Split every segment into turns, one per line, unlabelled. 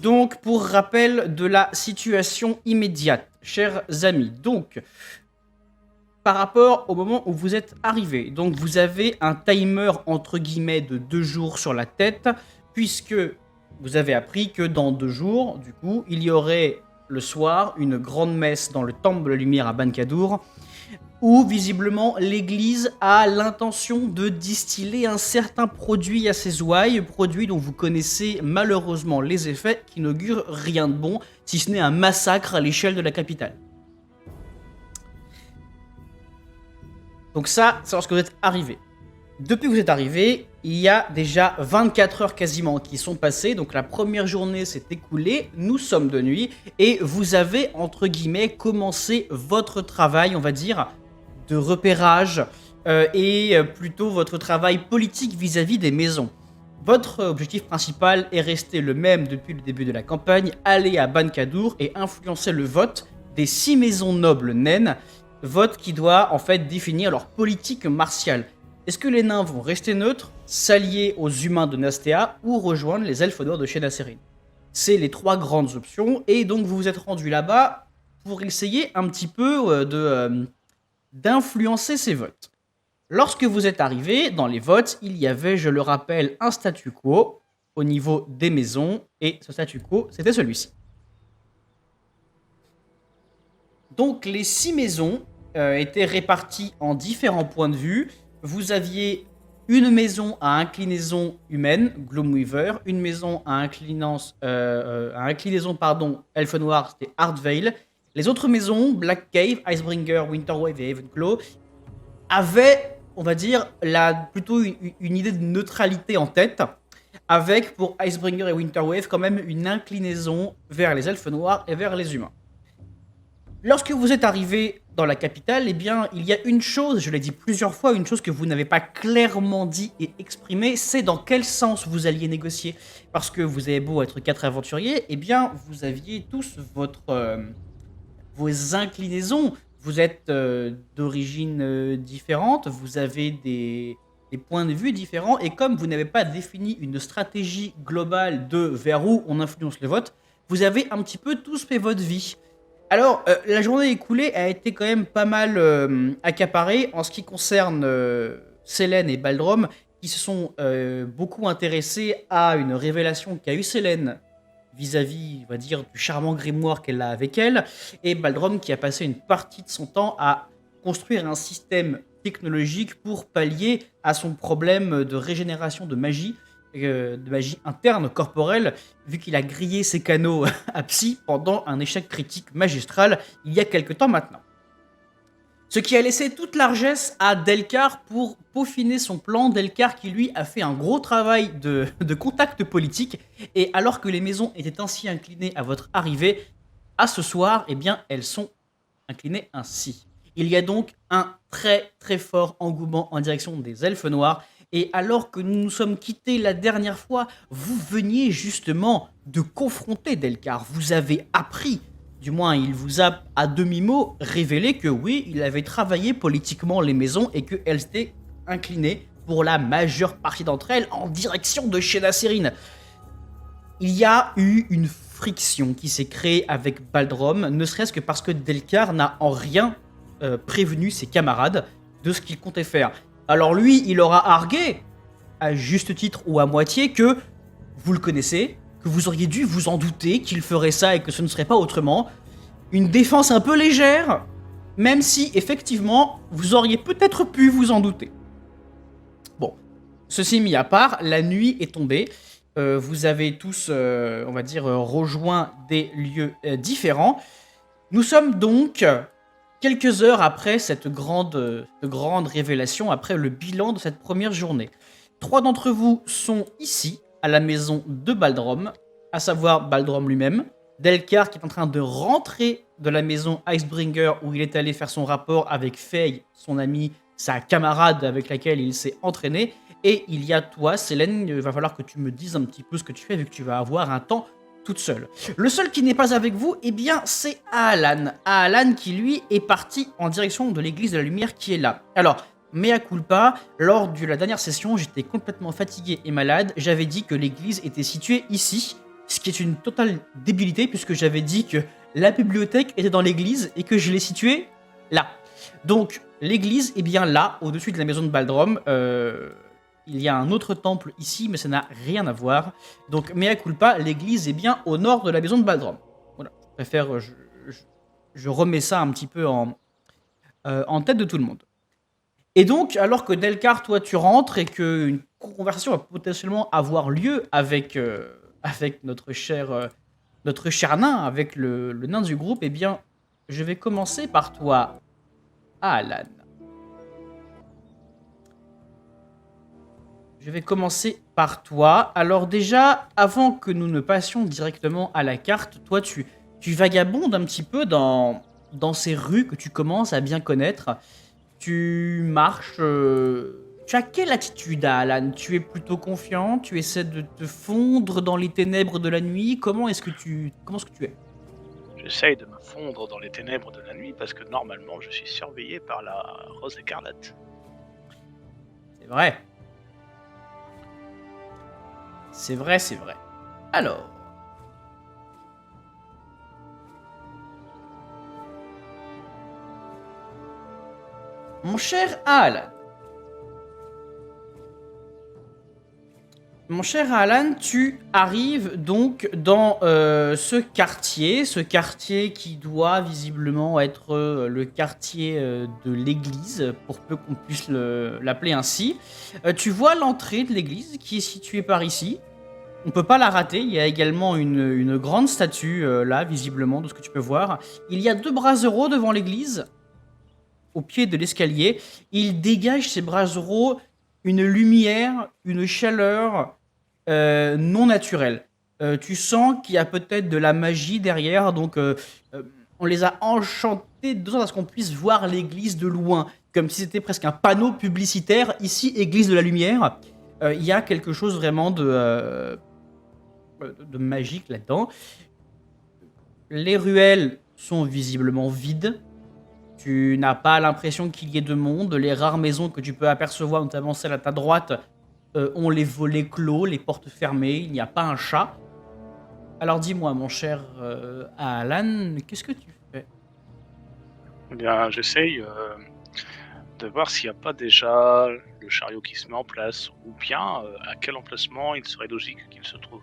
Donc, pour rappel de la situation immédiate, chers amis, donc, par rapport au moment où vous êtes arrivés, donc vous avez un timer entre guillemets de 2 jours sur la tête, puisque vous avez appris que dans 2 jours, du coup, il y aurait le soir une grande messe dans le temple de la lumière à Bancadour, où visiblement l'église a l'intention de distiller un certain produit à ses ouailles, produit dont vous connaissez malheureusement les effets, qui n'augurent rien de bon, si ce n'est un massacre à l'échelle de la capitale. Donc ça, c'est lorsque vous êtes arrivé. Depuis que vous êtes arrivé, il y a déjà 24 heures quasiment qui sont passées, donc la première journée s'est écoulée, nous sommes de nuit, et vous avez, entre guillemets, commencé votre travail, on va dire, de repérage, et plutôt votre travail politique vis-à-vis des maisons. Votre objectif principal est resté le même depuis le début de la campagne, aller à Bancadour et influencer le vote des 6 maisons nobles naines, vote qui doit en fait définir leur politique martiale. Est-ce que les nains vont rester neutres, s'allier aux humains de Nastea ou rejoindre les elfes noirs de Shénacerine? C'est les 3 grandes options, et donc vous vous êtes rendu là-bas pour essayer un petit peu d'influencer ces votes. Lorsque vous êtes arrivé dans les votes, il y avait, je le rappelle, un statu quo au niveau des maisons, et ce statu quo, c'était celui-ci. Donc les 6 maisons étaient réparties en différents points de vue. Vous aviez une maison à inclinaison humaine, Gloomweaver, une maison à inclinaison Elfe Noir, c'était Heartvale. Les autres maisons, Black Cave, Icebringer, Winterwave et Havenclaw, avaient, on va dire, plutôt une idée de neutralité en tête, avec pour Icebringer et Winterwave quand même une inclinaison vers les elfes noirs et vers les humains. Lorsque vous êtes arrivé dans la capitale, eh bien, il y a une chose, je l'ai dit plusieurs fois, une chose que vous n'avez pas clairement dit et exprimé, c'est dans quel sens vous alliez négocier. Parce que vous avez beau être 4 aventuriers, eh bien, vous aviez tous vos inclinaisons. Vous êtes d'origine différente, vous avez des points de vue différents, et comme vous n'avez pas défini une stratégie globale de vers où on influence le vote, vous avez un petit peu tous fait votre vie. Alors, la journée écoulée a été quand même pas mal accaparée en ce qui concerne Célène et Baldrom, qui se sont beaucoup intéressés à une révélation qu'a eue Célène vis-à-vis, on va dire, du charmant grimoire qu'elle a avec elle, et Baldrom qui a passé une partie de son temps à construire un système technologique pour pallier à son problème de régénération de magie interne corporelle, vu qu'il a grillé ses canaux à Psy pendant un échec critique magistral il y a quelque temps maintenant. Ce qui a laissé toute largesse à Delcar pour peaufiner son plan. Delcar qui lui a fait un gros travail de contact politique, et alors que les maisons étaient ainsi inclinées à votre arrivée, à ce soir, eh bien elles sont inclinées ainsi. Il y a donc un très très fort engouement en direction des elfes noirs, et alors que nous nous sommes quittés la dernière fois, vous veniez justement de confronter Delcar. Vous avez appris, du moins il vous a à demi-mot révélé que oui, il avait travaillé politiquement les maisons et qu'elles étaient inclinées pour la majeure partie d'entre elles en direction de Shénacerine. Il y a eu une friction qui s'est créée avec Baldrom, ne serait-ce que parce que Delcar n'a en rien prévenu ses camarades de ce qu'il comptait faire. Alors lui, il aura argué, à juste titre ou à moitié, que vous le connaissez, que vous auriez dû vous en douter qu'il ferait ça et que ce ne serait pas autrement. Une défense un peu légère, même si effectivement vous auriez peut-être pu vous en douter. Bon, ceci mis à part, la nuit est tombée. Vous avez tous, on va dire, rejoint des lieux différents. Nous sommes donc quelques heures après cette grande révélation, après le bilan de cette première journée. 3 d'entre vous sont ici, à la maison de Baldrom, à savoir Baldrom lui-même, Delcar qui est en train de rentrer de la maison Icebringer où il est allé faire son rapport avec Faye, son amie, sa camarade avec laquelle il s'est entraîné, et il y a toi, Célène, il va falloir que tu me dises un petit peu ce que tu fais vu que tu vas avoir un temps toute seule. Le seul qui n'est pas avec vous, eh bien, c'est Alan. Alan qui, lui, est parti en direction de l'église de la lumière qui est là. Alors, mea culpa, lors de la dernière session, j'étais complètement fatigué et malade. J'avais dit que l'église était située ici. ce qui est une totale débilité puisque j'avais dit que la bibliothèque était dans l'église et que je l'ai située là. Donc l'église est bien là, au-dessus de la maison de Baldrom. Il y a un autre temple ici, mais ça n'a rien à voir. Donc mea culpa, l'église est bien au nord de la maison de Baldrom. Voilà, je préfère, je remets ça un petit peu en tête de tout le monde. Et donc, alors que Delcar, toi, tu rentres et qu'une conversation va potentiellement avoir lieu avec notre cher nain, avec le nain du groupe, eh bien, je vais commencer par toi, Alan. Je vais commencer par toi. Alors déjà, avant que nous ne passions directement à la carte, toi, tu vagabondes un petit peu dans ces rues que tu commences à bien connaître. Tu marches. Tu as quelle attitude, Alan? Tu es plutôt confiant? Tu essaies de te fondre dans les ténèbres de la nuit? Comment est-ce que tu es?
J'essaye de me fondre dans les ténèbres de la nuit parce que normalement je suis surveillé par la Rose Écarlate.
C'est vrai. C'est vrai, c'est vrai. Alors. Mon cher Alan. Mon cher Alan, tu arrives donc dans ce quartier qui doit visiblement être le quartier de l'église, pour peu qu'on puisse l'appeler ainsi. Tu vois l'entrée de l'église qui est située par ici. On ne peut pas la rater, il y a également une grande statue là, visiblement, de ce que tu peux voir. Il y a 2 braseros devant l'église, au pied de l'escalier. Il dégage ces braseros une lumière, une chaleur non naturelle. Tu sens qu'il y a peut-être de la magie derrière, donc on les a enchantés de sorte à ce qu'on puisse voir l'église de loin, comme si c'était presque un panneau publicitaire. Ici, église de la lumière. Il y a quelque chose vraiment de magique là-dedans. Les ruelles sont visiblement vides. Tu n'as pas l'impression qu'il y ait de monde. Les rares maisons que tu peux apercevoir, notamment celle à ta droite, ont les volets clos, les portes fermées. Il n'y a pas un chat. Alors dis-moi, mon cher Alan, qu'est-ce que tu fais?
Eh bien, j'essaye de voir s'il n'y a pas déjà le chariot qui se met en place ou bien à quel emplacement il serait logique qu'il se trouve.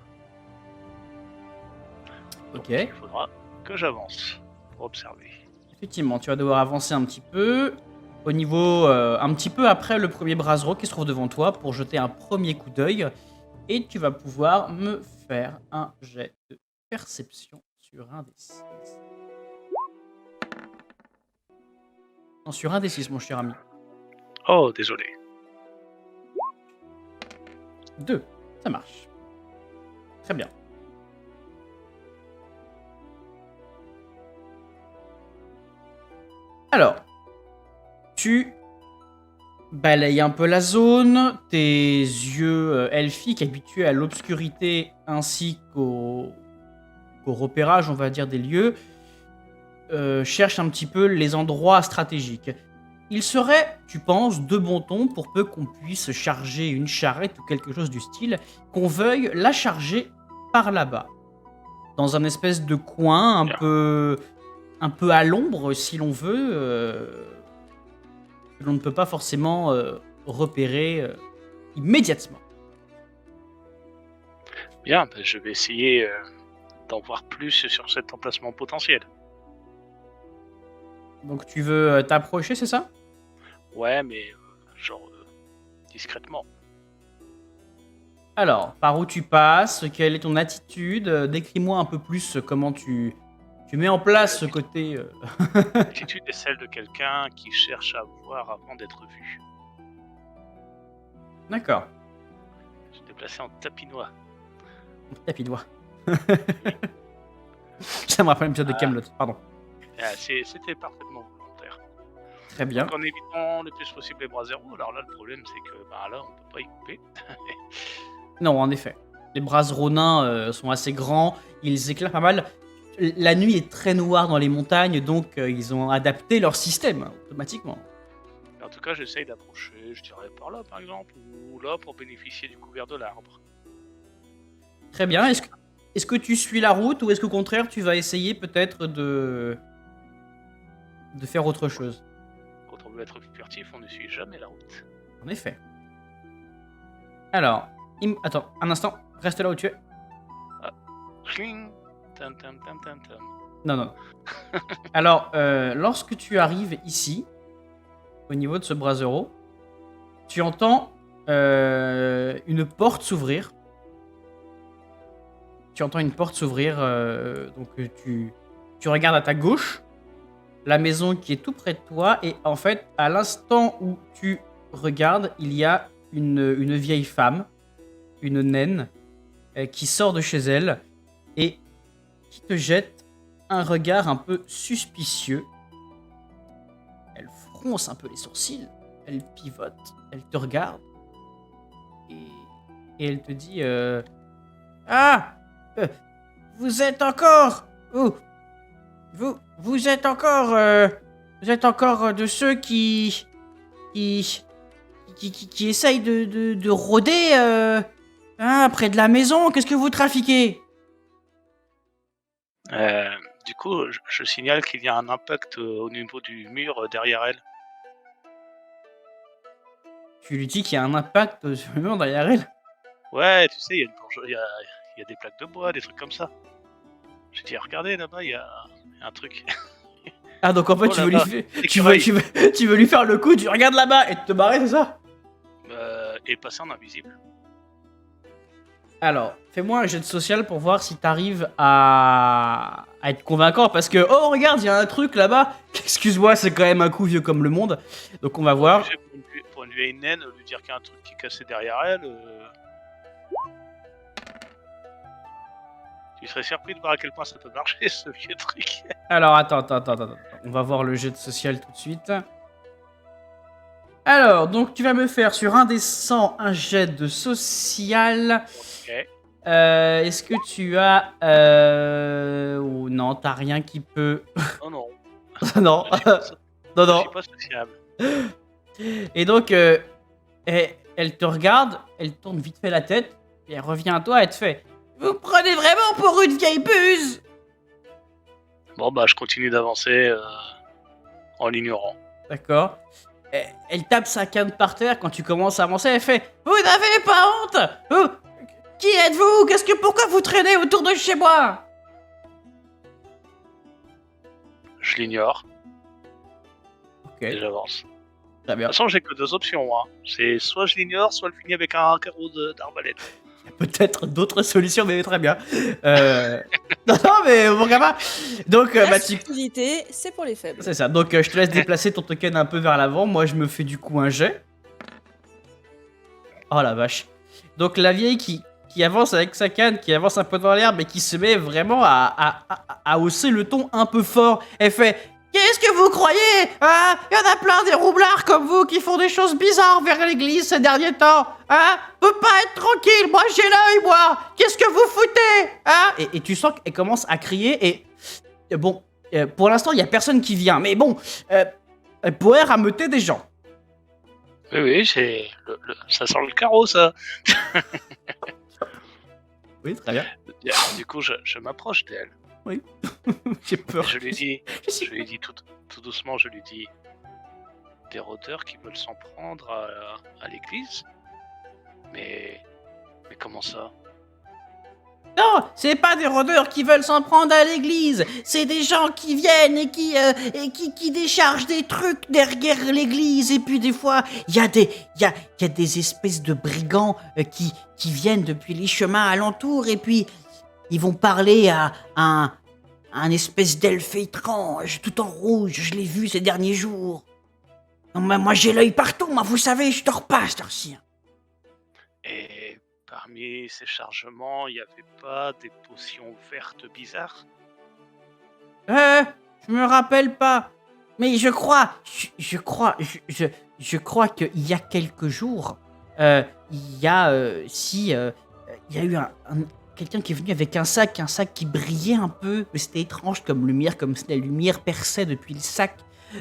Donc,
Ok.
il faudra que j'avance pour observer.
Effectivement, tu vas devoir avancer un petit peu. Au niveau, un petit peu après le premier brasero qui se trouve devant toi pour jeter un premier coup d'œil. Et tu vas pouvoir me faire un jet de perception sur un des 6. Non, sur un des 6, mon cher ami.
Oh, désolé.
2, ça marche. Très bien. Alors, tu balayes un peu la zone, tes yeux elfiques habitués à l'obscurité ainsi qu'au repérage, on va dire, des lieux, cherchent un petit peu les endroits stratégiques. Il serait, tu penses, de bon ton, pour peu qu'on puisse charger une charrette ou quelque chose du style, qu'on veuille la charger par là-bas, dans un espèce de coin un peu à l'ombre, si l'on veut, que l'on ne peut pas forcément repérer immédiatement.
Bien, ben, je vais essayer d'en voir plus sur cet emplacement potentiel.
Donc tu veux t'approcher, c'est ça?
Ouais, mais genre discrètement.
Alors, par où tu passes? Quelle est ton attitude? Décris-moi un peu plus comment tu mets en place ce côté...
L'attitude est celle de quelqu'un qui cherche à voir avant d'être vu.
D'accord.
Je suis déplacé en tapinois.
Tapis doigt. Ça me rappelle l'épisode de Camelot, pardon.
C'était parfaitement volontaire.
Très bien.
Donc en évitant le plus possible les bras zéro, alors là le problème c'est que là on peut pas y couper.
Non, en effet. Les braseros nains sont assez grands, ils éclairent pas mal. La nuit est très noire dans les montagnes, donc ils ont adapté leur système automatiquement.
Mais en tout cas j'essaye d'approcher, je dirais par là par exemple, ou là pour bénéficier du couvert de l'arbre.
Très bien. est-ce que tu suis la route ou est-ce qu'au contraire tu vas essayer peut-être de faire autre chose?
Quand on veut être furtif, on ne suit jamais la route.
En effet. Alors, attends, un instant, reste là où tu es.
Chling. Tam, tam, tam, tam, tam.
Non, non. Alors, lorsque tu arrives ici, au niveau de ce brasero, tu entends une porte s'ouvrir. Tu entends une porte s'ouvrir, donc tu regardes à ta gauche, la maison qui est tout près de toi, et en fait, à l'instant où tu regardes, il y a une vieille femme, une naine, qui sort de chez elle, et qui te jette un regard un peu suspicieux. Elle fronce un peu les sourcils, elle pivote, elle te regarde, et elle te dit Ah, vous êtes encore... Vous êtes encore... vous êtes encore de ceux qui essayent de rôder près de la maison. Qu'est-ce que vous trafiquez?
Du coup, je signale qu'il y a un impact au niveau du mur derrière elle.
Tu lui dis qu'il y a un impact sur le mur derrière elle?
Ouais, tu sais, il y a il y a des plaques de bois, des trucs comme ça. J'ai dit, regardez là-bas, il y a un truc.
Ah, donc en fait,
Oh
tu veux,
là-bas,
tu veux lui faire le coup, tu regardes là-bas et te barrer, c'est ça?
Et passer en invisible.
Alors, fais-moi un jet de social pour voir si t'arrives à être convaincant. Parce que, oh, regarde, il y a un truc là-bas. Excuse-moi, c'est quand même un coup vieux comme le monde. Donc, on va voir.
Pour une vieille naine, lui dire qu'il y a un truc qui est cassé derrière elle. Tu serais surpris de voir à quel point ça peut marcher, ce vieux truc.
Alors, attends. On va voir le jet de social tout de suite. Alors, donc, tu vas me faire sur un des 100 un jet de social.
Ok.
Est-ce que tu as... Oh, non, t'as rien qui peut...
Oh non.
Non. Non,
Je
non.
suis pas sociable.
Et donc, elle te regarde, elle tourne vite fait la tête, et elle revient à toi et te fait Vous me prenez vraiment pour une vieille buse?
Bon, bah, je continue d'avancer en l'ignorant.
D'accord. Elle tape sa canne par terre quand tu commences à avancer, elle fait Vous n'avez pas honte? Qui êtes-vous? Pourquoi vous traînez autour de chez moi?
Je l'ignore
Ok,
et j'avance.
très bien.
De toute façon, j'ai que deux options. Hein. C'est soit je l'ignore, soit je finis avec un carreau d'arbalète.
Il y a peut-être d'autres solutions, mais très bien. Non, mais bon, gamin. Donc,
La
bah, tu...
subtilité, c'est pour les faibles.
C'est ça. Donc, je te laisse déplacer ton token un peu vers l'avant. Moi, je me fais du coup un jet. Oh la vache. Donc, la vieille qui avance avec sa canne, qui avance un peu dans l'herbe et qui se met vraiment à hausser le ton un peu fort. Elle fait Qu'est-ce que vous croyez? Hein? Il y en a plein des roublards comme vous qui font des choses bizarres vers l'église ces derniers temps. Hein? Peut pas être tranquille, moi j'ai l'œil, moi. Qu'est-ce que vous foutez? Hein? Et tu sens qu'elle commence à crier et... Bon, pour l'instant, il y a personne qui vient. Mais bon, elle pourrait rameuter des gens.
Oui, c'est ça sent le carreau, ça.
Oui, très bien.
Du coup, je m'approche d'elle.
Oui. J'ai peur.
Je lui dis tout doucement, je lui dis des rôdeurs qui veulent s'en prendre à l'église. Mais comment ça?
Non, c'est pas des rôdeurs qui veulent s'en prendre à l'église. C'est des gens qui viennent et qui déchargent des trucs derrière l'église. Et puis des fois, il y a des espèces de brigands qui viennent depuis les chemins alentours. Et puis, ils vont parler à un espèce d'elfe étrange, tout en rouge. Je l'ai vu ces derniers jours. Non, mais moi, j'ai l'œil partout. Moi, vous savez, je dors pas, cette heure-ci.
Et parmi ces chargements, il n'y avait pas des potions vertes bizarres?
Je me rappelle pas. Mais je crois qu'il y a quelques jours, il y a eu quelqu'un qui est venu avec un sac qui brillait un peu, mais c'était étrange comme lumière, comme si la lumière perçait depuis le sac.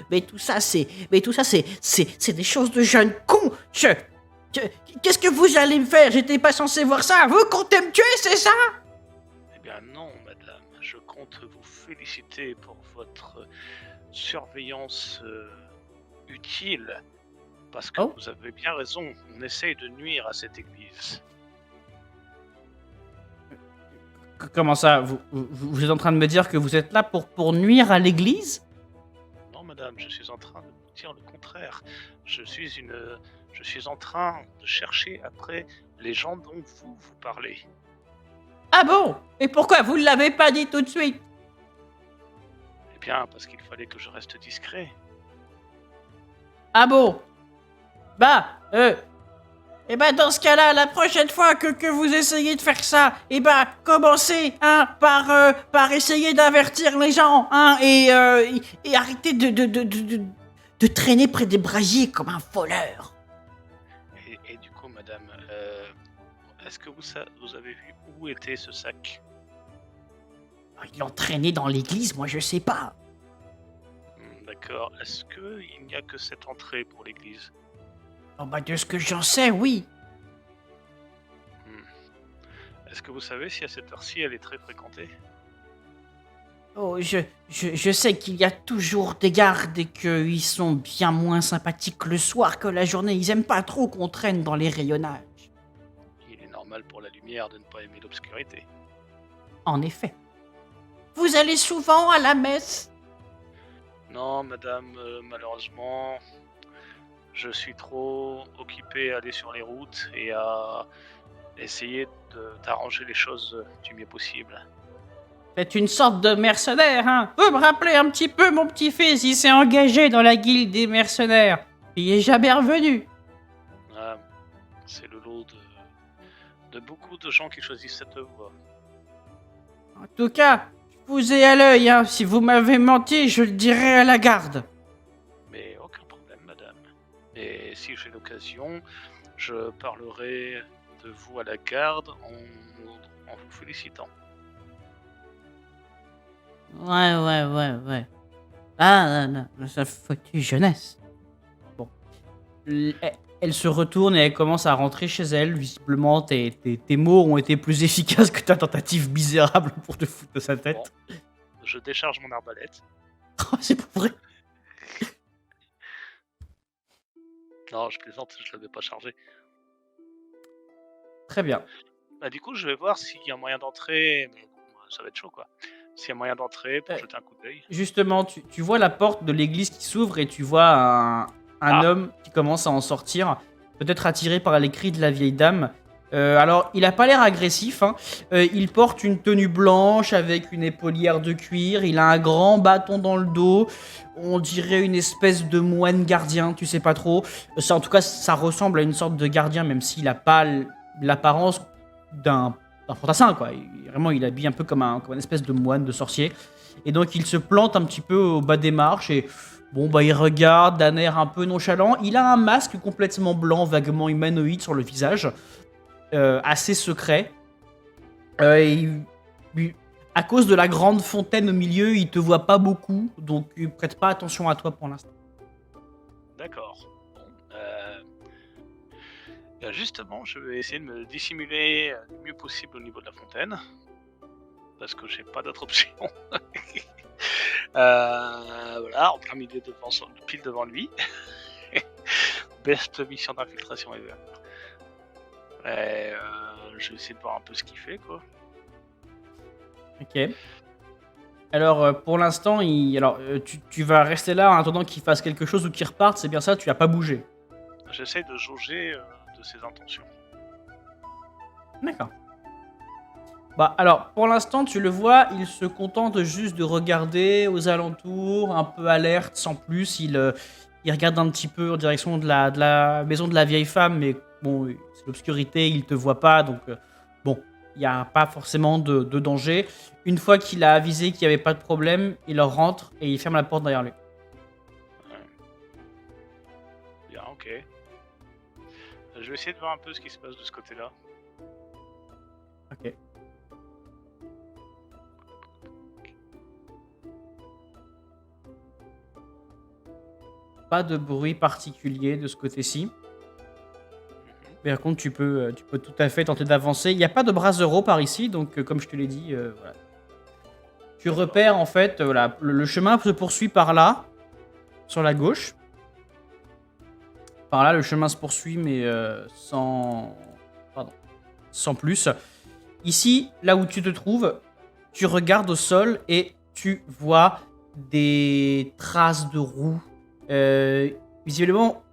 Mais tout ça, c'est des choses de jeunes cons. Qu'est-ce que vous allez me faire? J'étais pas censé voir ça. Vous comptez me tuer, c'est ça?
bien non, madame. Je compte vous féliciter pour votre surveillance utile, parce que
Oh,
vous avez bien raison, on essaye de nuire à cette église.
comment ça vous êtes en train de me dire que vous êtes là pour nuire à l'église?
Non, madame, je suis en train de vous dire le contraire. Je suis une, je suis en train de chercher après les gens dont vous parlez.
Ah bon? Et pourquoi vous ne l'avez pas dit tout de suite?
Eh bien, parce qu'il fallait que je reste discret.
Ah bon? Bah, eh ben dans ce cas-là, la prochaine fois que vous essayez de faire ça, eh ben commencez par essayer d'avertir les gens, et arrêtez de traîner près des brasiers comme un voleur.
Et du coup, madame, est-ce que vous avez vu où était ce sac?
Ils l'ont traîné dans l'église, moi je sais pas.
D'accord. Est-ce qu'il n'y a que cette entrée pour l'église?
Oh bah de ce que j'en sais, oui.
Hmm. Est-ce que vous savez si à cette heure-ci elle est très fréquentée?
Oh, je sais qu'il y a toujours des gardes et qu'ils sont bien moins sympathiques le soir que la journée. Ils aiment pas trop qu'on traîne dans les rayonnages.
Il est normal pour la lumière de ne pas aimer l'obscurité.
En effet. Vous allez souvent à la messe?
Non, madame, malheureusement, je suis trop occupé à aller sur les routes et à essayer d'arranger les choses du mieux possible.
C'est une sorte de mercenaire, hein. Vous me rappelez un petit peu mon petit-fils, il s'est engagé dans la guilde des mercenaires. Il est jamais revenu.
Ah, c'est le lot de beaucoup de gens qui choisissent cette voie.
En tout cas, je vous ai à l'œil, hein. Si vous m'avez menti, je le dirai à la garde.
Mais aucun problème, madame. Et si j'ai l'occasion, je parlerai de vous à la garde en vous félicitant.
Ouais. Ah, non, ça foutue jeunesse. Bon. Elle se retourne et elle commence à rentrer chez elle. Visiblement, tes mots ont été plus efficaces que ta tentative misérable pour te foutre de sa tête.
Bon, je décharge mon arbalète.
Oh, c'est pas vrai.
Non, je plaisante, je l'avais pas chargé.
Très bien.
Bah, du coup, je vais voir s'il y a moyen d'entrer, mais bon, ça va être chaud quoi. S'il y a moyen d'entrer pour jeter un coup d'œil.
Justement, tu vois la porte de l'église qui s'ouvre et tu vois un homme qui commence à en sortir, peut-être attiré par les cris de la vieille dame. Alors, il a pas l'air agressif, hein. Il porte une tenue blanche avec une épaulière de cuir. Il a un grand bâton dans le dos. On dirait une espèce de moine gardien, tu sais pas trop. En tout cas, ça ressemble à une sorte de gardien, même s'il a pas l'apparence d'un fantassin, quoi. Vraiment, il habille un peu comme une espèce de moine, de sorcier. Et donc, il se plante un petit peu au bas des marches et bon, bah, il regarde d'un air un peu nonchalant. Il a un masque complètement blanc, vaguement humanoïde sur le visage, assez secret. À cause de la grande fontaine au milieu, il te voit pas beaucoup, donc il prête pas attention à toi pour l'instant.
D'accord. Bon, justement, je vais essayer de me dissimuler le mieux possible au niveau de la fontaine. Parce que j'ai pas d'autre option. Voilà, en plein milieu pile devant lui. Best mission d'infiltration ever. Je vais essayer de voir un peu ce qu'il fait, quoi.
Ok. Alors, pour l'instant, tu vas rester là en attendant qu'il fasse quelque chose ou qu'il reparte, c'est bien ça, tu vas pas bouger.
J'essaie de jauger de ses intentions.
D'accord. Bah alors, pour l'instant, tu le vois, il se contente juste de regarder aux alentours, un peu alerte, sans plus. Il regarde un petit peu en direction de la maison de la vieille femme, mais bon, c'est l'obscurité, il te voit pas, donc bon, il n'y a pas forcément de danger. Une fois qu'il a avisé qu'il n'y avait pas de problème, il rentre et il ferme la porte derrière lui.
Ouais. Bien, ok. Je vais essayer de voir un peu ce qui se passe de ce côté-là.
Ok. Pas de bruit particulier de ce côté-ci. Par contre, tu peux tout à fait tenter d'avancer. Il n'y a pas de brasero par ici, donc comme je te l'ai dit, voilà. Tu repères en fait, voilà, le chemin se poursuit par là, sur la gauche. Par là, le chemin se poursuit, mais sans plus. Ici, là où tu te trouves, tu regardes au sol et tu vois des traces de roues. Visiblement,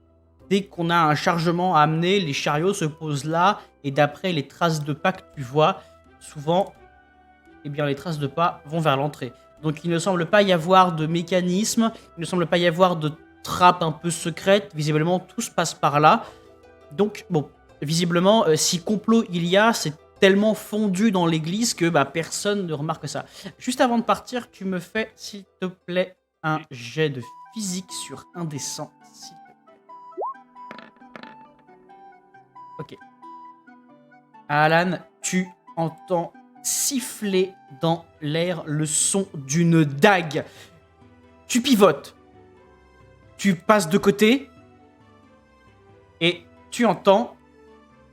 dès qu'on a un chargement à amener, les chariots se posent là, et d'après les traces de pas que tu vois, souvent, eh bien, les traces de pas vont vers l'entrée. Donc il ne semble pas y avoir de mécanisme, il ne semble pas y avoir de trappe un peu secrète. Visiblement, tout se passe par là. Donc, bon, visiblement, si complot il y a, c'est tellement fondu dans l'église que personne ne remarque ça. Juste avant de partir, tu me fais, s'il te plaît, un jet de physique sur un des 100. S'il te plaît. Ok. Alan, tu entends siffler dans l'air le son d'une dague. Tu pivotes. Tu passes de côté. Et tu entends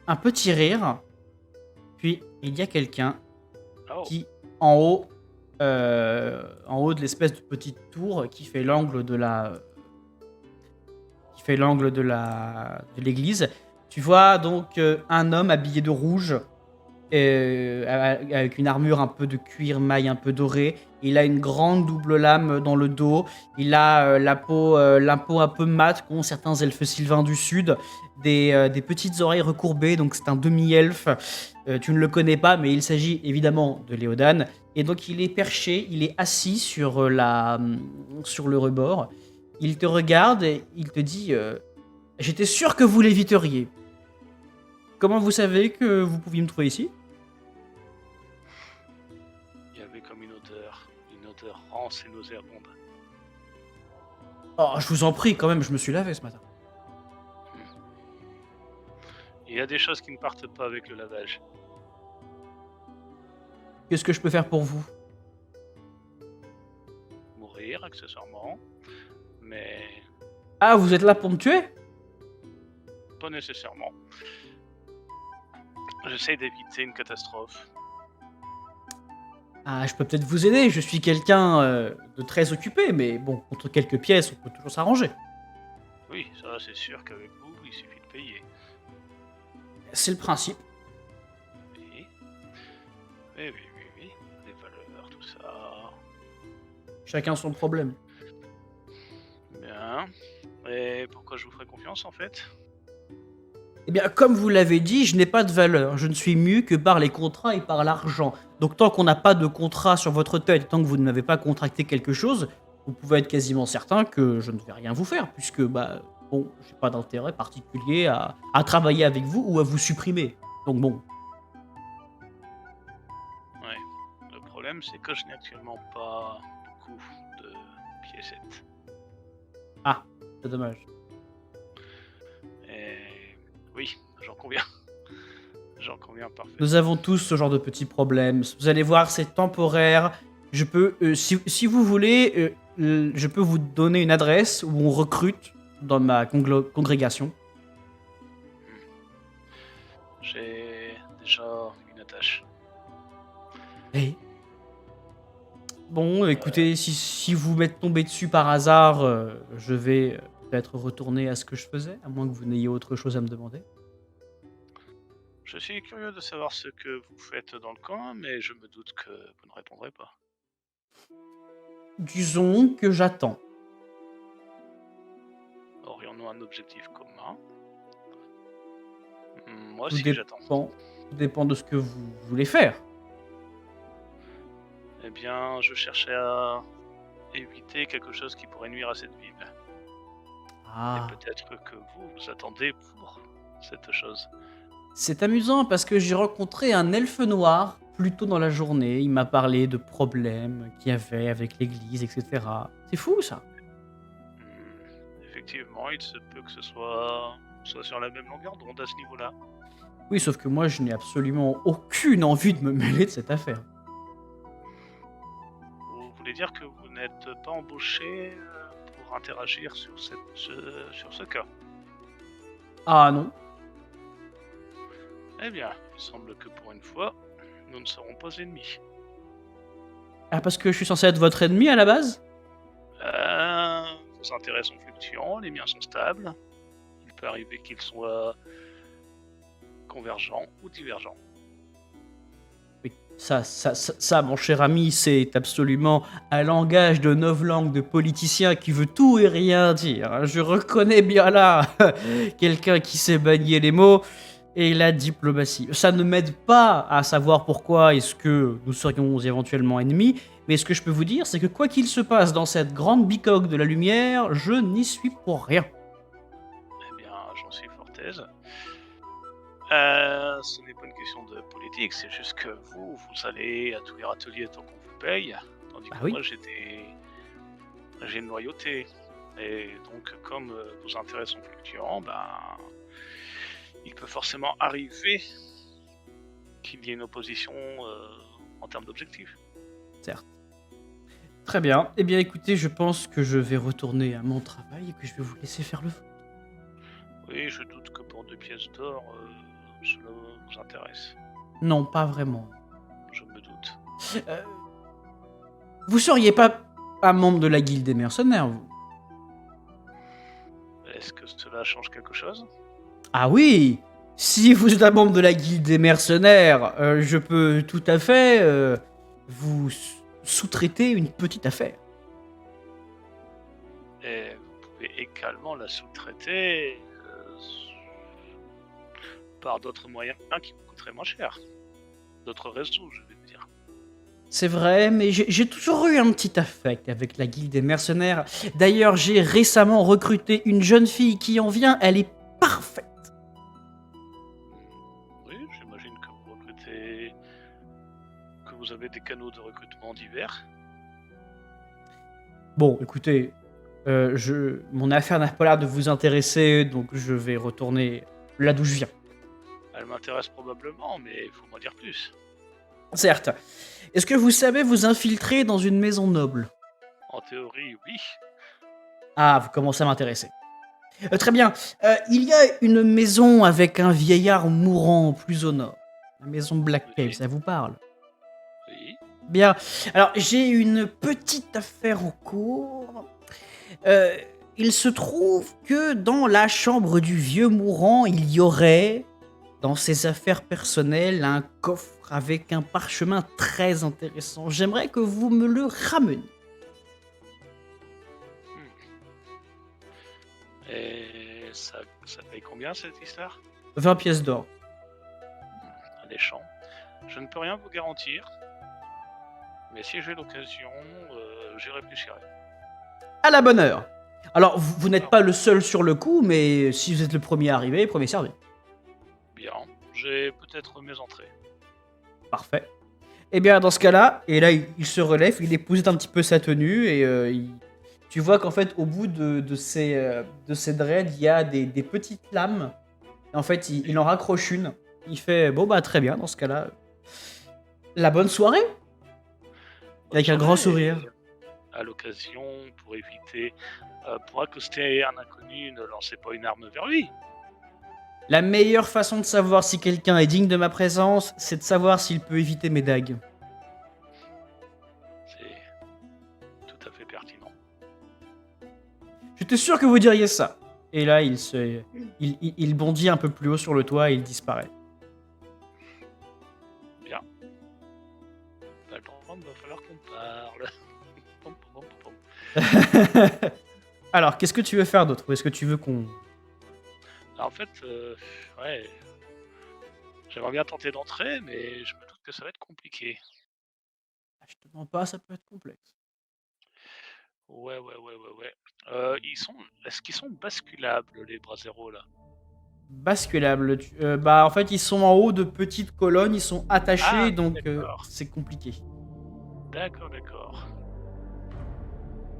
un petit rire. Puis, il y a quelqu'un qui, en haut de l'espèce de petite tour qui fait l'angle de l'église, tu vois donc un homme habillé de rouge, avec une armure un peu de cuir maille un peu dorée. Il a une grande double lame dans le dos. Il a la peau un peu mate qu'ont certains elfes sylvains du sud. Des petites oreilles recourbées, donc c'est un demi-elfe. Tu ne le connais pas, mais il s'agit évidemment de Léodan. Et donc il est perché, il est assis sur le rebord. Il te regarde et il te dit j'étais sûr que vous l'éviteriez. Comment vous savez que vous pouviez me trouver ici ?
Il y avait comme une odeur rance et nauséabonde.
Oh, je vous en prie, quand même, je me suis lavé ce matin.
Il y a des choses qui ne partent pas avec le lavage.
Qu'est-ce que je peux faire pour vous ?
Mourir, accessoirement. Mais
Ah, vous êtes là pour me tuer ?
pas nécessairement. J'essaie d'éviter une catastrophe.
Ah, je peux peut-être vous aider, je suis quelqu'un de très occupé, mais bon, contre quelques pièces, on peut toujours s'arranger.
Oui, ça c'est sûr qu'avec vous, il suffit de payer.
C'est le principe.
Oui. Oui. Les valeurs, tout ça.
Chacun son problème.
Bien. Et pourquoi je vous ferais confiance en fait ?
Eh bien, comme vous l'avez dit, je n'ai pas de valeur. Je ne suis mu que par les contrats et par l'argent. Donc tant qu'on n'a pas de contrat sur votre tête, tant que vous n'avez pas contracté quelque chose, vous pouvez être quasiment certain que je ne vais rien vous faire, puisque, bon, j'ai pas d'intérêt particulier à travailler avec vous ou à vous supprimer. Donc bon.
Ouais. Le problème, c'est que je n'ai actuellement pas beaucoup de piécettes.
Ah, c'est dommage.
Et oui, j'en conviens. J'en conviens parfaitement.
Nous avons tous ce genre de petits problèmes. Vous allez voir, c'est temporaire. Je peux, si vous voulez, je peux vous donner une adresse où on recrute dans ma congrégation.
J'ai déjà une attache.
Et bon, écoutez, si vous m'êtes tombé dessus par hasard, je vais peut-être retourner à ce que je faisais, à moins que vous n'ayez autre chose à me demander.
Je suis curieux de savoir ce que vous faites dans le coin, mais je me doute que vous ne répondrez pas.
Disons que j'attends.
Aurions-nous un objectif commun ? Moi aussi, j'attends.
Tout dépend de ce que vous voulez faire.
Eh bien, je cherchais à éviter quelque chose qui pourrait nuire à cette ville.
Ah.
Et peut-être que vous attendez pour cette chose.
C'est amusant parce que j'ai rencontré un elfe noir plus tôt dans la journée. Il m'a parlé de problèmes qu'il y avait avec l'église, etc. C'est fou ça.
Effectivement, il se peut que ce soit sur la même longueur d'onde à ce niveau-là.
Oui, sauf que moi, je n'ai absolument aucune envie de me mêler de cette affaire.
Vous voulez dire que vous n'êtes pas embauché pour interagir sur ce cas ?
Ah non.
Eh bien, il semble que pour une fois, nous ne serons pas ennemis.
Ah, parce que je suis censé être votre ennemi à la base?
Vos intérêts sont fluctuants, les miens sont stables. Il peut arriver qu'ils soient convergents ou divergents.
Oui, ça, mon cher ami, c'est absolument un langage de novlangue de politicien qui veut tout et rien dire, hein. Je reconnais bien là quelqu'un qui sait manier les mots et la diplomatie. Ça ne m'aide pas à savoir pourquoi est-ce que nous serions éventuellement ennemis, mais ce que je peux vous dire, c'est que quoi qu'il se passe dans cette grande bicoque de la lumière, je n'y suis pour rien.
Eh bien, j'en suis fort aise. Ce n'est pas une question de politique, c'est juste que vous allez à tous les râteliers tant qu'on vous paye, tandis
Bah
que
oui.
moi j'ai une loyauté. Et donc, comme vos intérêts sont fluctuants, il peut forcément arriver qu'il y ait une opposition en termes d'objectifs.
Certes. Très bien. Eh bien, écoutez, je pense que je vais retourner à mon travail et que je vais vous laisser faire le vôtre.
Oui, je doute que pour 2 pièces d'or, cela vous intéresse.
Non, pas vraiment.
Je me doute.
Euh, Vous seriez pas un membre de la guilde des mercenaires, vous?
Est-ce que cela change quelque chose?
Ah oui! Si vous êtes un membre de la guilde des mercenaires, je peux tout à fait vous sous-traiter une petite affaire.
Et vous pouvez également la sous-traiter par d'autres moyens qui vous coûteraient moins cher. D'autres réseaux, je vais dire.
C'est vrai, mais j'ai toujours eu un petit affect avec la guilde des mercenaires. D'ailleurs, j'ai récemment recruté une jeune fille qui en vient, elle est parfaite.
Oui, j'imagine que vous recrutez... que vous avez des canaux de recrutement divers.
Bon, écoutez, mon affaire n'a pas l'air de vous intéresser, donc je vais retourner là d'où je viens.
Elle m'intéresse probablement, mais il faut m'en dire plus.
Certes. Est-ce que vous savez vous infiltrer dans une maison noble?
En théorie, oui.
Ah, vous commencez à m'intéresser. Très bien. Il y a une maison avec un vieillard mourant plus au nord. La maison Black Cave,
Oui.
ça vous parle?
Oui.
Bien. Alors, j'ai une petite affaire en cours. Il se trouve que dans la chambre du vieux mourant, il y aurait, dans ses affaires personnelles, un coffre avec un parchemin très intéressant. J'aimerais que vous me le rameniez.
Et ça paye combien cette histoire?
20 pièces d'or.
Alléchant. Je ne peux rien vous garantir, mais si j'ai l'occasion, j'y réfléchirai.
À la bonne heure. Alors, vous n'êtes pas le seul sur le coup, mais si vous êtes le premier arrivé, premier servi.
Bien, j'ai peut-être mes entrées.
Parfait. Eh bien, dans ce cas-là, et là, il se relève, il épouse un petit peu sa tenue, et tu vois qu'en fait, au bout de ses dreads, il y a des petites lames. Et en fait, il en raccroche une. Il fait, bon, bah, très bien, dans ce cas-là. La bonne soirée? Avec un grand sourire.
À l'occasion, pour éviter, pour accoster un inconnu, ne lancez pas une arme vers lui.
La meilleure façon de savoir si quelqu'un est digne de ma présence, c'est de savoir s'il peut éviter mes dagues.
C'est tout à fait pertinent.
J'étais sûr que vous diriez ça. Et là, il bondit un peu plus haut sur le toit et il disparaît.
Bien. Il va falloir qu'on parle. Pom, pom, pom, pom.
Alors, qu'est-ce que tu veux faire d'autre? Ou est-ce que tu veux qu'on...
Alors, en fait, ouais, j'aimerais bien tenter d'entrer, mais je me doute que ça va être compliqué.
Je te mens pas, ça peut être complexe.
Ouais. Est-ce qu'ils sont basculables, les braseros, là?
Basculable. Bah, en fait, ils sont en haut de petites colonnes, ils sont attachés,
Ah,
donc
d'accord.
c'est compliqué.
D'accord.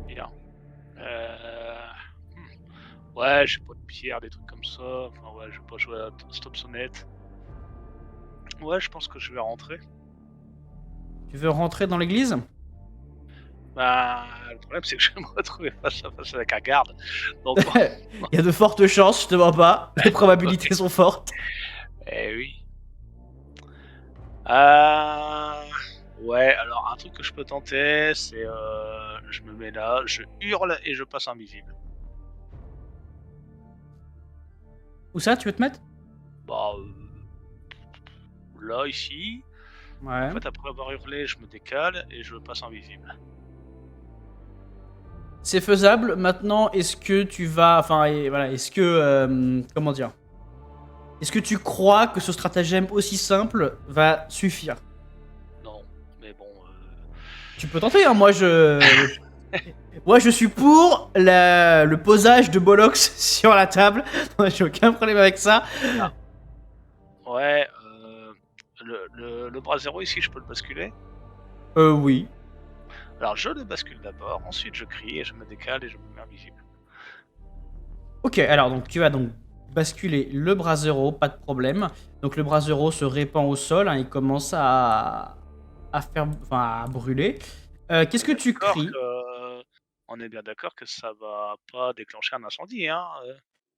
Bien. Ouais, j'ai pas de pierre, des trucs comme ça. Enfin, ouais, je vais pas jouer à Stop Sonnette. Ouais, je pense que je vais rentrer.
Tu veux rentrer dans l'église?
Bah, le problème, c'est que je vais me retrouver face à face avec un garde. Donc,
Il y a de fortes chances, je te mens pas. Les probabilités sont fortes.
eh oui. Ouais, alors un truc que je peux tenter, c'est je me mets là, je hurle et je passe invisible.
Où ça, tu veux te mettre?
Bah, là, ici.
Ouais.
En fait, après avoir hurlé, je me décale et je passe invisible.
C'est faisable. Maintenant, est-ce que tu vas... Enfin, voilà, est-ce que... comment dire? Est-ce que tu crois que ce stratagème aussi simple va suffire?
Non, mais bon.
Tu peux tenter, hein. Moi, je suis pour le posage de Bollocks sur la table. J'ai aucun problème avec ça.
Ouais, le bras zéro ici, je peux le basculer.
Oui.
Alors je le bascule d'abord, ensuite je crie et je me décale et je me mets invisible.
Ok, alors donc tu vas donc basculer le bras zéro, pas de problème. Donc le bras zéro se répand au sol, hein, il commence à faire, enfin, à brûler. Qu'est-ce que tu cries?
On est bien d'accord que ça va pas déclencher un incendie, hein.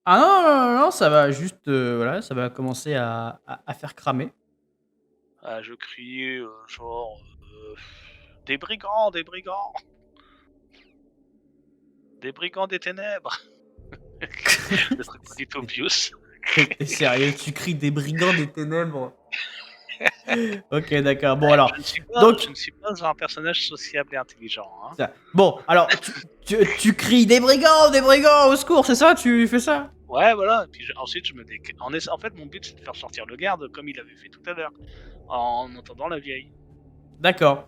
Ah non, non, non, non, ça va juste, voilà, ça va commencer à faire cramer.
Je crie genre des brigands, des brigands, des brigands des ténèbres. Le truc pas du tout obvious.
T'es sérieux, tu cries des brigands des ténèbres? Ok, d'accord. Bon alors, donc
Je ne suis pas un personnage sociable et intelligent, hein.
ça. Bon, alors tu cries des brigands, au secours, c'est ça? Tu fais ça?
Ouais, voilà. Et puis ensuite, je me décale. En fait, mon but, c'est de faire sortir le garde comme il avait fait tout à l'heure, en entendant la vieille.
D'accord.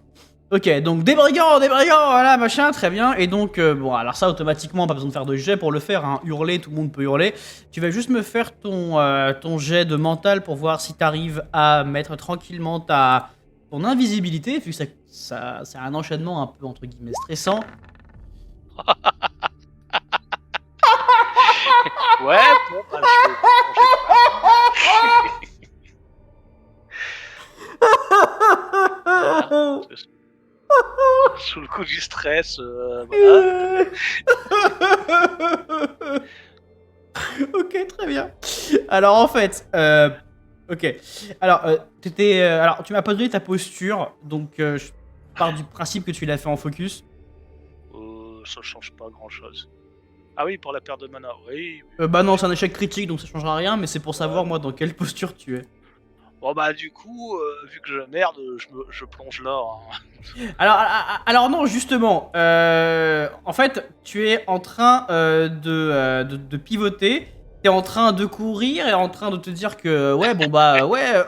Ok, donc des brigands, voilà, machin, très bien. Et donc, bon, alors ça, automatiquement, pas besoin de faire de jet pour le faire, hein. Hurler, tout le monde peut hurler. Tu vas juste me faire ton jet de mental pour voir si t'arrives à mettre tranquillement ton invisibilité, vu que c'est un enchaînement un peu, entre guillemets, stressant.
Ouais, bon, bah, je vais Voilà. Sous le coup du stress, voilà.
Ok, très bien. Alors en fait, ok. Alors, alors tu m'as pas donné ta posture, donc je pars du principe que tu l'as fait en focus.
Ça change pas grand chose. Ah oui, pour la perte de mana, oui.
Bah non, c'est un échec critique, donc ça changera rien, mais c'est pour savoir moi dans quelle posture tu es.
Bon bah du coup, vu que je merde, je plonge là. Hein.
Alors non, justement, en fait, tu es en train de pivoter, t'es en train de courir et en train de te dire que ouais, bon bah ouais,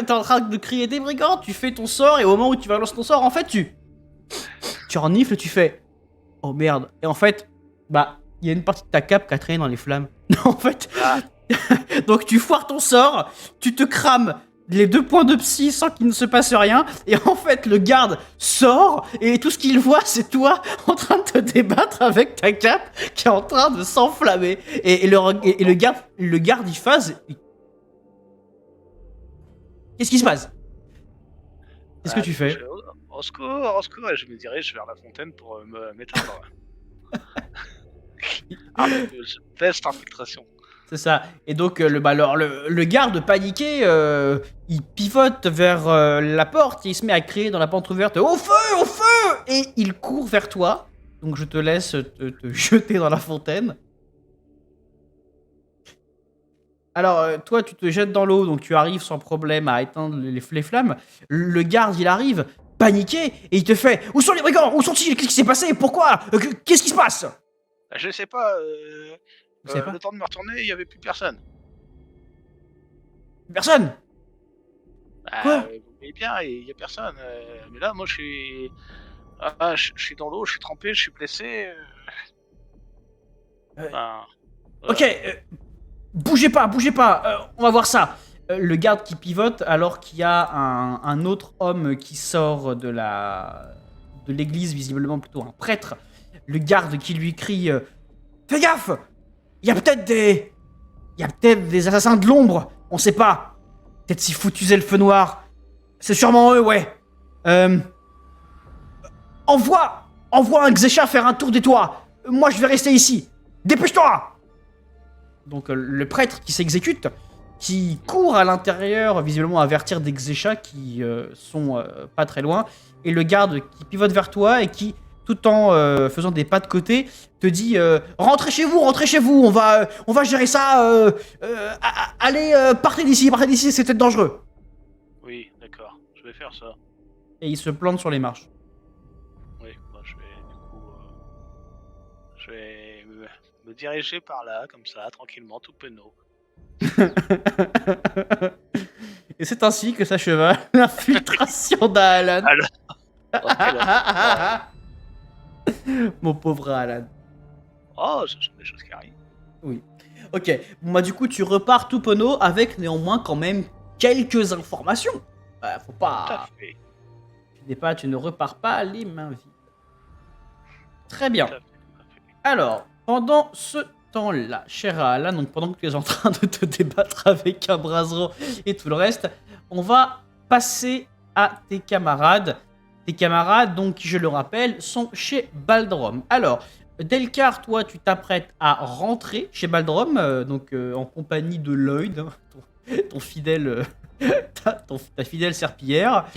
t'es en train de crier des brigands, tu fais ton sort et au moment où tu vas lancer ton sort, en fait, tu renifles, tu fais oh merde, et en fait, bah il y a une partie de ta cape qui a traîné dans les flammes. En fait, donc tu foires ton sort, tu te crames les 2 points de psy sans qu'il ne se passe rien, et en fait le garde sort, et tout ce qu'il voit c'est toi en train de te débattre avec ta cape qui est en train de s'enflammer, et le garde il phase. Qu'est-ce qui se passe? Qu'est-ce que tu fais?
Au secours, et je me dirige vers la fontaine pour m'éteindre. Test infiltration.
C'est ça. Et donc le garde paniqué, il pivote vers la porte et il se met à crier dans la porte ouverte au feu, et il court vers toi. Donc je te laisse te jeter dans la fontaine. Alors toi tu te jettes dans l'eau, donc tu arrives sans problème à éteindre les flammes. Le garde il arrive paniqué et il te fait où sont les brigands? Où sont-ils? Qu'est-ce qui s'est passé? Pourquoi? Qu'est-ce qui se passe?
Je sais pas.
Vous savez pas?
Le temps de me retourner, il y avait plus personne.
Personne? Quoi?
Vous voyez bien, il y a personne. Mais là, moi, je suis dans l'eau, je suis trempé, je suis blessé. Voilà.
Ok, bougez pas, on va voir ça. Le garde qui pivote alors qu'il y a un autre homme qui sort de l'église, visiblement plutôt un prêtre. Le garde qui lui crie fais gaffe, il y a peut-être des assassins de l'ombre, on sait pas. Peut-être si foutus elfes noirs. C'est sûrement eux, ouais. Envoie un Xesha faire un tour des toits. Moi je vais rester ici. Dépêche-toi. Donc le prêtre qui s'exécute, qui court à l'intérieur, visiblement avertir des Xéchas qui sont pas très loin, et le garde qui pivote vers toi et qui, tout en faisant des pas de côté, te dit rentrez chez vous, on va gérer ça, allez, partez d'ici, c'est peut-être dangereux.
Oui, d'accord, je vais faire ça.
Et il se plante sur les marches.
Oui, moi je vais me diriger par là, comme ça, tranquillement, tout penaud.
Et c'est ainsi que s'acheva l'infiltration d'Alan.
Alors, ok, d'accord.
Mon pauvre Alan.
Oh, ce sont des choses qui arrivent.
Oui. Ok, bon bah du coup tu repars tout penaud avec néanmoins quand même quelques informations. Faut
Tout à
pas...
fait,
Tu ne repars pas les mains vides. Très bien.
tout à fait, tout à fait.
Alors, pendant ce temps-là, cher Alan, donc pendant que tu es en train de te débattre avec un Brasero et tout le reste, on va passer à tes camarades. Tes camarades, donc, qui, je le rappelle, sont chez Baldrom. Alors, Delcar, toi, tu t'apprêtes à rentrer chez Baldrom, en compagnie de Lloyd, hein, ton fidèle... ta fidèle serpillière.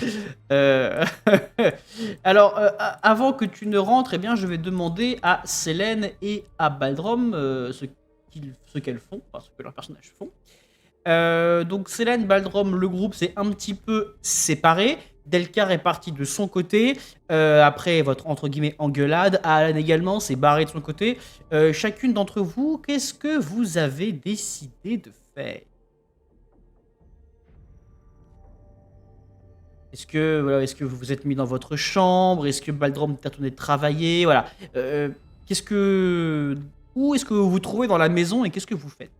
Alors, avant que tu ne rentres, eh bien, je vais demander à Selene et à Baldrom ce qu'elles font, enfin, ce que leurs personnages font. Donc, Selene, Baldrom, le groupe s'est un petit peu séparé. Delcar est parti de son côté. Après votre, entre guillemets, engueulade, Alan également s'est barré de son côté. Chacune d'entre vous, qu'est-ce que vous avez décidé de faire ? Est-ce que vous vous êtes mis dans votre chambre? Est-ce que Baldrom t'a retourné travailler? Voilà. Où est-ce que vous vous trouvez dans la maison et qu'est-ce que vous faites?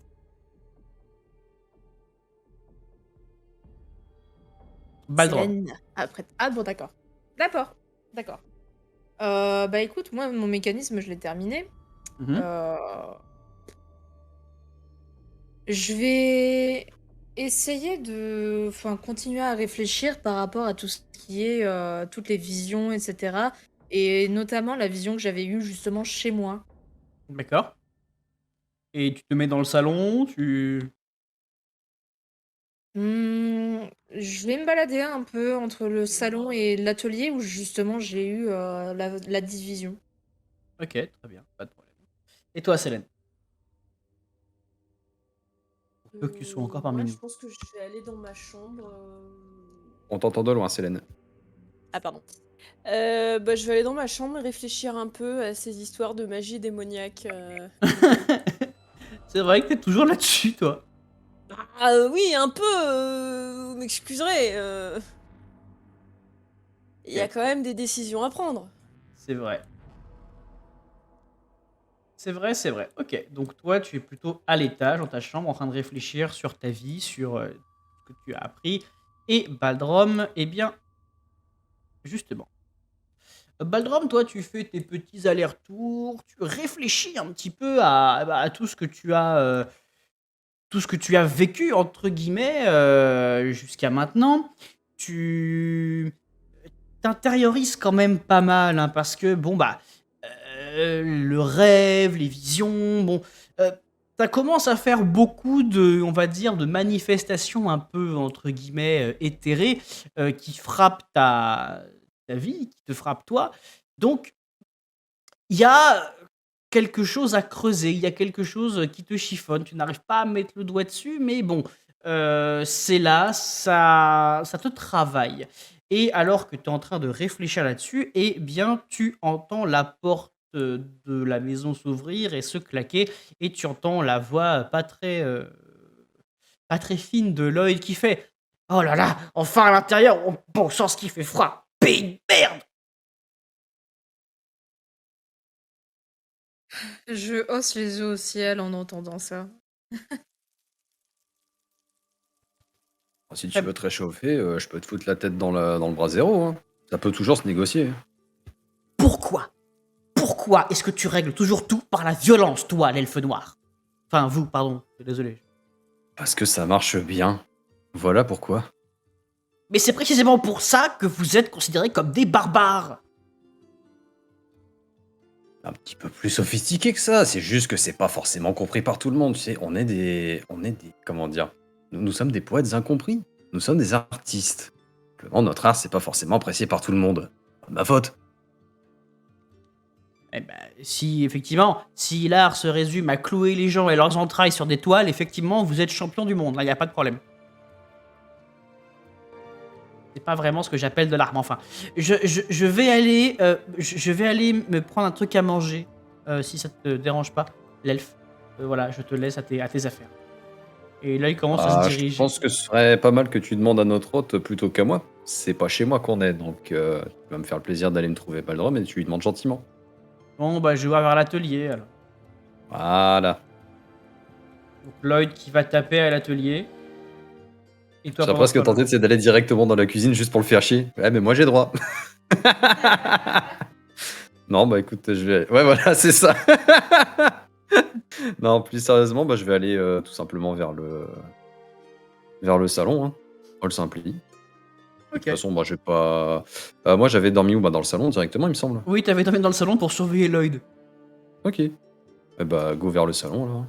Baldrom.
Célène. Après... Ah bon, d'accord. D'accord. Bah écoute, moi, mon mécanisme, je l'ai terminé.
Mhm.
Je vais essayer de continuer à réfléchir par rapport à tout ce qui est toutes les visions, etc. Et notamment la vision que j'avais eue justement chez moi.
D'accord. Et tu te mets dans le salon,
Je vais me balader un peu entre le salon et l'atelier où justement j'ai eu la division.
Ok, très bien, pas de problème. Et toi, Selene? Pour peu que tu sois encore parmi
Moi,
nous.
je pense que je vais aller dans ma chambre.
On t'entend de loin, Célène.
Ah, pardon. Je vais aller dans ma chambre et réfléchir un peu à ces histoires de magie démoniaque.
C'est vrai que t'es toujours là-dessus, toi.
Ah oui, un peu, vous m'excuserez. Il y a quand même des décisions à prendre.
C'est vrai. C'est vrai. Ok, donc toi, tu es plutôt à l'étage, dans ta chambre, en train de réfléchir sur ta vie, sur ce que tu as appris. Et Baldrom, eh bien, justement. Baldrom, toi, tu fais tes petits allers-retours, tu réfléchis un petit peu à tout ce que tu as vécu, entre guillemets, jusqu'à maintenant. Tu t'intériorises quand même pas mal, hein, parce que, bon, bah, le rêve, les visions, bon, ça commence à faire beaucoup on va dire, de manifestations un peu, entre guillemets, éthérées, qui frappent ta vie, qui te frappent toi. Donc, il y a quelque chose à creuser, il y a quelque chose qui te chiffonne. Tu n'arrives pas à mettre le doigt dessus, mais bon, c'est là, ça te travaille. Et alors que tu es en train de réfléchir là-dessus, eh bien, tu entends la porte de la maison s'ouvrir et se claquer, et tu entends la voix pas très fine de Lloyd qui fait oh là là, enfin à l'intérieur, bon sens qu'il fait froid, pays de merde!
Je hausse les yeux au ciel en entendant ça.
Si tu veux te réchauffer, je peux te foutre la tête dans le brasero. Hein. Ça peut toujours se négocier.
Pourquoi est-ce que tu règles toujours tout par la violence, toi, l'elfe noir? Enfin, vous, pardon, désolé.
Parce que ça marche bien. Voilà pourquoi.
Mais c'est précisément pour ça que vous êtes considérés comme des barbares.
Un petit peu plus sophistiqué que ça. C'est juste que c'est pas forcément compris par tout le monde. Tu sais, on est des. Comment dire? Nous sommes des poètes incompris. Nous sommes des artistes. Simplement, notre art, c'est pas forcément apprécié par tout le monde. Pas de ma faute.
Eh ben, si effectivement, si l'art se résume à clouer les gens et leurs entrailles sur des toiles, effectivement, vous êtes champion du monde. Là, il n'y a pas de problème. C'est pas vraiment ce que j'appelle de l'art, mais enfin. Je vais aller, je vais aller me prendre un truc à manger, si ça te dérange pas, l'elfe. Voilà, je te laisse à tes affaires. Et là, il commence à se
Je
diriger.
pense que ce serait pas mal que tu demandes à notre hôte plutôt qu'à moi. C'est pas chez moi qu'on est, donc tu vas me faire le plaisir d'aller me trouver Baldrum et tu lui demandes gentiment.
Bon, bah, je vais vers l'atelier, alors.
Voilà.
Donc, Lloyd qui va taper à l'atelier. Et toi,
J'ai
pendant ce
presque
temps-là.
tenté c'est d'aller directement dans la cuisine juste pour le faire chier. Ouais, mais moi j'ai droit. Non, bah écoute, je vais. Ouais, voilà, c'est ça. Non, plus sérieusement, bah, je vais aller tout simplement vers le salon. Hein. All simply. De toute
Ok.
façon, moi j'ai pas. Moi j'avais dormi où? Bah, dans le salon directement, il me semble.
Oui, t'avais dormi dans le salon pour surveiller Lloyd.
Ok. Eh bah, go vers le salon alors.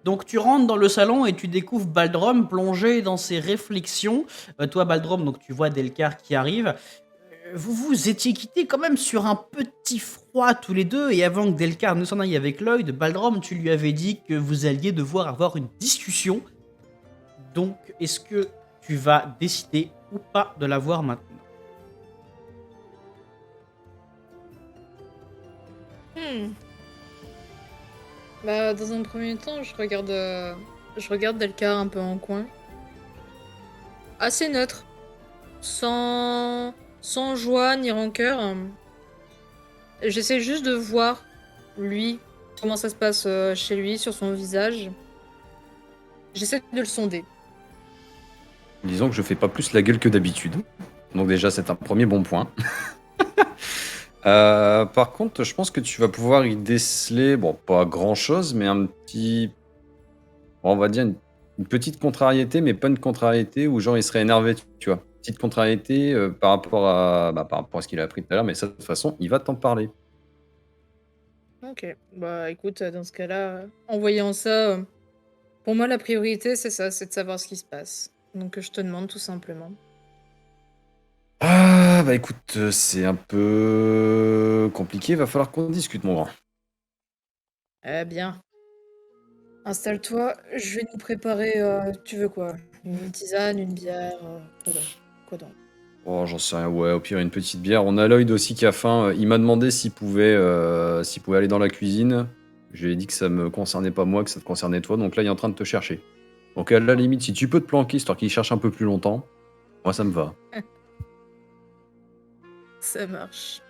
Donc tu rentres dans le salon et tu découvres Baldrum plongé dans ses réflexions. Toi, Baldrum, donc tu vois Delcar qui arrive. Vous vous étiez quittés quand même sur un petit froid tous les deux. Et avant que Delcar ne s'en aille avec Lloyd, Baldrum, tu lui avais dit que vous alliez devoir avoir une discussion. Donc, est-ce que tu vas décider ou pas de l'avoir maintenant?
Hmm. Bah, dans un premier temps, je regarde Delcar un peu en coin. Assez neutre. Sans joie ni rancœur. J'essaie juste de voir, lui, comment ça se passe chez lui, sur son visage. J'essaie de le sonder.
Disons que je fais pas plus la gueule que d'habitude. Donc déjà, c'est un premier bon point. Par contre, je pense que tu vas pouvoir y déceler, bon, pas grand-chose, mais un petit... bon, on va dire une petite contrariété, mais pas une contrariété où genre il serait énervé, tu vois. Petite contrariété par rapport à ce qu'il a appris tout à l'heure, mais ça, de toute façon, il va t'en parler.
Ok, bah écoute, dans ce cas-là, en voyant ça, pour moi la priorité c'est ça, c'est de savoir ce qui se passe. Donc je te demande tout simplement.
Ah, bah écoute, c'est un peu compliqué, va falloir qu'on discute, mon grand.
Eh bien, installe-toi, je vais nous préparer, tu veux quoi? Une tisane, une bière, quoi donc?
Oh, j'en sais rien, ouais, au pire, une petite bière. On a Lloyd aussi qui a faim. Il m'a demandé s'il pouvait aller dans la cuisine. Je lui ai dit que ça me concernait pas moi, que ça te concernait toi. Donc là, il est en train de te chercher. Donc à la limite, si tu peux te planquer, histoire qu'il cherche un peu plus longtemps, moi, ça me va.
Ça marche.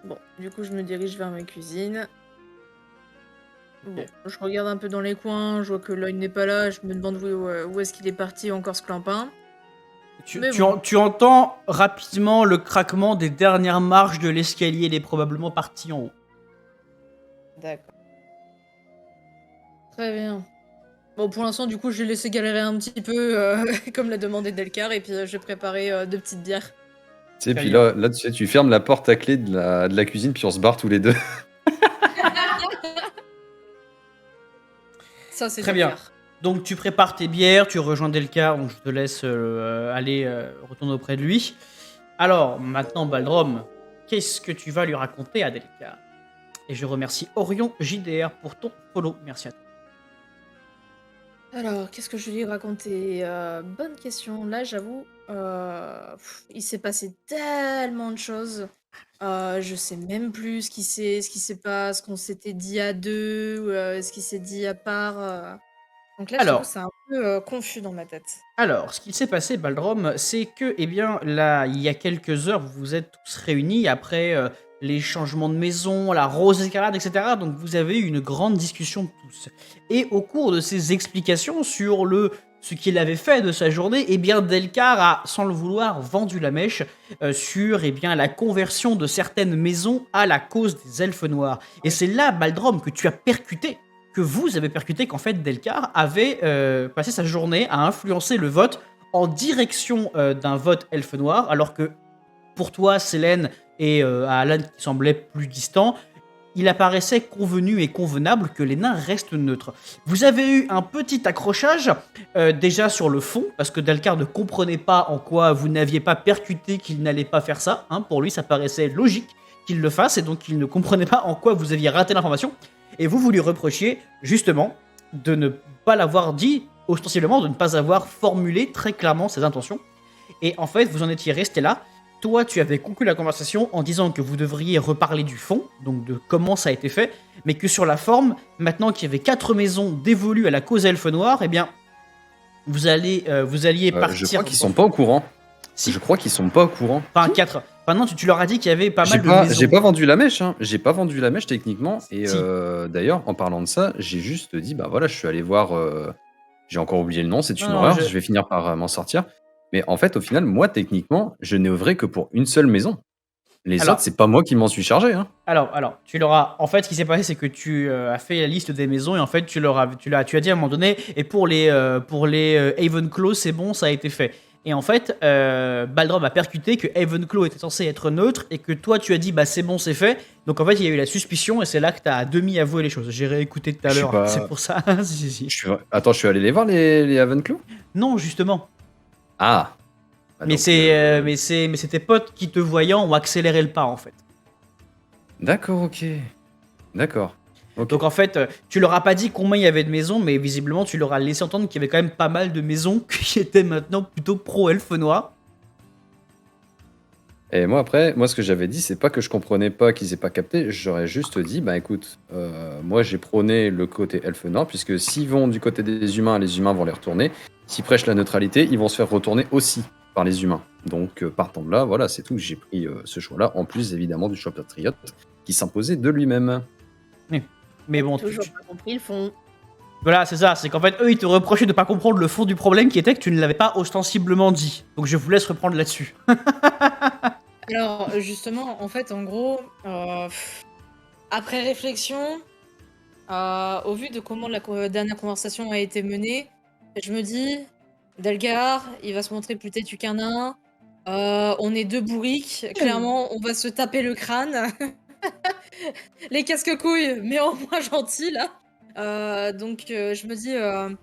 Bon, du coup je me dirige vers ma cuisine. Bon, je regarde un peu dans les coins, je vois que Lloyd n'est pas là, je me demande où est-ce qu'il est parti encore ce clampin. Mais bon.
Tu entends rapidement le craquement des dernières marches de l'escalier. Il est probablement parti en haut.
D'accord. Très bien. Bon, pour l'instant, du coup, je l'ai laissé galérer un petit peu, comme l'a demandé Delcar, et puis je vais préparer 2 petites bières.
Tu sais,
Très
puis
bien.
là, tu sais, tu fermes la porte à clé de la cuisine, puis on se barre tous les deux.
Ça, c'est
Très bien.
Delcar.
Donc tu prépares tes bières, tu rejoins Delcar, donc je te laisse aller retourner auprès de lui. Alors, maintenant, Baldrum, qu'est-ce que tu vas lui raconter à Delcar? Et je remercie Orion JDR pour ton follow. Merci à toi.
Alors, qu'est-ce que je vais lui raconter? Bonne question. Là, j'avoue, il s'est passé tellement de choses. Je sais même plus ce qui s'est pas, ce qu'on s'était dit à deux, ce qui s'est dit à part. Donc là, j'avoue,
Alors,
c'est un peu confus dans ma tête.
Alors, ce qu'il s'est passé, Baldrum, c'est que, eh bien, là, il y a quelques heures, vous vous êtes tous réunis après les changements de maison, la rose escarade, etc. Donc, vous avez eu une grande discussion de tous. Et au cours de ces explications sur ce qu'il avait fait de sa journée, eh bien, Delcar a, sans le vouloir, vendu la mèche sur, eh bien, la conversion de certaines maisons à la cause des elfes noirs. Et c'est là, Baldrum, que tu as percuté que vous avez percuté qu'en fait Delcar avait passé sa journée à influencer le vote en direction d'un vote elfe noir, alors que pour toi, Célène et à Alan qui semblait plus distant, il apparaissait convenu et convenable que les nains restent neutres. Vous avez eu un petit accrochage déjà sur le fond, parce que Dalcar ne comprenait pas en quoi vous n'aviez pas percuté qu'il n'allait pas faire ça. Hein. Pour lui, ça paraissait logique qu'il le fasse, et donc il ne comprenait pas en quoi vous aviez raté l'information. Et vous lui reprochiez justement de ne pas l'avoir dit, ostensiblement de ne pas avoir formulé très clairement ses intentions. Et en fait, vous en étiez resté là. Toi, tu avais conclu la conversation en disant que vous devriez reparler du fond, donc de comment ça a été fait, mais que sur la forme, maintenant qu'il y avait 4 maisons dévolues à la cause elfe noire, eh bien, vous alliez partir...
Je crois qu'ils sont pas au courant.
Si.
Je crois qu'ils sont pas au courant.
Enfin, 4. Enfin, non, tu leur as dit qu'il y avait pas mal de maisons.
J'ai pas vendu la mèche, hein. J'ai pas vendu la mèche techniquement. Et
Si.
d'ailleurs, en parlant de ça, j'ai juste dit, bah voilà, je suis allé voir. J'ai encore oublié le nom, c'est une
Non,
horreur. Je vais finir par m'en sortir. Mais en fait, au final, moi, techniquement, je n'ai œuvré que pour une seule maison. Les
Alors-
autres, c'est pas moi qui m'en suis chargé. Hein.
Alors, tu leur as... En fait, ce qui s'est passé, c'est que tu as fait la liste des maisons, et en fait, tu as dit à un moment donné, et pour les Havenclaw, c'est bon, ça a été fait. Et en fait, Baldrum a percuté que Havenclaw était censé être neutre, et que toi, tu as dit, bah c'est bon, c'est fait. Donc en fait, il y a eu la suspicion, et c'est là que tu as à demi avoué les choses. J'ai réécouté tout à
Je suis
l'heure,
pas-
c'est pour ça. Si.
Attends, je suis allé les voir, les Avenclaw.
Non, justement.
Ah. Bah,
Mais
donc,
mais c'est tes potes qui te voyant ont accéléré le pas, en fait.
D'accord, ok. D'accord. Ok.
Donc en fait, tu leur as pas dit combien il y avait de maisons, mais visiblement tu leur as laissé entendre qu'il y avait quand même pas mal de maisons qui étaient maintenant plutôt pro-elfe noir.
Et moi, après, ce que j'avais dit, c'est pas que je comprenais pas qu'ils aient pas capté. J'aurais juste dit, bah écoute, moi j'ai prôné le côté elfe nord, puisque s'ils vont du côté des humains, les humains vont les retourner. S'ils prêchent la neutralité, ils vont se faire retourner aussi par les humains. Donc, partant de là, voilà, c'est tout. J'ai pris ce choix-là, en plus évidemment du choix patriote qui s'imposait de lui-même.
Mais bon,
Toujours pas compris le fond.
voilà, c'est ça. C'est qu'en fait, eux, ils te reprochaient de pas comprendre le fond du problème qui était que tu ne l'avais pas ostensiblement dit. Donc je vous laisse reprendre là-dessus.
Alors, justement, en fait, en gros, après réflexion, au vu de comment la dernière conversation a été menée, je me dis, Dalgar, il va se montrer plus têtu qu'un nain. On est deux bourriques. Clairement, on va se taper le crâne. Les casques-couilles, mais en moins gentil, là. Donc, je me dis, que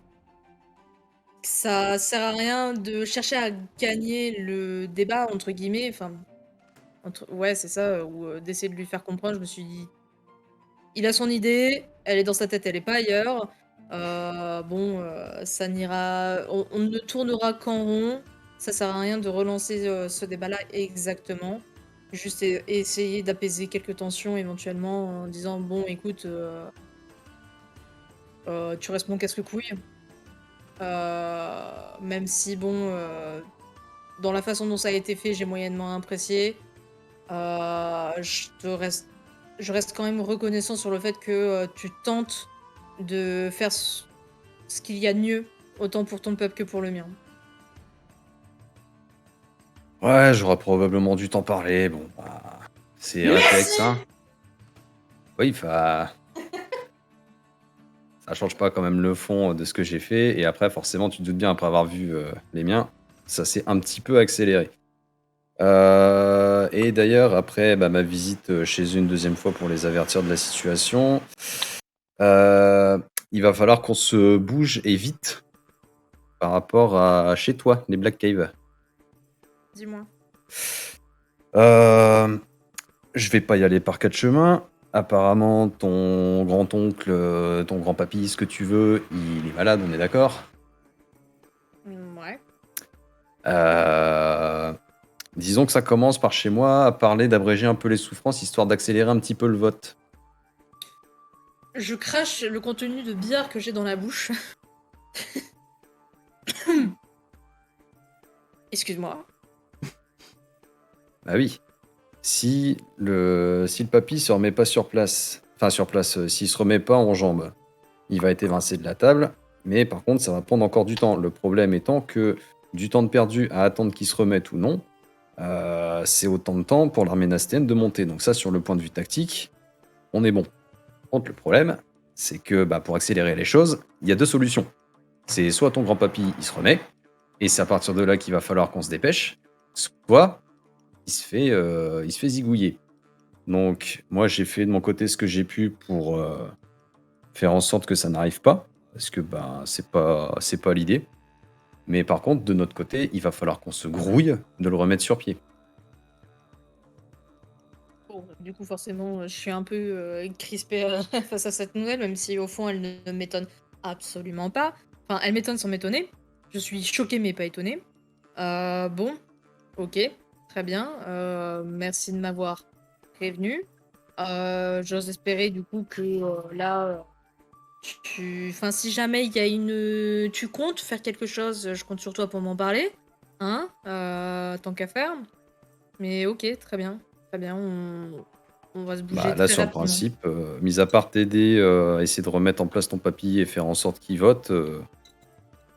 ça sert à rien de chercher à gagner le débat, entre guillemets. Enfin, ouais, c'est ça, ou d'essayer de lui faire comprendre. Je me suis dit, il a son idée, elle est dans sa tête, elle est pas ailleurs. Ça n'ira. On ne tournera qu'en rond. Ça sert à rien de relancer ce débat-là exactement. Juste essayer d'apaiser quelques tensions éventuellement en disant bon, écoute, tu restes mon casque-couille. Même si, bon, dans la façon dont ça a été fait, j'ai moyennement apprécié. Je reste quand même reconnaissant sur le fait que tu tentes de faire ce qu'il y a de mieux, autant pour ton peuple que pour le mien.
Ouais, j'aurais probablement dû t'en parler. Bon, bah, c'est réflexe, hein. Oui, ça change pas quand même le fond de ce que j'ai fait. Et après, forcément, tu te doutes bien, après avoir vu les miens, ça s'est un petit peu accéléré. Et d'ailleurs, après ma visite chez eux une deuxième fois pour les avertir de la situation, il va falloir qu'on se bouge et vite par rapport à chez toi, les Black Caves.
Dis-moi.
Je vais pas y aller par 4 chemins. Apparemment, ton grand-oncle, ton grand-papy, ce que tu veux, il est malade, on est d'accord?
Ouais.
Disons que ça commence par chez moi à parler d'abréger un peu les souffrances, histoire d'accélérer un petit peu le vote.
Je crache le contenu de bière que j'ai dans la bouche. Excuse-moi.
Bah oui. Si le papy se remet pas sur place, s'il se remet pas en jambes, il va être évincé de la table. Mais par contre, ça va prendre encore du temps. Le problème étant que du temps de perdu à attendre qu'il se remette ou non, c'est autant de temps pour l'armée nastéenne de monter. Donc ça, sur le point de vue tactique, on est bon. Par contre, le problème, c'est que pour accélérer les choses, il y a 2 solutions. C'est soit ton grand-papy, il se remet, et c'est à partir de là qu'il va falloir qu'on se dépêche, soit il se fait zigouiller. Donc, moi, j'ai fait de mon côté ce que j'ai pu pour faire en sorte que ça n'arrive pas, parce que ben, c'est pas l'idée. Mais par contre, de notre côté, il va falloir qu'on se grouille de le remettre sur pied.
Bon, du coup, forcément, je suis un peu crispée face à cette nouvelle, même si au fond, elle ne m'étonne absolument pas. Enfin, elle m'étonne sans m'étonner. Je suis choquée, mais pas étonnée. Bon, ok, très bien. Merci de m'avoir prévenu. J'ose espérer, du coup, que là, enfin, si jamais il y a une... Tu comptes faire quelque chose, je compte sur toi pour m'en parler. Hein, tant qu'à faire. Mais ok, très bien. Très bien, on va se bouger
Bah, là,
très
sur le
rapidement.
principe, mis à part t'aider à essayer de remettre en place ton papy et faire en sorte qu'il vote,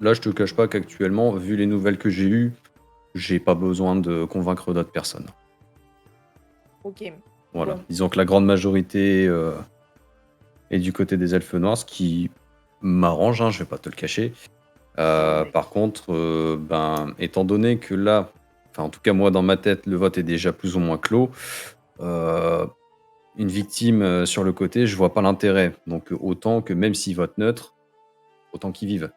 là, je te cache pas qu'actuellement, vu les nouvelles que j'ai eues, j'ai pas besoin de convaincre d'autres personnes.
Ok.
Voilà.
Bon.
Disons que la grande majorité est du côté des elfes noirs, ce qui m'arrange, hein, je vais pas te le cacher.
Ouais.
Par contre, ben, étant donné que là, enfin, en tout cas, moi, dans ma tête, le vote est déjà plus ou moins clos. Une victime sur le côté, je vois pas l'intérêt. Donc, autant que même s'il vote neutre, autant qu'il vive.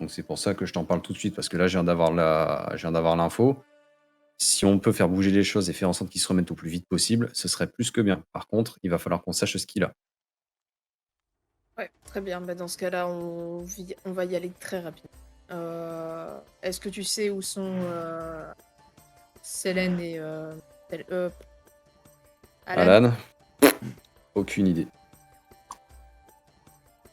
Donc, c'est pour ça que je t'en parle tout de suite, parce que là, je viens d'avoir l'info. Si on peut faire bouger les choses et faire en sorte qu'ils se remettent au plus vite possible, ce serait plus que bien. Par contre, il va falloir qu'on sache ce qu'il a.
Ouais, très bien. Bah, dans ce cas-là, on va y aller très rapidement. Est-ce que tu sais où sont Selene et Alan?
Alan, aucune idée.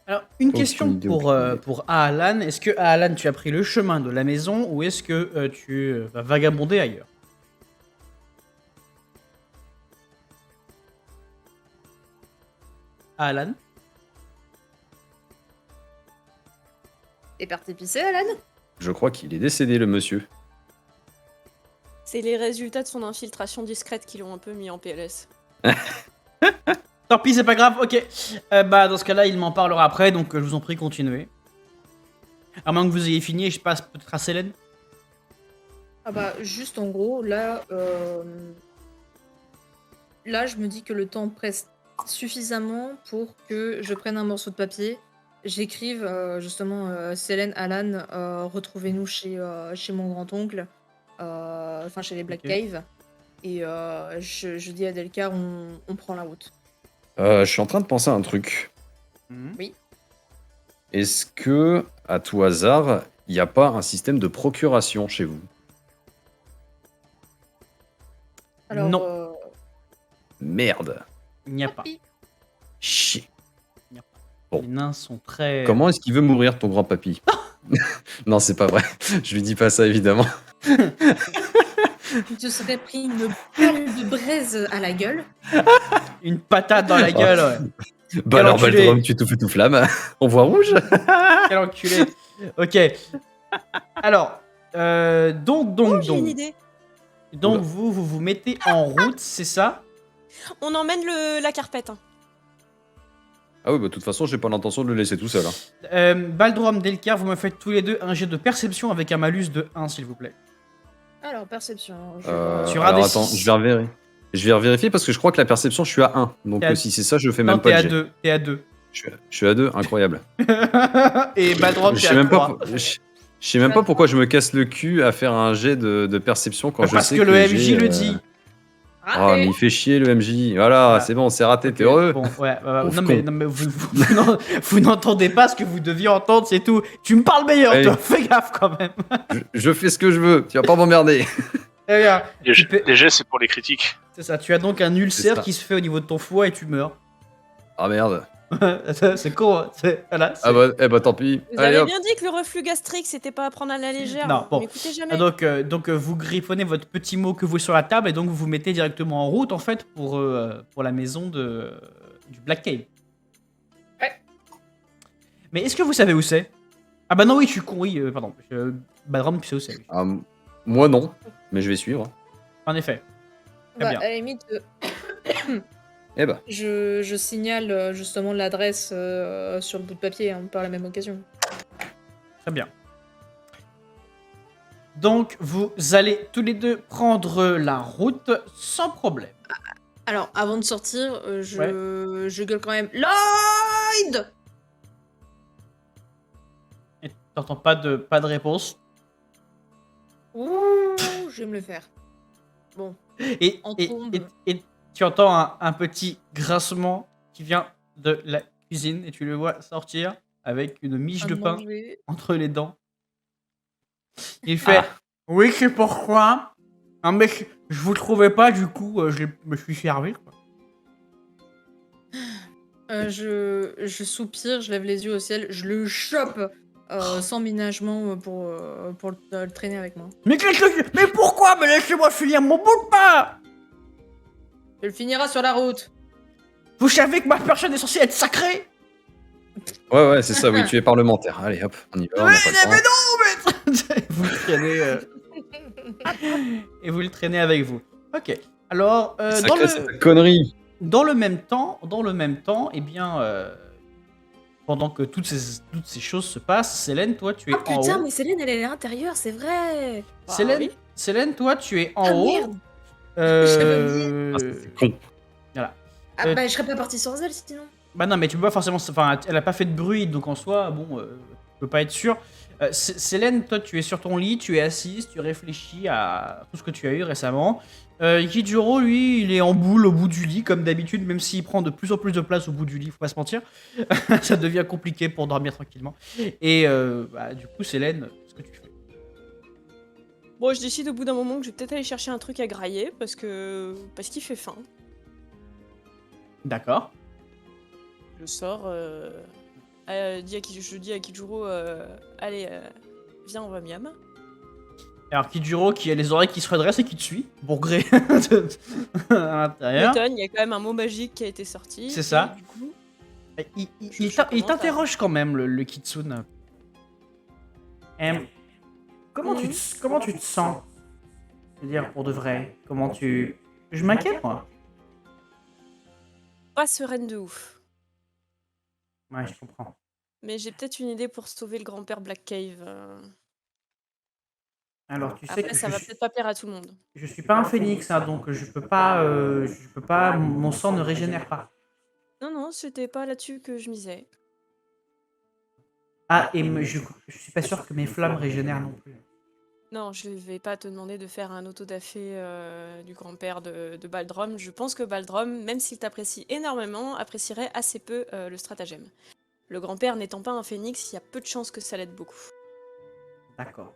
Alors, une
Aucune
question
idée, aucune idée.
pour Alan. Est-ce que Alan, tu as pris le chemin de la maison ou est-ce que tu vas vagabonder ailleurs? Alan?
T'es parti pisser, Alan?
Je crois qu'il est décédé, le monsieur.
C'est les résultats de son infiltration discrète qui l'ont un peu mis en PLS.
Tant pis, c'est pas grave, ok. Bah, dans ce cas-là, il m'en parlera après, donc je vous en prie, continuez. À moins que vous ayez fini et je passe peut-être à Selene.
Ah bah, juste en gros, là, je me dis que le temps presse suffisamment pour que je prenne un morceau de papier, j'écrive justement Selene, Alan, retrouvez-nous chez mon grand-oncle, enfin chez les Black
Ok.
Cave, et je dis à Delcar, on prend la route.
Je suis en train de penser à un truc.
Mhm.
Oui.
Est-ce que, à tout hasard, il n'y a pas un système de procuration chez vous?
Alors,
Non.
Merde.
Il n'y a pas.
papy.
Chier. Bon.
Les nains sont très...
Comment est-ce qu'il veut mourir, ton grand-papy? Non, c'est pas vrai. Je lui dis pas ça, évidemment.
Il te serait pris une balle de braise à la gueule.
Une patate dans la gueule, ouais.
Bah alors,
enculé.
Baldrum, tu tout fais tout flamme. On voit rouge.
Quel enculé. Ok. Alors, donc,
J'ai une idée.
donc
Oula.
vous mettez en route, c'est ça?
On emmène la carpette. Hein.
Ah oui, bah de toute façon, j'ai pas l'intention de le laisser tout seul. Hein.
Baldrum, Delcar, vous me faites tous les deux un jet de perception avec un malus de 1, s'il vous plaît.
Alors, perception.
Sur un
Alors
des
attends,
six.
je vais revérifier parce que je crois que la perception, je suis à 1. Donc
T'es à-
si c'est ça, je fais
Non,
même pas
t'es
de
à
jet.
2. T'es à 2.
Je suis à 2, incroyable.
Et Baldrum,
Je
t'es
sais
à
même
3.
pas, je sais même pas pourquoi je me casse le cul à faire un jet de perception quand je
Parce
sais
que le MJ
j'ai,
le dit.
Oh, mais il fait chier le MJ. Voilà,
Voilà.
c'est bon, c'est raté,
Ok,
t'es heureux?
Bon, ouais,
Pauvre
non,
con.
mais vous n'entendez pas ce que vous deviez entendre, c'est tout. Tu me parles meilleur,
Ouais.
toi, fais gaffe quand même.
Je fais ce que je veux, tu vas pas m'emmerder.
Très bien.
Les
Tu peux-
jets, c'est pour les critiques.
C'est ça, tu as donc un ulcère
ça.
qui se fait au niveau de ton foie et tu meurs.
Ah merde.
C'est con, hein. Voilà,
Ah bah, eh bah tant pis.
Vous
Allez
avez
hop.
bien dit que le reflux gastrique, c'était pas à prendre à la légère.
Non,
hein.
bon.
M'écoutez jamais.
Donc vous griffonnez votre petit mot que vous sur la table et donc vous vous mettez directement en route en fait pour la maison du Black Cave.
Ouais.
Mais est-ce que vous savez où c'est? Ah bah non, oui, je suis con, oui, pardon. Baldrum, tu sais où c'est, oui.
Ah, moi non, mais je vais suivre.
En effet. Très
Bah,
bien.
à la limite,
Eh bah.
je signale justement l'adresse sur le bout de papier hein, par la même occasion.
Très bien. Donc vous allez tous les deux prendre la route sans problème.
Alors, avant de sortir,
Ouais.
je gueule quand même Lloyd!
Et t'entends pas de réponse.
Ouh, je vais me le faire. Bon,
Et,
En
et,
tombe.
et tu entends un petit grincement qui vient de la cuisine et tu le vois sortir avec une miche
à
de pain
manger.
entre les dents. Il fait oui, c'est pourquoi. Ah, mais je vous trouvais pas, du coup, je me suis servi. Quoi.
Je soupire, je lève les yeux au ciel, je le chope sans ménagement pour le traîner avec moi.
Mais mais pourquoi? Mais laissez-moi finir mon bout de pain.
Tu le finiras sur la route.
Vous savez que ma personne est censée être sacrée.
Ouais, c'est ça, oui, tu es parlementaire. Allez, hop, on y va, on n'a pas le temps.
Mais non, mais vous le traînez et vous le traînez avec vous. Ok. Alors
Sacré, c'est ta connerie.
dans le même temps, eh bien, pendant que toutes ces choses se passent, Célène, toi, tu es
Ah
en
putain,
haut.
mais Célène, elle est à l'intérieur, c'est vrai.
Bah,
Célène,
oui.
Célène, toi, tu es en
Ah
haut.
merde. J'avais
Ah, c'est con.
Voilà.
Ah bah je serais pas partie sans elle sinon.
Bah non, mais tu peux pas forcément. Enfin, elle a pas fait de bruit, donc en soi, bon, tu peux pas être sûr. Célène, toi, tu es sur ton lit, tu es assise, tu réfléchis à tout ce que tu as eu récemment. Kijuro, lui, il est en boule au bout du lit, comme d'habitude, même s'il prend de plus en plus de place au bout du lit, faut pas se mentir. Ça devient compliqué pour dormir tranquillement. Et bah, du coup, Célène, ce que tu fais.
Bon, je décide au bout d'un moment que je vais peut-être aller chercher un truc à grailler parce qu'il fait faim.
D'accord.
Je sors, je dis à Kijuro, allez, viens, on va miam.
Alors, Kijuro, qui a les oreilles qui se redressent et qui te suit, bourgré à l'intérieur.
M'étonne, il y a quand même un mot magique qui a été sorti.
C'est ça.
et du coup,
Il t'interroge quand même, le Kitsune. Comment tu te sens? C'est-à-dire, pour de vrai, comment tu... Je m'inquiète, moi.
pas sereine de ouf.
Ouais, je comprends.
Mais j'ai peut-être une idée pour sauver le grand-père Black Cave.
Alors, tu sais
Après,
que
ça va peut-être pas plaire à tout le monde.
je suis pas un phénix, hein, donc je peux pas, mon sang ne régénère pas.
Non, c'était pas là-dessus que je misais.
Ah, et je suis pas sûr que mes flammes régénèrent non plus.
Non, je vais pas te demander de faire un autodafé du grand-père de Baldrum. Je pense que Baldrum, même s'il t'apprécie énormément, apprécierait assez peu le stratagème. Le grand-père n'étant pas un phénix, il y a peu de chances que ça l'aide beaucoup.
D'accord.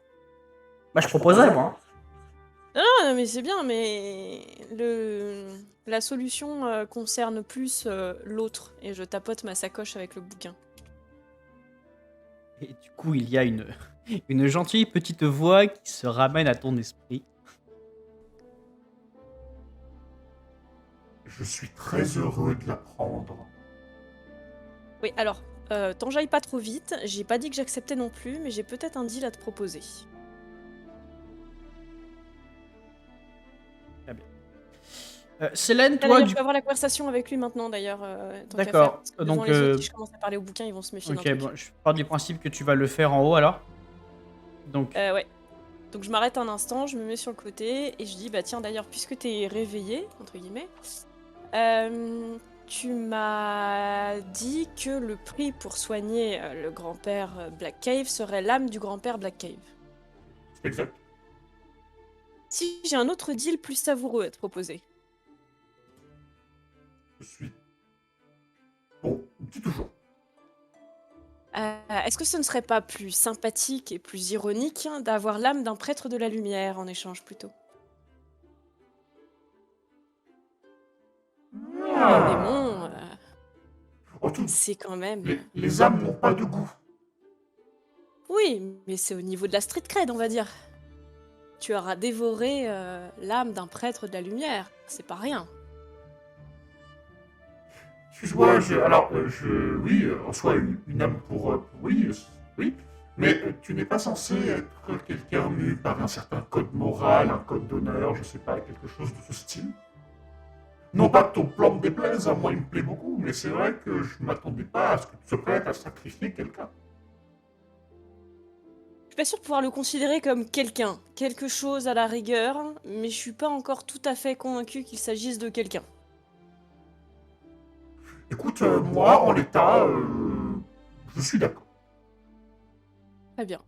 Bah, je proposerais, moi.
Non, mais c'est bien, mais la solution concerne plus l'autre. Et je tapote ma sacoche avec le bouquin.
Et du coup, il y a une gentille petite voix qui se ramène à ton esprit.
Je suis très heureux de l'apprendre.
Oui, alors, t'enjaille pas trop vite. J'ai pas dit que j'acceptais non plus, mais j'ai peut-être un deal à te proposer.
Célène,
Allez,
toi,
je peux avoir la conversation avec lui maintenant d'ailleurs. Tant qu'à
D'accord,
faire, parce que devant
donc,
les autres, si je commence à parler au bouquin, ils vont se méfier d'un
Ok,
truc.
bon, je pars du principe que tu vas le faire en haut alors. Donc,
Ouais. Donc je m'arrête un instant, je me mets sur le côté et je dis bah tiens d'ailleurs puisque t'es réveillé entre guillemets, tu m'as dit que le prix pour soigner le grand-père Black Cave serait l'âme du grand-père Black Cave.
C'est exact.
Si j'ai un autre deal plus savoureux à te proposer.
Je suis... Bon, dis toujours.
Est-ce que ce ne serait pas plus sympathique et plus ironique d'avoir l'âme d'un prêtre de la lumière en échange plutôt? Un démon,
Oh, tout...
c'est quand même...
les âmes n'ont pas de goût.
Oui, mais c'est au niveau de la street cred, on va dire. Tu auras dévoré l'âme d'un prêtre de la lumière, c'est pas rien.
Excuse-moi, oui, en soi, une âme oui, oui, mais tu n'es pas censé être quelqu'un mu par un certain code moral, un code d'honneur, je sais pas, quelque chose de ce style. Non pas que ton plan me déplaise, moi il me plaît beaucoup, mais c'est vrai que je m'attendais pas à ce que tu sois prête à sacrifier quelqu'un.
Je suis pas sûre de pouvoir le considérer comme quelqu'un, quelque chose à la rigueur, mais je suis pas encore tout à fait convaincue qu'il s'agisse de quelqu'un.
Écoute, moi, en l'état, je suis d'accord.
Très bien.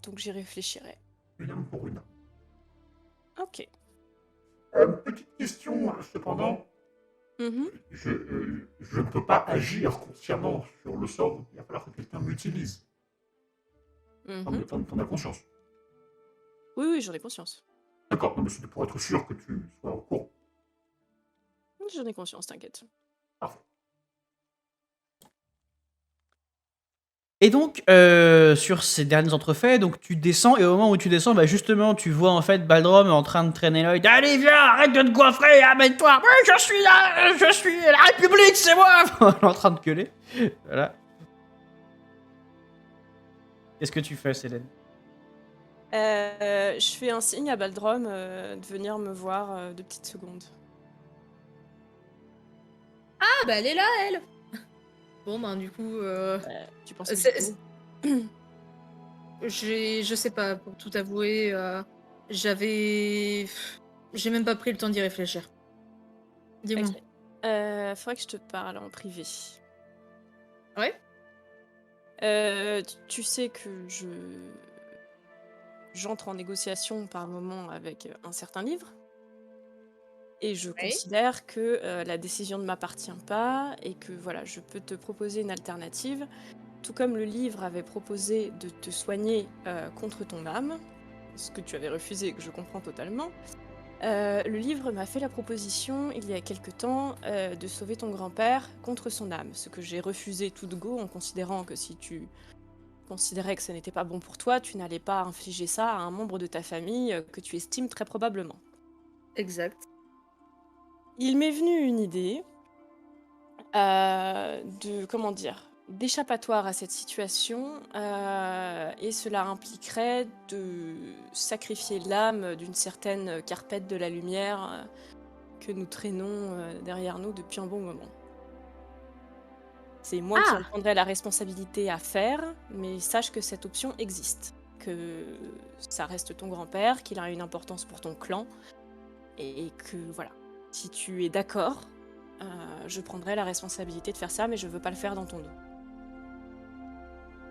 Donc j'y réfléchirai.
Une âme pour une âme.
Ok.
Petite question, cependant.
Mhm.
Je ne peux pas agir consciemment sur le sort. Il va falloir que quelqu'un m'utilise.
Mhm.
T'en as conscience.
Oui, oui, j'en ai conscience.
D'accord, non, mais c'était pour être sûr que tu sois au courant.
J'en ai conscience, t'inquiète.
Parfait.
Et donc, sur ces derniers entrefaits, donc tu descends, et au moment où tu descends, bah justement, tu vois en fait Baldrom en train de traîner Lloyd. Allez, viens, arrête de te goiffrer, amène-toi. Oui, je suis la République, c'est moi. Il est en train de gueuler. Voilà. Qu'est-ce que tu fais, Célène?
Je fais un signe à Baldrom de venir me voir 2 petites secondes.
Ah, bah elle est là, elle. Bon, ben du coup,
Tu penses que
c'est- je sais pas, pour tout avouer, j'avais... J'ai même pas pris le temps d'y réfléchir. Dis-moi.
Ok. Faudrait que je te parle en privé.
Ouais.
Tu sais que j'entre en négociation par moment avec un certain livre. Et je
Ouais.
considère que la décision ne m'appartient pas et que voilà, je peux te proposer une alternative. Tout comme le livre avait proposé de te soigner contre ton âme, ce que tu avais refusé et que je comprends totalement. Le livre m'a fait la proposition, il y a quelque temps, de sauver ton grand-père contre son âme, ce que j'ai refusé tout de go en considérant que si tu considérais que ce n'était pas bon pour toi, tu n'allais pas infliger ça à un membre de ta famille que tu estimes très probablement.
Exact.
Il m'est venu une idée comment dire, d'échappatoire à cette situation, et cela impliquerait de sacrifier l'âme d'une certaine Carpette de la Lumière que nous traînons derrière nous depuis un bon moment. C'est moi qui en
Ah!
prendrai la responsabilité à faire, mais sache que cette option existe, que ça reste ton grand-père, qu'il a une importance pour ton clan, et que voilà, si tu es d'accord, je prendrai la responsabilité de faire ça, mais je veux pas le faire dans ton dos.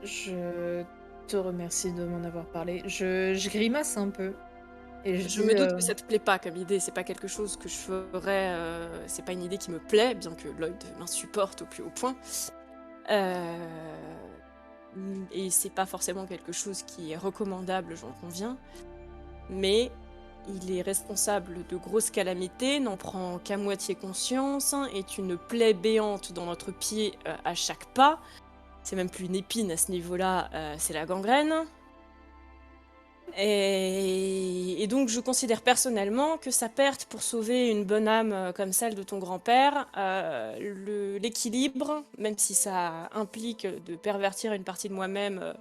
Je te remercie de m'en avoir parlé. Je grimace un peu. Et
Je me doute que ça te plaît pas comme idée, c'est pas quelque chose que je ferais, c'est pas une idée qui me plaît, bien que Lloyd m'insupporte au plus haut point. Et c'est pas forcément quelque chose qui est recommandable, j'en conviens. Mais il est responsable de grosses calamités, n'en prend qu'à moitié conscience, est une plaie béante dans notre pied à chaque pas. C'est même plus une épine à ce niveau-là, c'est la gangrène. Et donc je considère personnellement que sa perte pour sauver une bonne âme comme celle de ton grand-père, l'équilibre, même si ça implique de pervertir une partie de moi-même,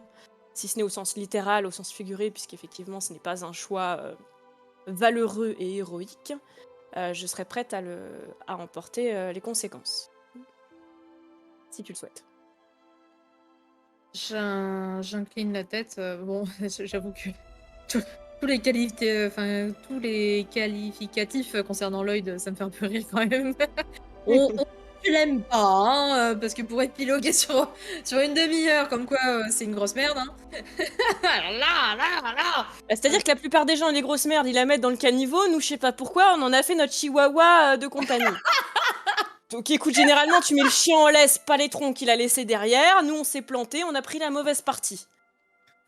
si ce n'est au sens littéral, au sens figuré, puisqu'effectivement ce n'est pas un choix valeureux et héroïque, je serais prête à en porter les conséquences. Si tu le souhaites.
J'incline la tête. Bon, j'avoue que tous les tous les qualificatifs concernant Lloyd, ça me fait un peu rire quand même. Tu l'aimes pas, hein, parce que pour épiloguer sur une demi-heure, comme quoi c'est une grosse merde, hein. Là.
C'est-à-dire que la plupart des gens, les grosses merdes, ils la mettent dans le caniveau. Nous, je sais pas pourquoi, on en a fait notre chihuahua de compagnie. Donc écoute, généralement, tu mets le chien en laisse, pas les troncs qu'il a laissés derrière. Nous, on s'est planté, on a pris la mauvaise partie.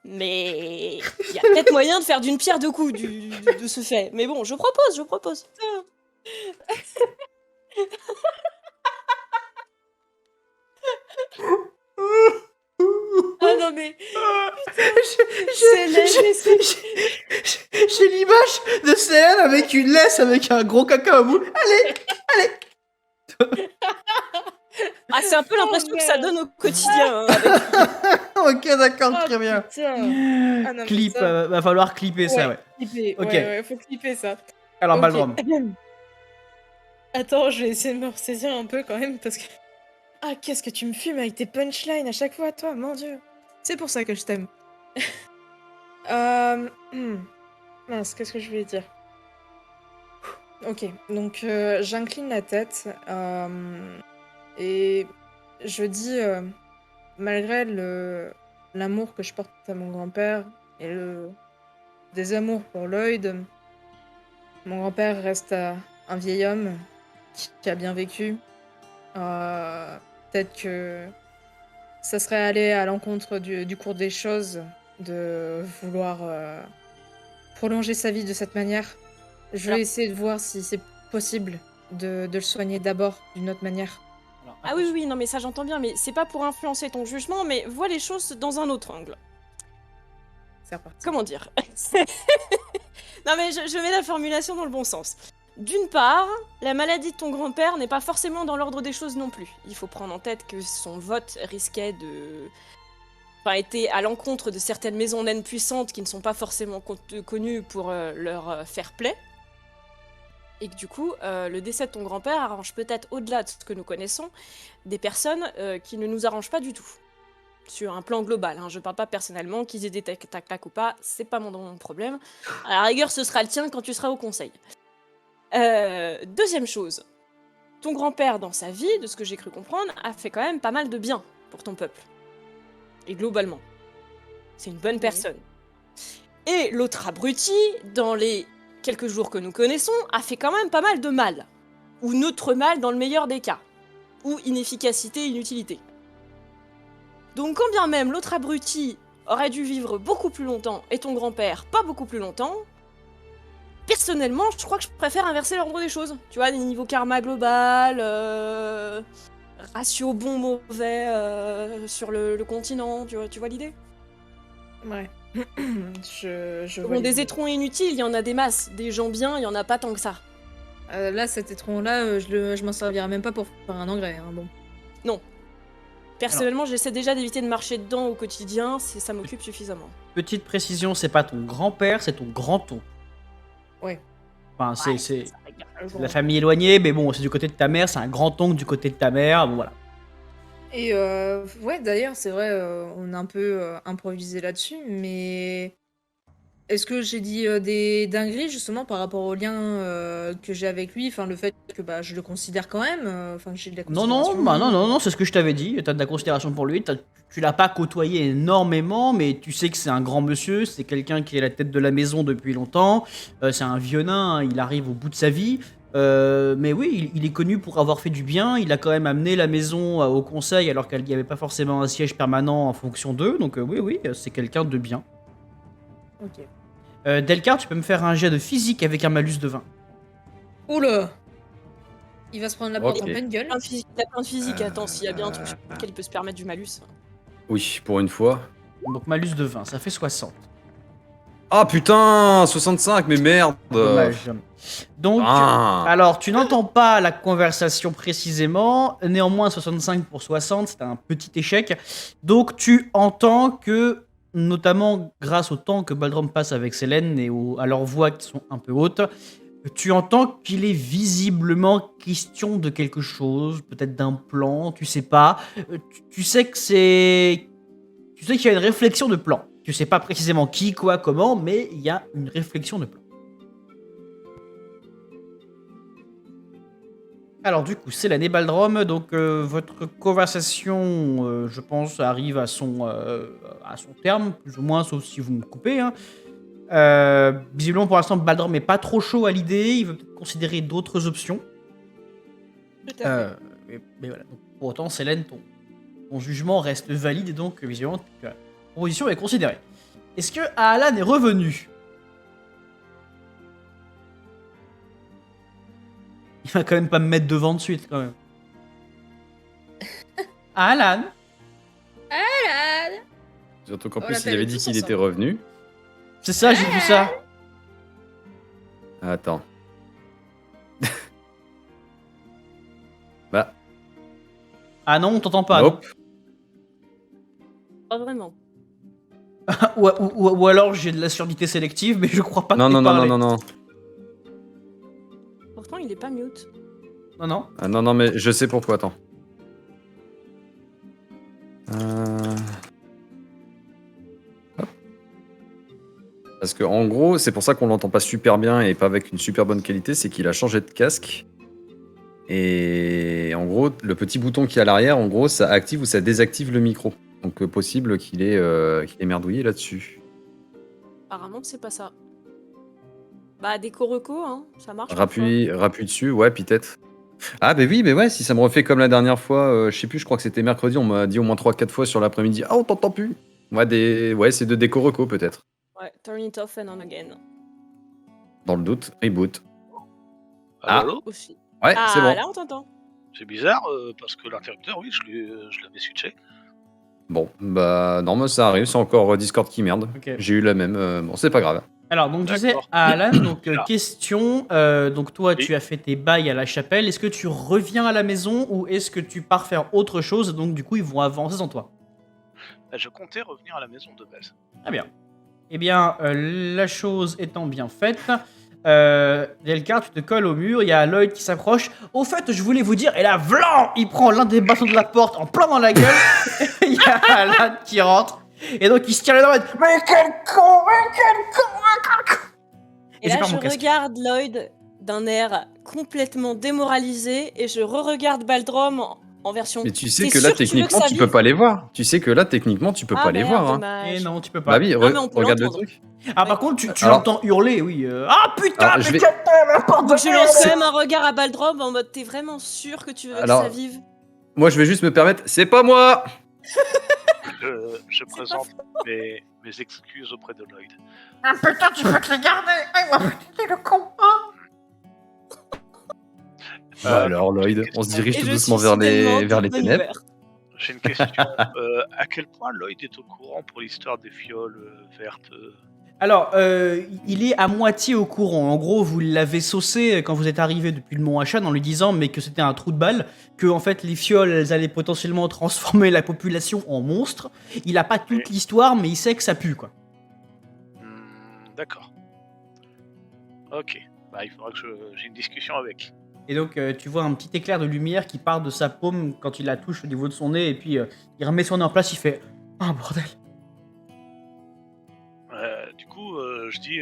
Mais il y a peut-être moyen de faire d'une pierre deux coups de ce fait. Mais bon, je propose. Ah non mais...
J'ai l'image de Célène avec une laisse avec un gros caca au bout. Allez.
Ah, c'est un peu l'impression que ça donne au quotidien.
Ok, d'accord,
Oh,
très bien.
putain. Ah non, mais
Clip,
ça-
va falloir clipper ça, ouais.
Clipper,
Ok.
ouais, faut clipper ça.
Alors,
Ok.
Baldrom.
Attends, je vais essayer de me ressaisir un peu quand même parce que... Ah, qu'est-ce que tu me fumes avec tes punchlines à chaque fois, toi, mon dieu. C'est pour ça que je t'aime. Mince, qu'est-ce que je voulais dire? Ok, donc j'incline la tête Et je dis, malgré l'amour que je porte à mon grand-père et le désamour pour Lloyd, mon grand-père reste un vieil homme qui a bien vécu. Peut-être que ça serait aller à l'encontre du cours des choses de vouloir prolonger sa vie de cette manière. Je vais
Alors-
essayer de voir si c'est possible de le soigner d'abord d'une autre manière.
Alors,
Ah oui, oui, non, mais ça j'entends bien, mais c'est pas pour influencer ton jugement, mais vois les choses dans un autre angle.
C'est reparti.
Comment dire? Non, mais je mets la formulation dans le bon sens. D'une part, la maladie de ton grand-père n'est pas forcément dans l'ordre des choses non plus. Il faut prendre en tête que son vote risquait de... Enfin, était à l'encontre de certaines maisons naines puissantes qui ne sont pas forcément connues pour leur fair play. Et que du coup, le décès de ton grand-père arrange peut-être au-delà de ce que nous connaissons, des personnes qui ne nous arrangent pas du tout. Sur un plan global, hein. Je parle pas personnellement, qu'ils aient des tac-tac ou pas, c'est pas mon problème. À la rigueur, ce sera le tien quand tu seras au conseil. Deuxième chose, ton grand-père dans sa vie, de ce que j'ai cru comprendre, a fait quand même pas mal de bien pour ton peuple. Et globalement. C'est une bonne personne. Et l'autre abruti, dans les quelques jours que nous connaissons, a fait quand même pas mal de mal. Ou neutre mal dans le meilleur des cas. Ou inefficacité, inutilité. Donc quand bien même l'autre abruti aurait dû vivre beaucoup plus longtemps et ton grand-père pas beaucoup plus longtemps, personnellement, je crois que je préfère inverser l'ordre des choses. Tu vois, niveau karma global, ratio bon-mauvais sur le continent, tu vois l'idée?
Ouais. je
Bon,
vois
des
l'idée.
étrons inutiles, il y en a des masses. Des gens bien, il y en a pas tant que ça.
Là, cet étron-là, je m'en servirai même pas pour faire un engrais. Hein, bon.
Personnellement, j'essaie déjà d'éviter de marcher dedans au quotidien, ça m'occupe suffisamment.
petite précision, c'est pas ton grand-père, c'est ton grand-oncle.
Ouais.
Enfin, c'est
ça regarde.
la famille éloignée, mais bon, c'est du côté de ta mère, c'est un grand-oncle du côté de ta mère, bon, voilà.
Et ouais, d'ailleurs, c'est vrai, on a un peu improvisé là-dessus, mais est-ce que j'ai dit des dingueries justement par rapport au lien que j'ai avec lui, enfin le fait que bah, je le considère quand même, enfin que j'ai de la
Non,
considération.
non, c'est ce que je t'avais dit. T'as de la considération pour lui. Tu l'as pas côtoyé énormément, mais tu sais que c'est un grand monsieur. C'est quelqu'un qui est à la tête de la maison depuis longtemps. C'est un vieux nain. Hein, il arrive au bout de sa vie. Mais oui, il est connu pour avoir fait du bien. Il a quand même amené la maison au conseil alors qu'il n'y avait pas forcément un siège permanent en fonction d'eux. Donc oui, c'est quelqu'un de bien.
Ok.
Delcar, tu peux me faire un jet de physique avec un malus de 20.
Oula! Il va se prendre la porte
Ok.
en pleine gueule.
Il a plein de physique, attends, s'il y a bien un truc sur lequel il peut se permettre du malus.
Oui, pour une fois.
Donc malus de 20, ça fait 60.
Ah putain, 65, mais merde.
Dommage. Donc,
Ah.
alors, tu n'entends pas la conversation précisément. Néanmoins, 65 pour 60, c'est un petit échec. Donc, tu entends que, notamment grâce au temps que Baldrum passe avec Célène et à leurs voix qui sont un peu hautes, tu entends qu'il est visiblement question de quelque chose, peut-être d'un plan, tu sais pas. Tu sais que c'est... Tu sais qu'il y a une réflexion de plan. Tu sais pas précisément qui, quoi, comment, mais il y a une réflexion de plan. Alors du coup, c'est l'année Baldrum, donc votre conversation, je pense, arrive à son terme, plus ou moins, sauf si vous me coupez. Hein. Visiblement, pour l'instant, Baldrum n'est pas trop chaud à l'idée, il veut peut-être considérer d'autres options.
Tout à fait.
Mais voilà. Donc, pour autant, Célène, ton jugement reste valide et donc, visiblement, la proposition est considérée. Est-ce que Alan est revenu? Il va quand même pas me mettre devant de suite, quand même. Alan?
Surtout qu'en
On
plus, il
l'appelle
avait dit
tous
qu'il
ensemble.
était revenu.
C'est ça, j'ai vu ça.
Attends. Bah,
Ah non, on t'entend pas.
hop.
Pas vraiment.
non. Ou alors j'ai de la surdité sélective, mais je crois pas
Non,
que
non,
t'aies
non,
parlé.
non, non, non.
Pourtant, il est pas mute.
Non, non.
Ah, non, non, mais je sais pourquoi, attends. Hop. Parce que en gros, c'est pour ça qu'on l'entend pas super bien et pas avec une super bonne qualité, c'est qu'il a changé de casque. Et en gros, le petit bouton qui est à l'arrière, en gros, ça active ou ça désactive le micro. Donc possible qu'il ait merdouillé là-dessus.
Apparemment, c'est pas ça. Bah, déco reco, hein, ça marche.
Rappuie dessus, ouais, peut-être. Ah bah oui, mais ouais, si ça me refait comme la dernière fois, je sais plus, je crois que c'était mercredi, on m'a dit au moins 3-4 fois sur l'après-midi, ah on t'entend plus. Ouais, c'est de déco reco peut-être.
Parfois. Ouais, turn it off and on again.
Dans le doute, reboot.
Allô,
Ah.
allô
Aussi.
Ouais,
Ah,
c'est bon.
là, on t'entend.
C'est bizarre parce que l'interrupteur, oui, je l'avais switché.
Bon, bah non, mais ça arrive, c'est encore Discord qui merde.
Ok.
J'ai eu la même, bon, c'est pas grave.
Alors, donc, je disais
D'accord.
à Alan, donc,
Là.
question, donc toi,
Oui.
tu as fait tes bails à la chapelle, est-ce que tu reviens à la maison ou est-ce que tu pars faire autre chose, donc du coup, ils vont avancer sans toi?
Bah, je comptais revenir à la maison de base.
Très bien. Eh bien, la chose étant bien faite, Delcar, tu te colles au mur, il y a Lloyd qui s'approche. Au fait, je voulais vous dire, et là, vlan, il prend l'un des bâtons de la porte en plein dans la gueule. Il y a Alan qui rentre, et donc il se tire les dents. Mais quel con, mais quel con.
Et
c'est
là,
pas
je
mon casque.
regarde Lloyd d'un air complètement démoralisé et je re-regarde Baldrom en version.
Mais tu sais
T'es
que là,
sûr que tu veux que
techniquement,
ça
tu peux
vive
pas les voir. Tu sais que là, techniquement, tu peux
Ah
pas les
merde,
voir. Hein.
dommage.
Et non, tu peux pas.
Bah oui,
Ah, mais on peut
regarde le
l'entendre.
truc.
Ah, par
Ouais.
contre, tu
Alors-
l'entends hurler, oui. Ah putain,
Alors,
mais
je vais-
quel la porte
Donc
de
je lance
merde.
quand même un regard à Baldrom en mode t'es vraiment sûr que tu veux
Alors-
que ça vive
Moi, je vais juste me permettre, c'est pas moi.
Je
pas
présente mes excuses auprès de Lloyd.
Ah putain, tu peux te les garder. Ah, putain, le con. Ah.
Bah alors, Lloyd, on se dirige
Et
tout
je
doucement
suis
vers
soudainement
les
toute bonne
ténèbres.
verte.
J'ai une question. À quel point Lloyd est au courant pour l'histoire des fioles vertes
Alors, il est à moitié au courant. En gros, vous l'avez saucé quand vous êtes arrivé depuis le Mont Hachan en lui disant mais que c'était un trou de balle, que en fait les fioles elles allaient potentiellement transformer la population en monstres. Il a pas toute l'histoire, mais il sait que ça pue quoi.
D'accord. Ok. Bah, il faudra que j'ai une discussion avec.
Et donc tu vois un petit éclair de lumière qui part de sa paume quand il la touche au niveau de son nez et puis il remet son nez en place. Il fait ah bordel.
Du coup, je dis,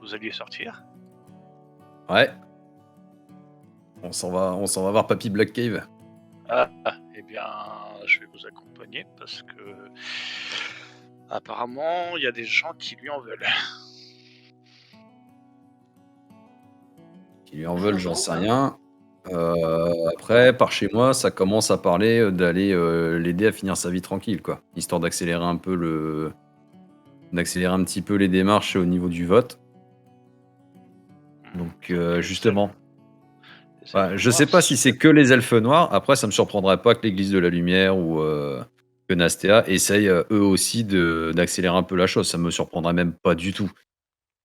vous alliez sortir.
Ouais. On s'en va voir Papy Black Cave.
Eh bien, je vais vous accompagner parce que apparemment, il y a des gens qui lui en veulent.
Qui lui en veulent, j'en sais rien. Après, par chez moi, ça commence à parler d'aller l'aider à finir sa vie tranquille, quoi. Histoire d'accélérer un peu d'accélérer un petit peu les démarches au niveau du vote. Donc, justement. Je sais pas si c'est que les elfes noirs. Après, ça me surprendrait pas que l'Église de la Lumière ou que Nastea essayent eux aussi d'accélérer un peu la chose. Ça me surprendrait même pas du tout.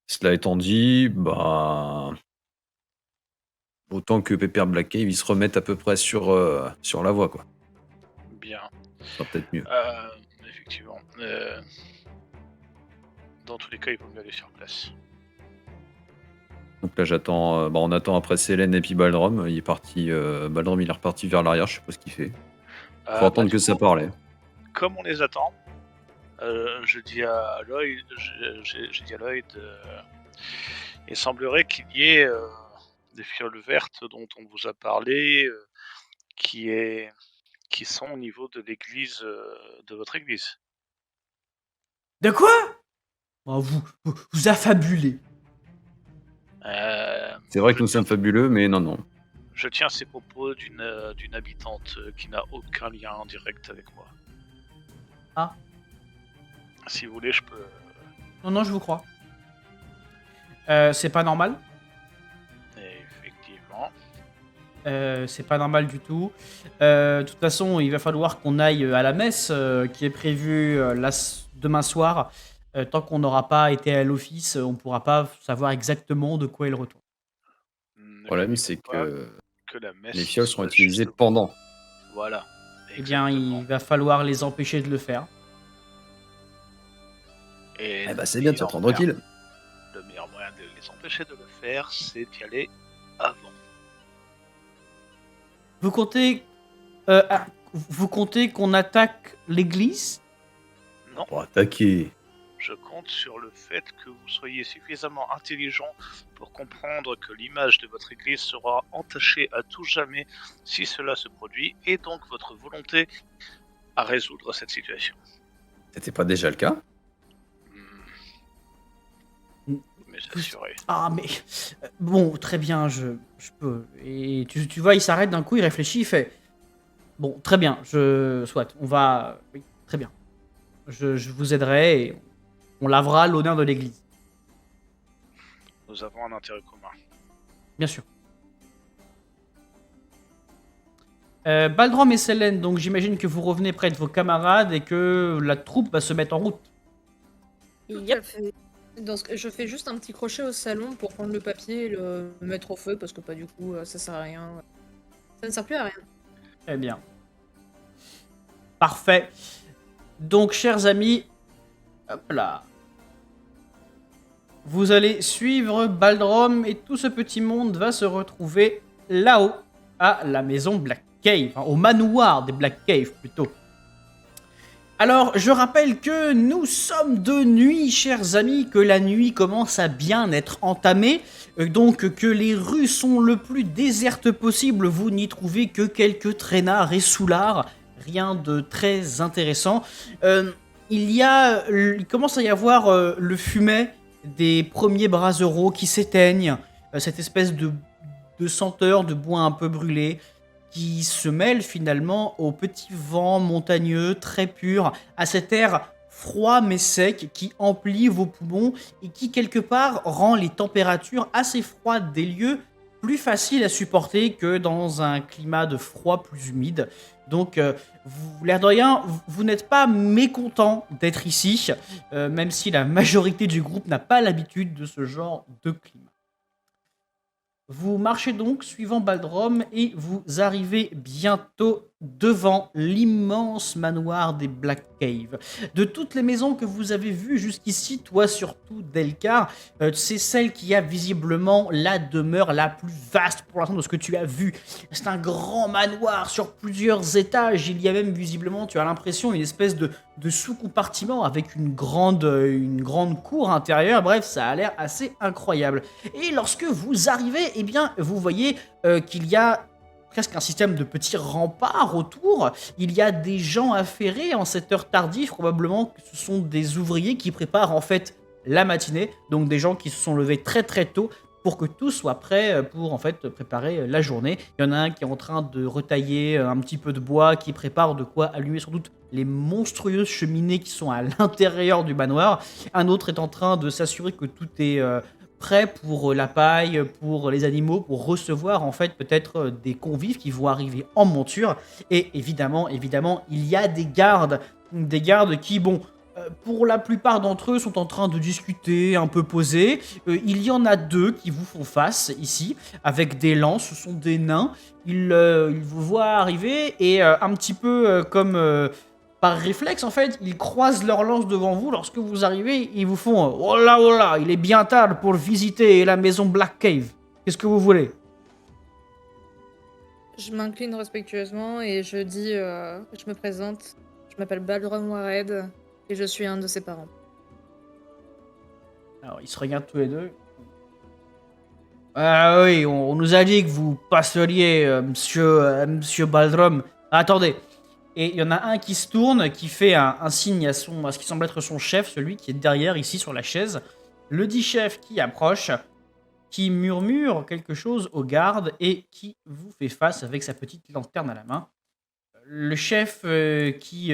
Cela étant dit, bah. Autant que Pepper Black Cave, ils se remettent à peu près sur la voie, quoi.
Bien.
Ça sera peut-être mieux.
Effectivement. Dans tous les cas, il vaut mieux aller sur place.
Donc là, j'attends. On attend après Célène et puis Baldrom. Il est parti. Baldrom, il est reparti vers l'arrière. Je sais pas ce qu'il fait. Faut attendre que ça parle.
Comme on les attend, je dis à Lloyd, il semblerait qu'il y ait des fioles vertes dont on vous a parlé, qui sont au niveau de l'église, de votre église.
De quoi? Oh, vous affabulez.
C'est vrai que nous sommes fabuleux, mais non.
Je tiens ces propos d'une habitante qui n'a aucun lien en direct avec moi.
Ah.
Si vous voulez, je peux.
Non, je vous crois. C'est pas normal.
Effectivement.
C'est pas normal du tout. De toute façon, il va falloir qu'on aille à la messe qui est prévue demain soir. Tant qu'on n'aura pas été à l'office, on pourra pas savoir exactement de quoi il retourne.
Le problème, c'est que
la messe
les fioles seront
soit
utilisées
juste-
pendant.
Voilà.
Eh bien,
Exactement.
il va falloir les empêcher de le faire.
Et
Eh bah, c'est bien, tu vas te rendre tranquille.
Le meilleur moyen de les empêcher de le faire, c'est d'y aller avant.
Vous comptez qu'on attaque l'église?
Non,
Pour attaquer.
Je compte sur le fait que vous soyez suffisamment intelligent pour comprendre que l'image de votre église sera entachée à tout jamais si cela se produit, et donc votre volonté à résoudre cette situation.
C'était pas déjà le cas?
Mais assuré.
Ah, mais bon, très bien, je peux. Et tu vois, il s'arrête d'un coup, il réfléchit, il fait bon, très bien, soit, on va. Oui, très bien. Je vous aiderai et on lavera l'honneur de l'église,
Nous avons un intérêt commun.
bien sûr. Baldrom et Selene, donc j'imagine que vous revenez près de vos camarades et que la troupe va se mettre en route.
Yep.
Je fais juste un petit crochet au salon pour prendre le papier et le mettre au feu parce que pas du coup ça sert à rien. Ça ne sert plus à rien.
Très bien. Parfait. Donc, chers amis, hop là. Vous allez suivre Baldrom et tout ce petit monde va se retrouver là-haut, à la maison Black Cave, enfin, au manoir des Black Cave plutôt. Alors, je rappelle que nous sommes de nuit, chers amis, que la nuit commence à bien être entamée, donc que les rues sont le plus désertes possible, vous n'y trouvez que quelques traînards et soulards, rien de très intéressant. Il commence à y avoir le fumet des premiers braseros qui s'éteignent, cette espèce de senteur de bois un peu brûlé, qui se mêle finalement au petit vent montagneux très pur, à cet air froid mais sec qui emplit vos poumons et qui quelque part rend les températures assez froides des lieux plus faciles à supporter que dans un climat de froid plus humide. Donc, l'air de rien, vous n'êtes pas mécontent d'être ici, même si la majorité du groupe n'a pas l'habitude de ce genre de climat. Vous marchez donc suivant Baldrom et vous arrivez bientôt devant l'immense manoir des Black Cave. De toutes les maisons que vous avez vues jusqu'ici, toi surtout Delcar, c'est celle qui a visiblement la demeure la plus vaste pour l'instant de ce que tu as vu. C'est un grand manoir sur plusieurs étages. Il y a même visiblement, tu as l'impression, une espèce de sous-compartiment avec une grande cour intérieure. Bref, ça a l'air assez incroyable. Et lorsque vous arrivez, eh bien, vous voyez qu'il y a presque un système de petits remparts autour. Il y a des gens affairés en cette heure tardive, probablement que ce sont des ouvriers qui préparent en fait la matinée, donc des gens qui se sont levés très très tôt pour que tout soit prêt pour en fait préparer la journée. Il y en a un qui est en train de retailler un petit peu de bois, qui prépare de quoi allumer sans doute les monstrueuses cheminées qui sont à l'intérieur du manoir. Un autre est en train de s'assurer que tout est prêt pour la paille, pour les animaux, pour recevoir en fait peut-être des convives qui vont arriver en monture. Et évidemment, il y a des gardes qui, bon, pour la plupart d'entre eux sont en train de discuter, un peu posés. Il y en a deux qui vous font face ici, avec des lances, ce sont des nains. Ils vous voient arriver et un petit peu comme par réflexe, en fait, ils croisent leurs lances devant vous. Lorsque vous arrivez, ils vous font « Oh là, il est bien tard pour visiter la maison Black Cave. Qu'est-ce que vous voulez ?»
Je m'incline respectueusement et je dis, je me présente. Je m'appelle Baldrom Wared et je suis un de ses parents.
Alors, ils se regardent tous les deux. Ah oui, on nous a dit que vous passeriez, monsieur Baldrom. Attendez. Et il y en a un qui se tourne, qui fait un signe à ce qui semble être son chef, celui qui est derrière, ici, sur la chaise. Le dit chef qui approche, qui murmure quelque chose aux gardes et qui vous fait face avec sa petite lanterne à la main. Le chef qui,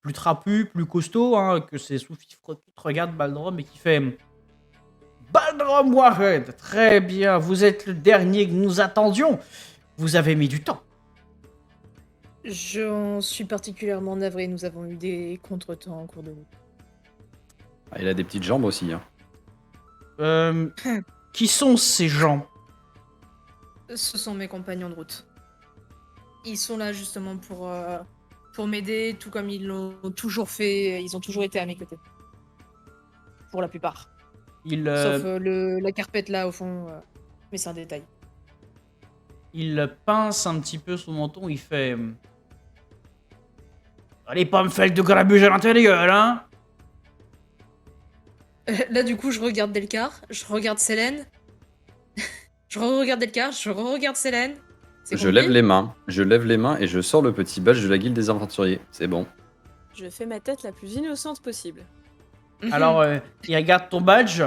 plus trapu, plus costaud, que ses sous-fifres regarde Baldrom et qui fait « Baldrom Wared, très bien, vous êtes le dernier que nous attendions. Vous avez mis du temps. »
J'en suis particulièrement navré, nous avons eu des contretemps en cours de route.
Ah, il a des petites jambes aussi. Hein.
Qui sont ces gens?
Ce sont mes compagnons de route. Ils sont là justement pour m'aider, tout comme ils l'ont toujours fait. Ils ont toujours été à mes côtés. Pour la plupart. Sauf la carpette là au fond. Mais c'est un détail.
Il pince un petit peu son menton, il fait... Allez pas me faire de grabuge à l'intérieur, hein?
Là, du coup, je regarde Delcar, je regarde Célène, je regarde Delcar, je regarde Célène. C'est
Je lève
compris?
les mains et je sors le petit badge de la guilde des aventuriers. C'est bon.
Je fais ma tête la plus innocente possible.
Mhm.
Alors, il regarde ton badge,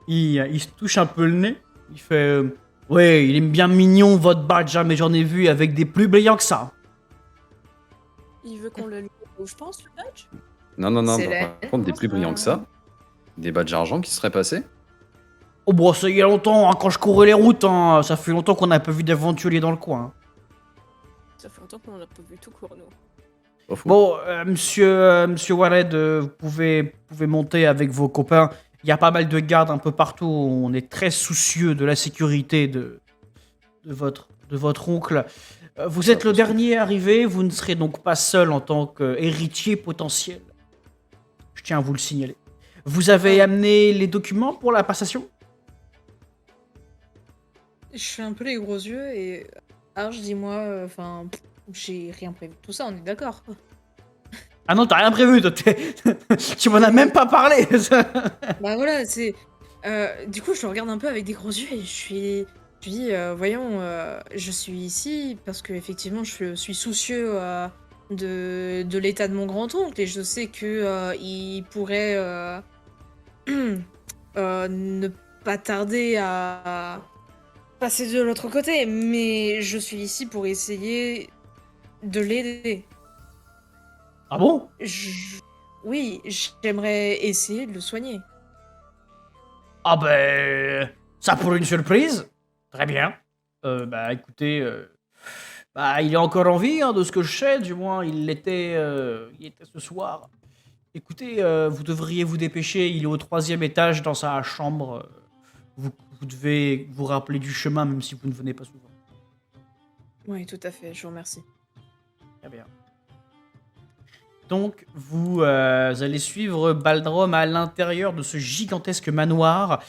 il se touche un peu le nez, il fait ouais, il est bien mignon votre badge, hein, mais j'en ai vu avec des plus brillants que ça.
Il veut qu'on le lui où je pense, le badge?
Non,
C'est
par
la-
contre, des plus brillants que ça. Des badges argent qui seraient passés.
Oh, bon, ça y a longtemps, hein, quand je courais les routes, hein, ça fait longtemps qu'on n'a pas vu d'aventuriers dans le coin. Hein.
Ça fait longtemps qu'on en a pas vu tout court, nous.
Pas fou.
Bon, monsieur Waled, vous pouvez monter avec vos copains. Il y a pas mal de gardes un peu partout. On est très soucieux de la sécurité de votre oncle. Vous êtes le dernier arrivé. Vous ne serez donc pas seul en tant qu'héritier potentiel. Je tiens à vous le signaler. Vous avez amené les documents pour la passation?
Je fais un peu les gros yeux et. Arche, dis-moi, enfin, j'ai rien prévu. Tout ça, on est d'accord.
Ah non, t'as rien prévu. Toi, tu m'en as même pas parlé.
Bah voilà, c'est. Du coup, je le regarde un peu avec des gros yeux et je lui dis, voyons, je suis ici parce que effectivement, je suis soucieux de l'état de mon grand-oncle et je sais que il pourrait ne pas tarder à passer de l'autre côté, mais je suis ici pour essayer de l'aider.
Ah bon?
Oui, j'aimerais essayer de le soigner.
Ah ben, ça pour une surprise. Très bien. Bah écoutez, bah il est encore en vie, hein, de ce que je sais, du moins il était ce soir. Écoutez, vous devriez vous dépêcher, il est au 3e étage dans sa chambre. Vous devez vous rappeler du chemin même si vous ne venez pas souvent.
Oui, tout à fait, je vous remercie.
Très bien. Donc, vous allez suivre Baldrom à l'intérieur de ce gigantesque manoir.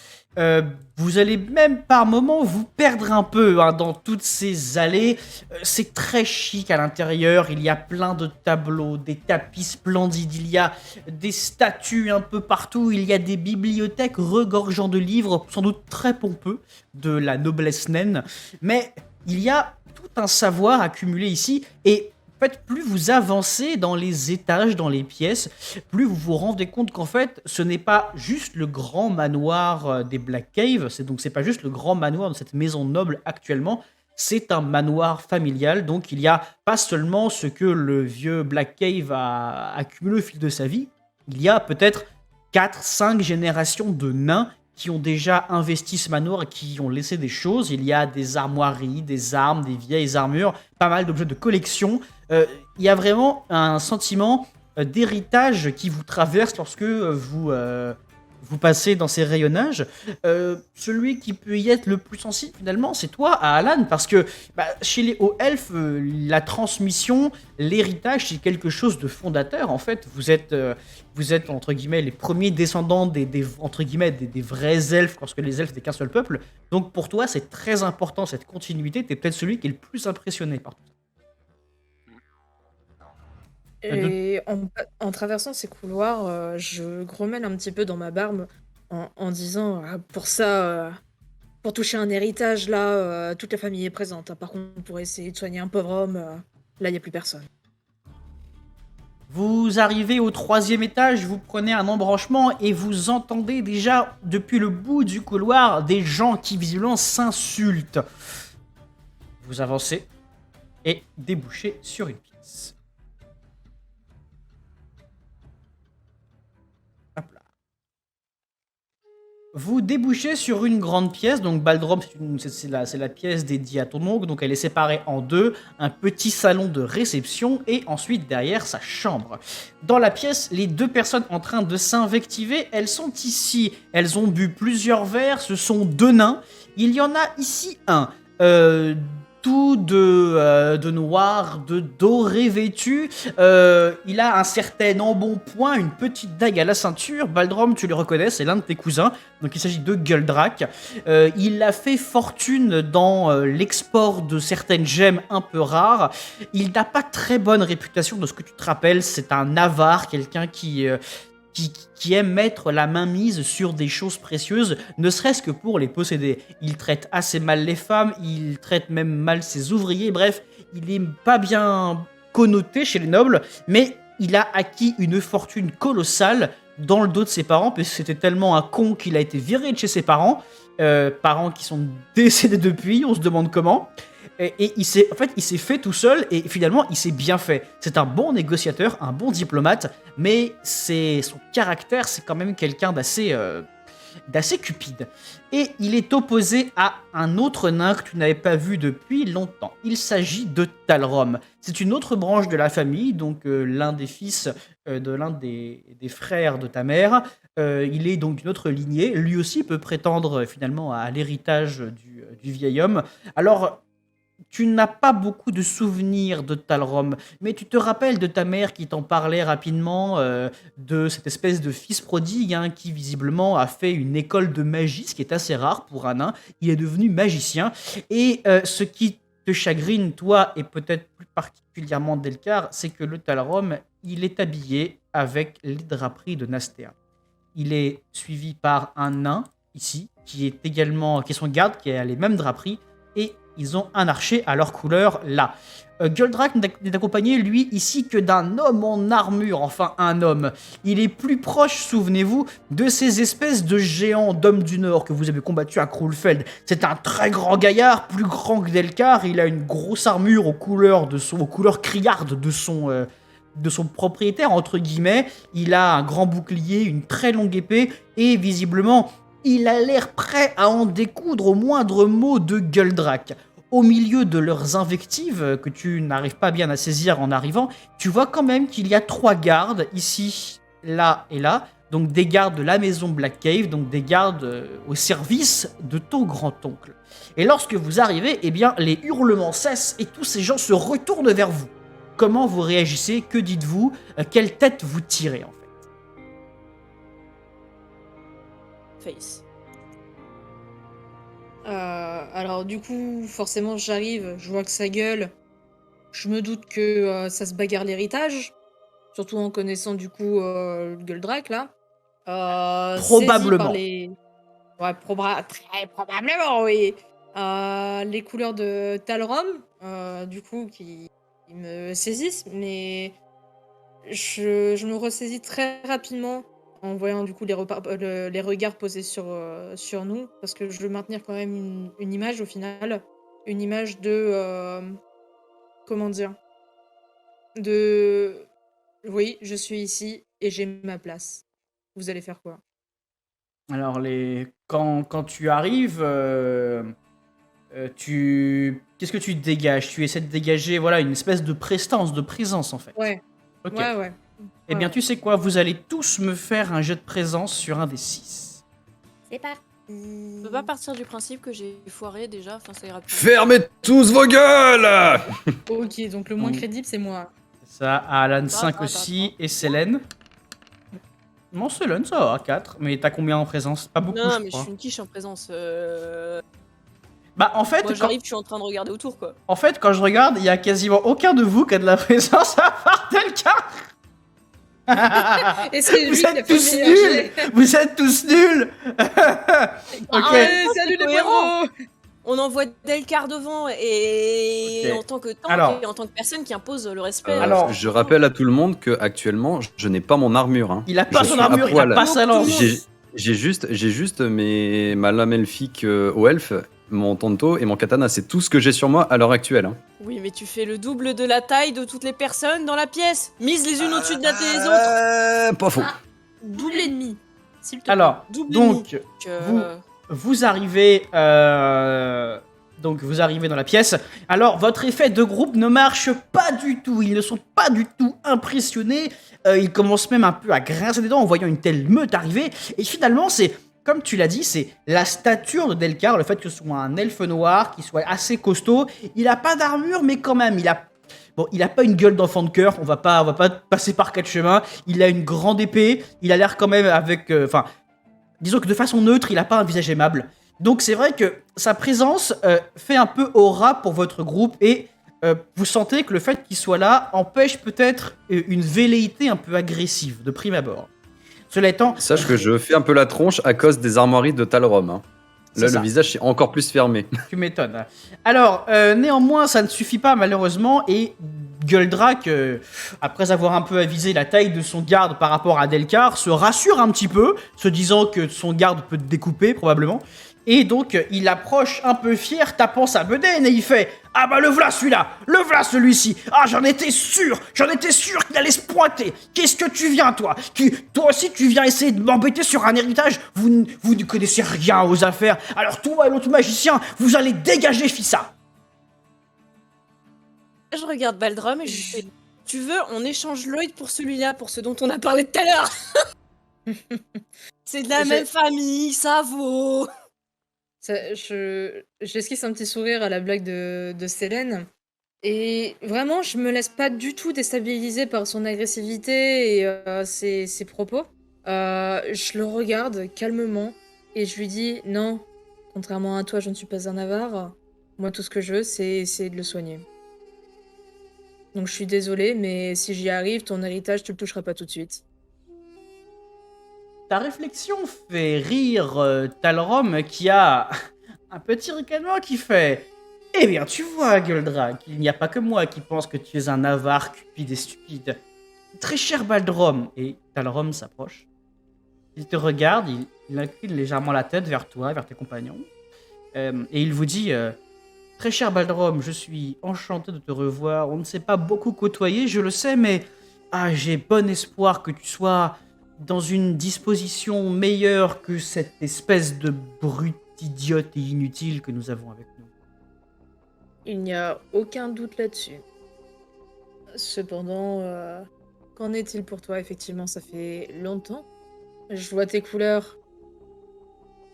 Vous allez même par moments vous perdre un peu, hein, dans toutes ces allées. C'est très chic à l'intérieur. Il y a plein de tableaux, des tapis splendides. Il y a des statues un peu partout. Il y a des bibliothèques regorgeant de livres, sans doute très pompeux, de la noblesse naine. Mais il y a tout un savoir accumulé ici. Et en fait, plus vous avancez dans les étages, dans les pièces, plus vous vous rendez compte qu'en fait, ce n'est pas juste le grand manoir des Black Cave, c'est pas juste le grand manoir de cette maison noble actuellement, c'est un manoir familial, donc il y a pas seulement ce que le vieux Black Cave a accumulé au fil de sa vie, il y a peut-être 4-5 générations de nains qui ont déjà investi ce manoir et qui ont laissé des choses. Il y a des armoiries, des armes, des vieilles armures, pas mal d'objets de collection. Il y a vraiment un sentiment d'héritage qui vous traverse lorsque vous passez dans ces rayonnages. Celui qui peut y être le plus sensible finalement, c'est toi, Alan, parce que chez les hauts elfes, la transmission, l'héritage, c'est quelque chose de fondateur. En fait, vous êtes entre guillemets les premiers descendants des vrais elfes, lorsque les elfes n'étaient qu'un seul peuple. Donc pour toi, c'est très important cette continuité. T'es peut-être celui qui est le plus impressionné par tout ça.
Et en traversant ces couloirs, je grommelle un petit peu dans ma barbe en disant pour ça, pour toucher un héritage, là, toute la famille est présente. Par contre, pour essayer de soigner un pauvre homme, là, il n'y a plus personne.
Vous arrivez au 3e étage, vous prenez un embranchement et vous entendez déjà depuis le bout du couloir des gens qui visiblement s'insultent. Vous avancez et débouchez sur une pièce. Hop là. Vous débouchez sur une grande pièce, donc Baldrom, c'est la pièce dédiée à ton oncle, donc elle est séparée en deux, un petit salon de réception et ensuite derrière sa chambre. Dans la pièce, les deux personnes en train de s'invectiver, elles sont ici, elles ont bu plusieurs verres, ce sont deux nains, il y en a ici un, tout de noir, de doré vêtu. Il a un certain embonpoint, une petite dague à la ceinture. Baldrom, tu le reconnais, c'est l'un de tes cousins. Donc il s'agit de Guldrak. Il a fait fortune dans l'export de certaines gemmes un peu rares. Il n'a pas très bonne réputation de ce que tu te rappelles. C'est un avare, quelqu'un qui qui aime mettre la main mise sur des choses précieuses, ne serait-ce que pour les posséder. Il traite assez mal les femmes, il traite même mal ses ouvriers, bref, il est pas bien connoté chez les nobles, mais il a acquis une fortune colossale dans le dos de ses parents, parce que c'était tellement un con qu'il a été viré de chez ses parents, parents qui sont décédés depuis, on se demande comment. Et il s'est fait tout seul et finalement il s'est bien fait. C'est un bon négociateur, un bon diplomate, mais son caractère, c'est quand même quelqu'un d'assez cupide. Et il est opposé à un autre nain que tu n'avais pas vu depuis longtemps. Il s'agit de Talrom. C'est une autre branche de la famille, donc l'un des fils de l'un des frères de ta mère. Il est donc d'une autre lignée. Lui aussi peut prétendre finalement à l'héritage du vieil homme. Alors, tu n'as pas beaucoup de souvenirs de Talrom, mais tu te rappelles de ta mère qui t'en parlait rapidement, de cette espèce de fils prodigue qui visiblement a fait une école de magie, ce qui est assez rare pour un nain. Il est devenu magicien. Et ce qui te chagrine, toi, et peut-être plus particulièrement Delcar, c'est que le Talrom, il est habillé avec les draperies de Nastea. Il est suivi par un nain, ici, qui est son garde, qui a les mêmes draperies, et ils ont un archer à leur couleur là. Guldrak n'est accompagné, lui, ici, que d'un homme en armure. Enfin, un homme. Il est plus proche, souvenez-vous, de ces espèces de géants d'hommes du Nord que vous avez combattus à Krulfeld. C'est un très grand gaillard, plus grand que Delcar. Il a une grosse armure aux couleurs criardes de son propriétaire, entre guillemets. Il a un grand bouclier, une très longue épée, et visiblement, il a l'air prêt à en découdre au moindre mot de Guldrak. Au milieu de leurs invectives, que tu n'arrives pas bien à saisir en arrivant, tu vois quand même qu'il y a 3 gardes, ici, là et là, donc des gardes de la maison Black Cave, donc des gardes au service de ton grand-oncle. Et lorsque vous arrivez, eh bien, les hurlements cessent et tous ces gens se retournent vers vous. Comment vous réagissez? Que dites-vous? Quelle tête vous tirez, en fait?
Face.
Alors du coup, forcément, j'arrive, je vois que ça gueule. Je me doute que ça se bagarre l'héritage, surtout en connaissant du coup Guldrak là.
Probablement.
Saisi par très probablement, oui. Les couleurs de Talrom, du coup, qui me saisissent, mais je me ressaisis très rapidement en voyant du coup les regards posés sur nous, parce que je veux maintenir quand même une image au final, une image de comment dire, de oui, je suis ici et j'ai ma place. Vous allez faire quoi?
Alors, quand tu arrives, qu'est-ce que tu dégages? Tu essaies de dégager une espèce de prestance, de présence en fait.
Ouais.
Ok.
Ouais.
Eh bien, tu sais quoi? Vous allez tous me faire un jet de présence sur un des 6.
C'est parti.
On peut pas partir du principe que j'ai foiré déjà, enfin ça ira plus.
Fermez tous vos gueules!
Ok, donc le moins
Mm.
crédible, c'est moi.
Ça, à Alan 5
attends,
aussi,
attends.
et Célène. Non, Célène, ça va, 4. Mais t'as combien en présence? Pas beaucoup,
Non,
je
mais je
crois.
suis une quiche en présence.
Bah, en fait,
Moi j'arrive, je suis en train de regarder autour quoi.
quand je regarde, il y a quasiment aucun de vous qui a de la présence à part Delcar.
Et c'est lui
Vous
qui a
êtes
fait le
tous
meilleur
nuls.
jet.
Vous êtes tous nuls. Ok.
Ouais, salut les
cohérent.
potos.
On envoie Delcar devant et
Ok.
en tant que tank
Alors.
et en tant que personne qui impose le respect.
Alors.
Je rappelle à tout le monde que actuellement, je n'ai pas mon armure. Hein.
Il a pas
Je
son
suis à
armure, il a
poil.
pas sa lance.
J'ai juste ma lame elfique au elfe, mon tonto et mon katana. C'est tout ce que j'ai sur moi à l'heure actuelle. Hein.
Oui, mais tu fais le double de la taille de toutes les personnes dans la pièce. Mise les unes au-dessus de les autres.
Pas faux.
Double et demi. S'il te plaît.
Alors,
Double
donc,
et demi.
vous arrivez dans la pièce. Alors, votre effet de groupe ne marche pas du tout. Ils ne sont pas du tout impressionnés. Ils commencent même un peu à grincer des dents en voyant une telle meute arriver. Et finalement, c'est, comme tu l'as dit, c'est la stature de Delcar, le fait que ce soit un elfe noir, qu'il soit assez costaud. Il a pas d'armure, mais quand même, il a pas une gueule d'enfant de cœur. On va pas passer par 4 chemins. Il a une grande épée. Il a l'air quand même avec, disons que de façon neutre, il a pas un visage aimable. Donc c'est vrai que sa présence fait un peu aura pour votre groupe et vous sentez que le fait qu'il soit là empêche peut-être une velléité un peu agressive de prime abord. Cela étant,
Sache que je fais un peu la tronche à cause des armoiries de Talrom. Hein.
C'est
Là,
ça.
le visage est encore plus fermé.
tu m'étonnes. Alors, néanmoins, ça ne suffit pas malheureusement, et Gueldrak, après avoir un peu avisé la taille de son garde par rapport à Delcar, se rassure un petit peu, se disant que son garde peut te découper probablement. Et donc, il approche un peu fier, tapant sa bedaine, et il fait « Ah bah le voilà celui-là, le voilà celui-ci. Ah j'en étais sûr qu'il allait se pointer. Qu'est-ce que tu viens toi? Toi aussi tu viens essayer de m'embêter sur un héritage? Vous ne connaissez rien aux affaires. Alors toi et l'autre magicien, vous allez dégager Fissa. »
Je regarde Baldrum et je lui fais tu veux, on échange Lloyd pour celui-là, pour ce dont on a parlé tout à l'heure. C'est de la même famille, ça vaut.
J'esquisse un petit sourire à la blague de Célène. Et vraiment, je me laisse pas du tout déstabiliser par son agressivité et ses propos. Je le regarde calmement et je lui dis non, contrairement à toi, je ne suis pas un avare. Moi, tout ce que je veux, c'est essayer de le soigner. Donc, je suis désolée, mais si j'y arrive, ton héritage, tu le toucheras pas tout de suite.
Ta réflexion fait rire Talrom qui a un petit ricanement qui fait « Eh bien, tu vois, Gueldrak, il n'y a pas que moi qui pense que tu es un avare cupide et stupide. Très cher Baldrom. » Et Talrom s'approche. Il te regarde, il incline légèrement la tête vers toi, vers tes compagnons. Et il vous dit Très cher Baldrom, je suis enchanté de te revoir. On ne s'est pas beaucoup côtoyé, je le sais, mais j'ai bon espoir que tu sois dans une disposition meilleure que cette espèce de brute idiote et inutile que nous avons avec nous.
Il n'y a aucun doute là-dessus. Cependant, qu'en est-il pour toi? Effectivement, ça fait longtemps. Je vois tes couleurs.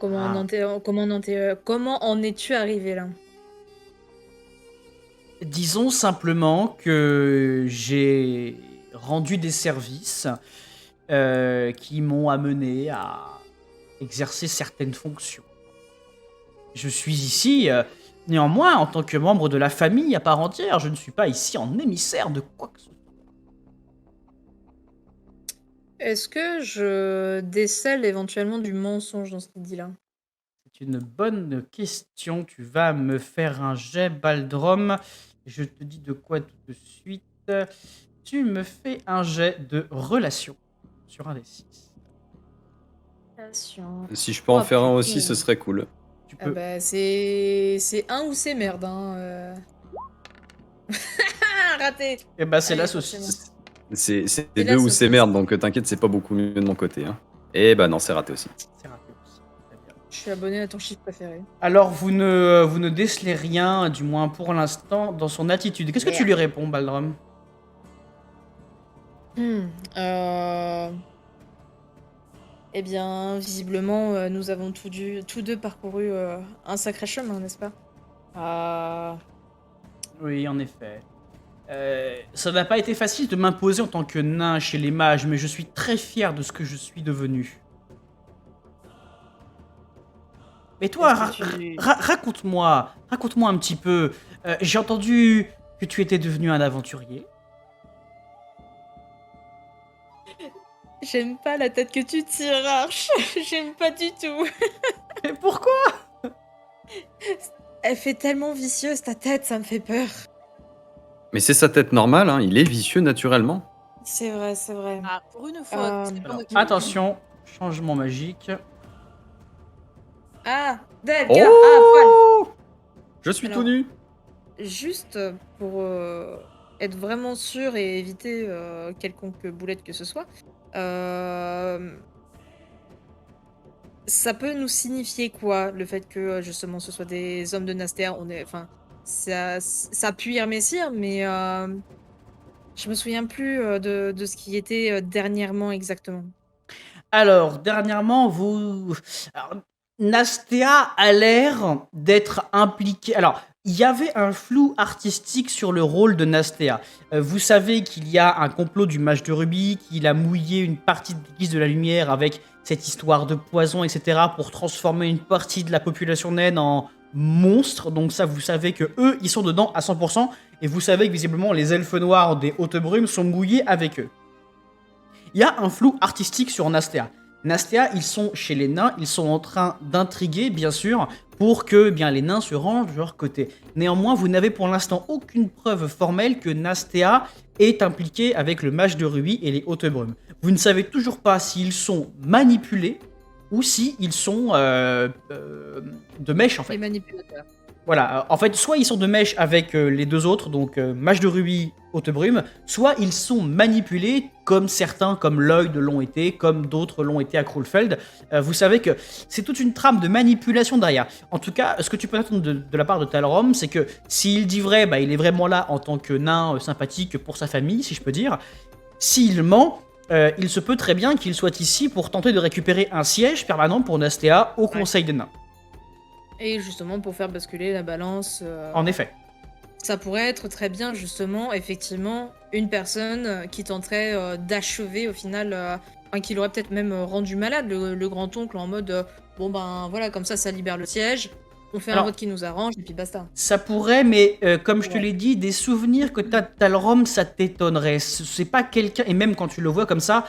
Comment en es-tu arrivé là?
Disons simplement que j'ai rendu des services qui m'ont amené à exercer certaines fonctions. Je suis ici, néanmoins, en tant que membre de la famille à part entière. Je ne suis pas ici en émissaire de quoi que ce soit.
Est-ce que je décèle éventuellement du mensonge dans ce qu'il dit là?
C'est une bonne question. Tu vas me faire un jet, Baldrom. Je te dis de quoi tout de suite. Tu me fais un jet de relation sur un des 6.
Si je peux en faire un
putain.
aussi, ce serait cool.
Tu
Ah
peux.
bah c'est un ou c'est merde, hein. Raté.
Eh ben, c'est
Allez,
la
forcément.
saucisse.
C'est
Et
deux
là,
ou
ça
c'est
se
merde, donc t'inquiète, c'est pas beaucoup mieux de mon côté. Hein. Et bah non, c'est raté aussi.
C'est raté aussi. Très bien.
Je suis abonné à ton chiffre préféré.
Alors, vous ne décelez rien, du moins pour l'instant, dans son attitude. Qu'est-ce que tu lui réponds, Baldrom?
Eh bien, visiblement, nous avons tous deux parcouru un sacré chemin, n'est-ce pas?
Oui, en effet. Ça n'a pas été facile de m'imposer en tant que nain chez les mages, mais je suis très fier de ce que je suis devenu. Mais toi,
Est-ce que tu-
raconte-moi un petit peu. J'ai entendu que tu étais devenu un aventurier.
J'aime pas la tête que tu tires, Arch. J'aime pas du tout.
Mais pourquoi?
Elle fait tellement vicieuse, ta tête, ça me fait peur.
Mais c'est sa tête normale, hein. Il est vicieux naturellement.
C'est vrai, c'est vrai.
Ah, pour une fois. c'est pas moi qui-
Attention, changement magique.
Ah, Delgar,
Oh Je suis
Alors-
tout nu.
Juste pour être vraiment sûr et éviter quelconque boulette que ce soit, ça peut nous signifier quoi, le fait que justement ce soit des hommes de Nastea? Enfin, ça a pu y messire, mais je me souviens plus de ce qui était dernièrement exactement.
Alors, dernièrement, alors, Nastea a l'air d'être impliquée. Alors, il y avait un flou artistique sur le rôle de Nastea. Vous savez qu'il y a un complot du mage de Rubis, qu'il a mouillé une partie de l'église de la lumière avec cette histoire de poison, etc., pour transformer une partie de la population naine en monstre. Donc ça, vous savez que eux, ils sont dedans à 100%, et vous savez que visiblement les elfes noirs des hautes brumes sont mouillés avec eux. il y a un flou artistique sur Nastea. Nastea, ils sont chez les nains, ils sont en train d'intriguer, bien sûr, pour que bien les nains se rangent de leur côté. Néanmoins, vous n'avez pour l'instant aucune preuve formelle que Nastea est impliqué avec le mage de Rui et les Hautes Brumes. Vous ne savez toujours pas s'ils sont manipulés ou s'ils sont de mèche en fait.
Les manipulateurs.
Voilà, en fait, soit ils sont de mèche avec les deux autres, donc mage de Rui, Haute Brume, soit ils sont manipulés comme certains, comme Lloyd l'ont été, comme d'autres l'ont été à Krulfeld. Vous savez que c'est toute une trame de manipulation derrière. En tout cas, ce que tu peux attendre de la part de Talrom, c'est que s'il dit vrai, bah, il est vraiment là en tant que nain sympathique pour sa famille, si je peux dire. S'il ment, il se peut très bien qu'il soit ici pour tenter de récupérer un siège permanent pour Nastea au Conseil des Nains.
Et justement, pour faire basculer la balance,
En effet.
ça pourrait être très bien, justement, effectivement, une personne qui tenterait d'achever, au final, enfin, qui l'aurait peut-être même rendu malade, le grand-oncle, en mode bon ben voilà, comme ça libère le siège, on fait
Alors-
un vote qui nous arrange, et puis basta.
Ça pourrait, mais comme je te
Ouais.
l'ai dit, des souvenirs que t'as de Talrom, ça t'étonnerait. C'est pas quelqu'un, et même quand tu le vois comme ça,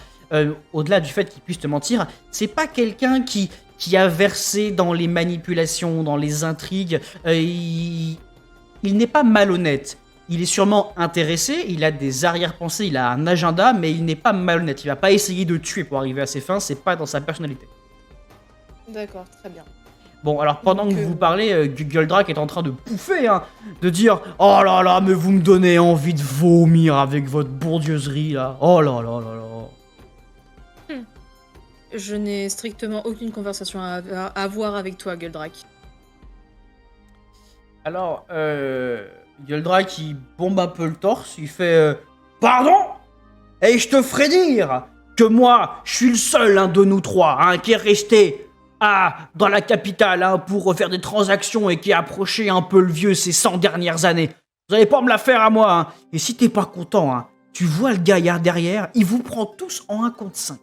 au-delà du fait qu'il puisse te mentir, c'est pas quelqu'un qui a versé dans les manipulations, dans les intrigues. Il n'est pas malhonnête. Il est sûrement intéressé, il a des arrière-pensées, il a un agenda, mais il n'est pas malhonnête. Il va pas essayer de tuer pour arriver à ses fins, c'est pas dans sa personnalité.
D'accord, très bien.
Bon, alors pendant
Donc,
que vous parlez, Guldrak est en train de pouffer, hein, de dire « Oh là là, mais vous me donnez envie de vomir avec votre bourdieuserie, là. Oh là là là là. »
Je n'ai strictement aucune conversation à avoir avec toi, Guldrak.
Alors, Guldrak, il bombe un peu le torse, il fait Pardon ? Et je te ferai dire que moi, je suis le seul de nous trois qui est resté dans la capitale pour faire des transactions et qui a approché un peu le vieux ces 100 dernières années. Vous allez pas me la faire à moi. Et si t'es pas content, tu vois le gaillard derrière, il vous prend tous en 1 contre 5.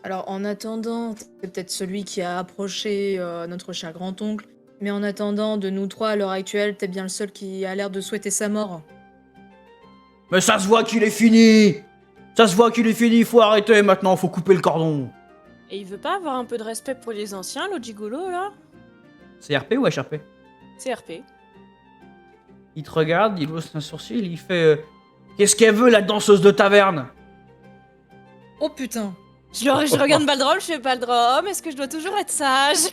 Alors, en attendant, c'est peut-être celui qui a approché notre cher grand-oncle, mais en attendant, de nous trois à l'heure actuelle, t'es bien le seul qui a l'air de souhaiter sa mort.
Mais ça se voit qu'il est fini. Ça se voit qu'il est fini, faut arrêter maintenant, faut couper le cordon.
Et il veut pas avoir un peu de respect pour les anciens, l'autre gigolo, là?
C'est RP ou HRP ?
C'est RP.
Il te regarde, il hausse un sourcil, il fait Qu'est-ce qu'elle veut, la danseuse de taverne ?
Oh putain!
Je regarde Baldrom, je fais Baldrom, est-ce que je dois toujours être sage?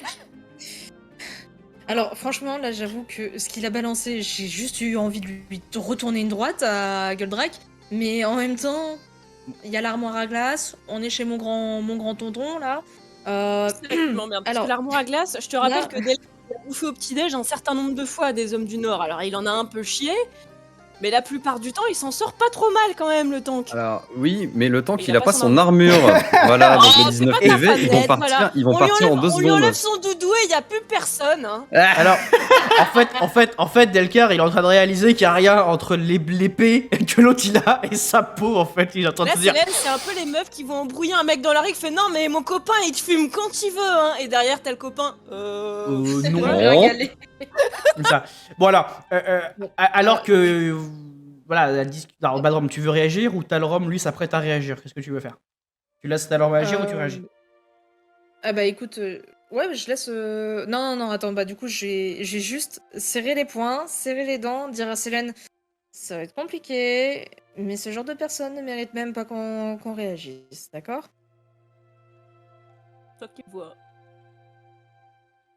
Alors, franchement, là, j'avoue que ce qu'il a balancé, j'ai juste eu envie de lui retourner une droite à Guldrak, mais en même temps, il y a l'armoire à glace, on est chez mon grand tonton, là.
C'est ça qui m'emmerde, parce
alors,
que l'armoire à glace, je te rappelle
là-
que Del a bouffé au petit-déj un certain nombre de fois des hommes du Nord, alors il en a un peu chié, mais la plupart du temps, il s'en sort pas trop mal quand même, le tank.
Alors, oui, mais le temps
Il
qu'il
a
a
pas
pas
son
son armure. Voilà, donc
Oh,
les
c'est
19
pas de la
PV, ils vont
facette,
partir,
voilà.
ils vont
On lui
partir en 2
On lui enlève
secondes.
son doudou et il y a plus personne, hein.
Alors, en fait, Delcar, il est en train de réaliser qu'il n'y a rien entre l'épée que l'autre il a et sa peau, en fait. Il est en train de
Là,
se dire
Célène, c'est un peu les meufs qui vont embrouiller un mec dans la rue qui fait non, mais mon copain il te fume quand il veut, hein. Et derrière, t'as le copain.
Non.
Moi, j'ai régalé.
Comme ça. Bon, alors, alors que. Voilà, alors, Badrom, tu veux réagir ou Talrom, lui, s'apprête à réagir? Qu'est-ce que tu veux faire? Tu laisses Talrom réagir ou tu réagis?
Ah bah écoute, ouais, je laisse. Non, attends, bah du coup, j'ai juste serré les poings, serré les dents, dire à Célène, ça va être compliqué, mais ce genre de personne ne mérite même pas qu'on réagisse, d'accord?
Toi qui vois.